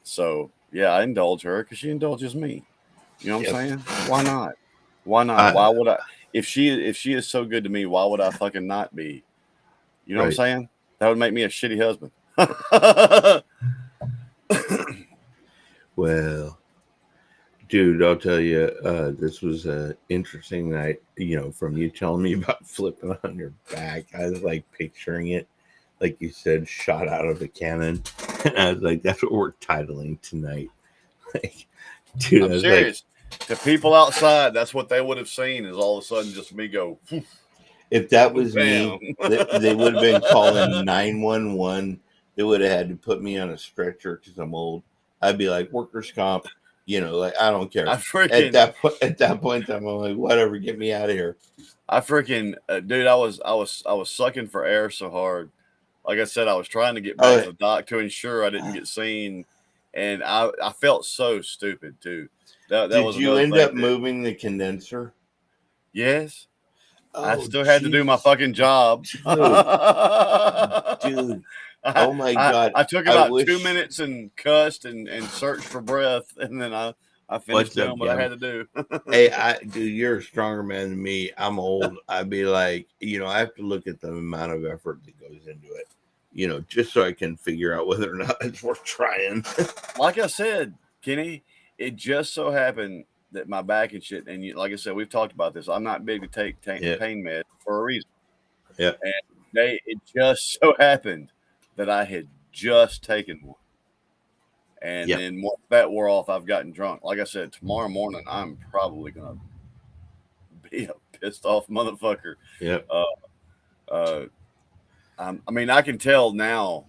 So yeah, I indulge her because she indulges me. You know what I'm saying? Why not? Why not? Why would I? If she is so good to me, why would I fucking not be? You know what I'm saying? That would make me a shitty husband. Well, dude, I'll tell you, this was an interesting night. You know, from you telling me about flipping on your back, I was like picturing it, like you said, shot out of a cannon. And I was like, that's what we're titling tonight. Like, dude, I'm serious. To people outside, that's what they would have seen is all of a sudden just me go. If that was me, they would have been calling 911. They would have had to put me on a stretcher because I'm old. I'd be like workers' comp, you know, like I don't care. At that point, I'm like, whatever, get me out of here. I freaking dude, I was sucking for air so hard. Like I said, I was trying to get back to the dock to ensure I didn't get seen, and I felt so stupid too. That Did was you end up moving the condenser? Yes. I still had to do my fucking job. Dude. Oh my God. I took about 2 minutes and cussed and searched for breath, and then I finished doing what I had to do. Hey, dude, you're a stronger man than me. I'm old. I'd be like, you know, I have to look at the amount of effort that goes into it, you know, just so I can figure out whether or not it's worth trying. Like I said, Kenny, it just so happened that my back and shit, and like I said, we've talked about this. I'm not big to take pain meds for a reason. Yeah. And it just so happened that I had just taken one. And then once that wore off, I've gotten drunk. Like I said, tomorrow morning, I'm probably going to be a pissed off motherfucker. Yeah. I mean, I can tell now,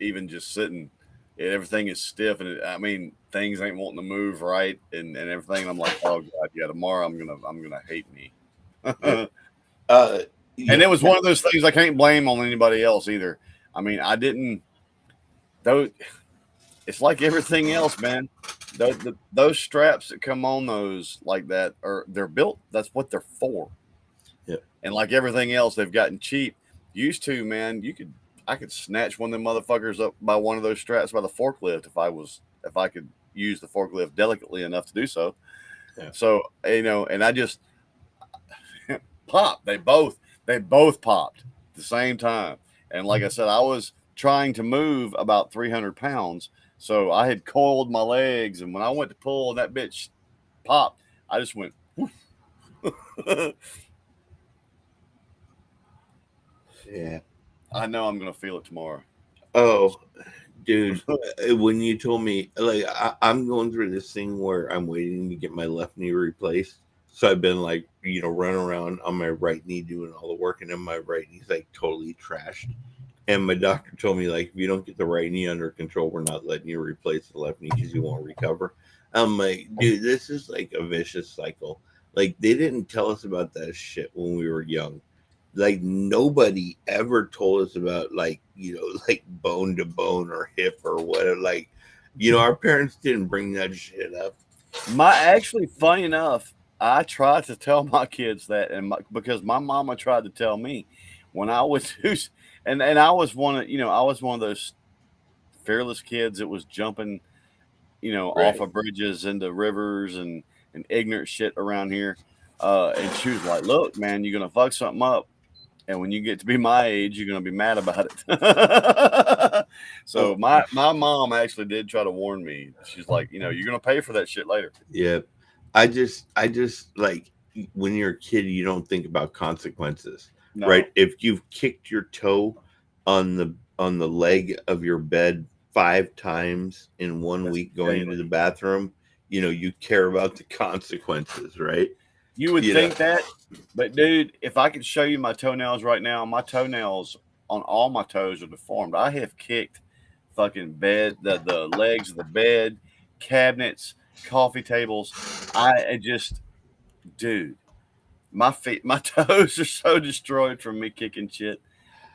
even just sitting, everything is stiff. And things ain't wanting to move right and everything. And I'm like, oh God, yeah, tomorrow I'm gonna hate me. And it was one of those things I can't blame on anybody else either. I mean, I didn't. Though it's like everything else, man. Those straps that come on those like that they're built. That's what they're for. Yeah. And like everything else, they've gotten cheap. Used to, man, I could snatch one of them motherfuckers up by one of those straps by the forklift if I could use the forklift delicately enough to do so. Yeah. So, you know, and I just popped. They both popped at the same time. And like I said, I was trying to move about 300 pounds. So I had coiled my legs. And when I went to pull and that bitch popped, I just went, yeah. I know I'm going to feel it tomorrow. Oh, dude, when you told me, like, I'm going through this thing where I'm waiting to get my left knee replaced. So I've been like, you know, running around on my right knee doing all the work, and then my right knee's like totally trashed. And my doctor told me, like, if you don't get the right knee under control, we're not letting you replace the left knee because you won't recover. I'm like, dude, this is like a vicious cycle. Like, they didn't tell us about that shit when we were young. like nobody ever told us about like, you know, like bone to bone or hip or whatever. Like, you know, our parents didn't bring that shit up. Actually, funny enough, I tried to tell my kids that, because my mama tried to tell me when I was, and I was one of, I was one of those fearless kids that was jumping, off Right. of bridges into rivers and ignorant shit around here. And she was like, "Look, man, you're gonna fuck something up, and when you get to be my age, you're gonna be mad about it." So Oh, my mom actually did try to warn me. She's like, "You're gonna pay for that shit later." yeah. I just like when you're a kid, you don't think about consequences, right? No, If you've kicked your toe on the leg of your bed 5 times in one that's week going to daily. the bathroom, you know, you care about the consequences, right? You would You know, think that, but dude, if I could show you my toenails right now, my toenails on all my toes are deformed. I have kicked fucking the legs of the bed, cabinets, coffee tables. I just, dude, my feet, my toes are so destroyed from me kicking shit.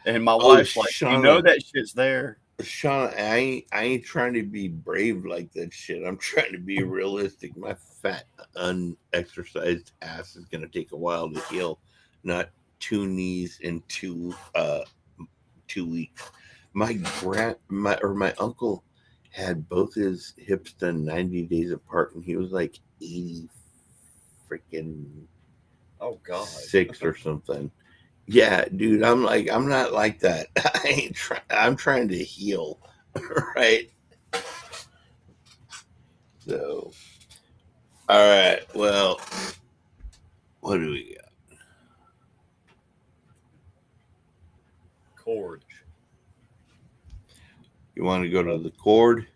And my oh, wife's like, that shit's there. Shauna, I ain't trying to be brave like that shit. I'm trying to be realistic. My fat, unexercised ass is gonna take a while to heal, not 2 knees in 2 weeks. My uncle had both his hips done 90 days apart, and he was like 80 freaking Oh God. 6 or something. Yeah, dude, I'm like, I'm not like that. I'm trying to heal, right? So, all right. Well, what do we got? Cord. You want to go to the cord?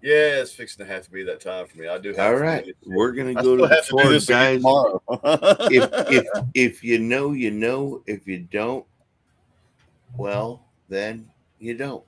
Yeah, it's fixing to have to be that time for me. I do have All to do right, this. we're gonna I go to still the have to do cord, this again guys. tomorrow. If you know, you know. If you don't, well, then you don't.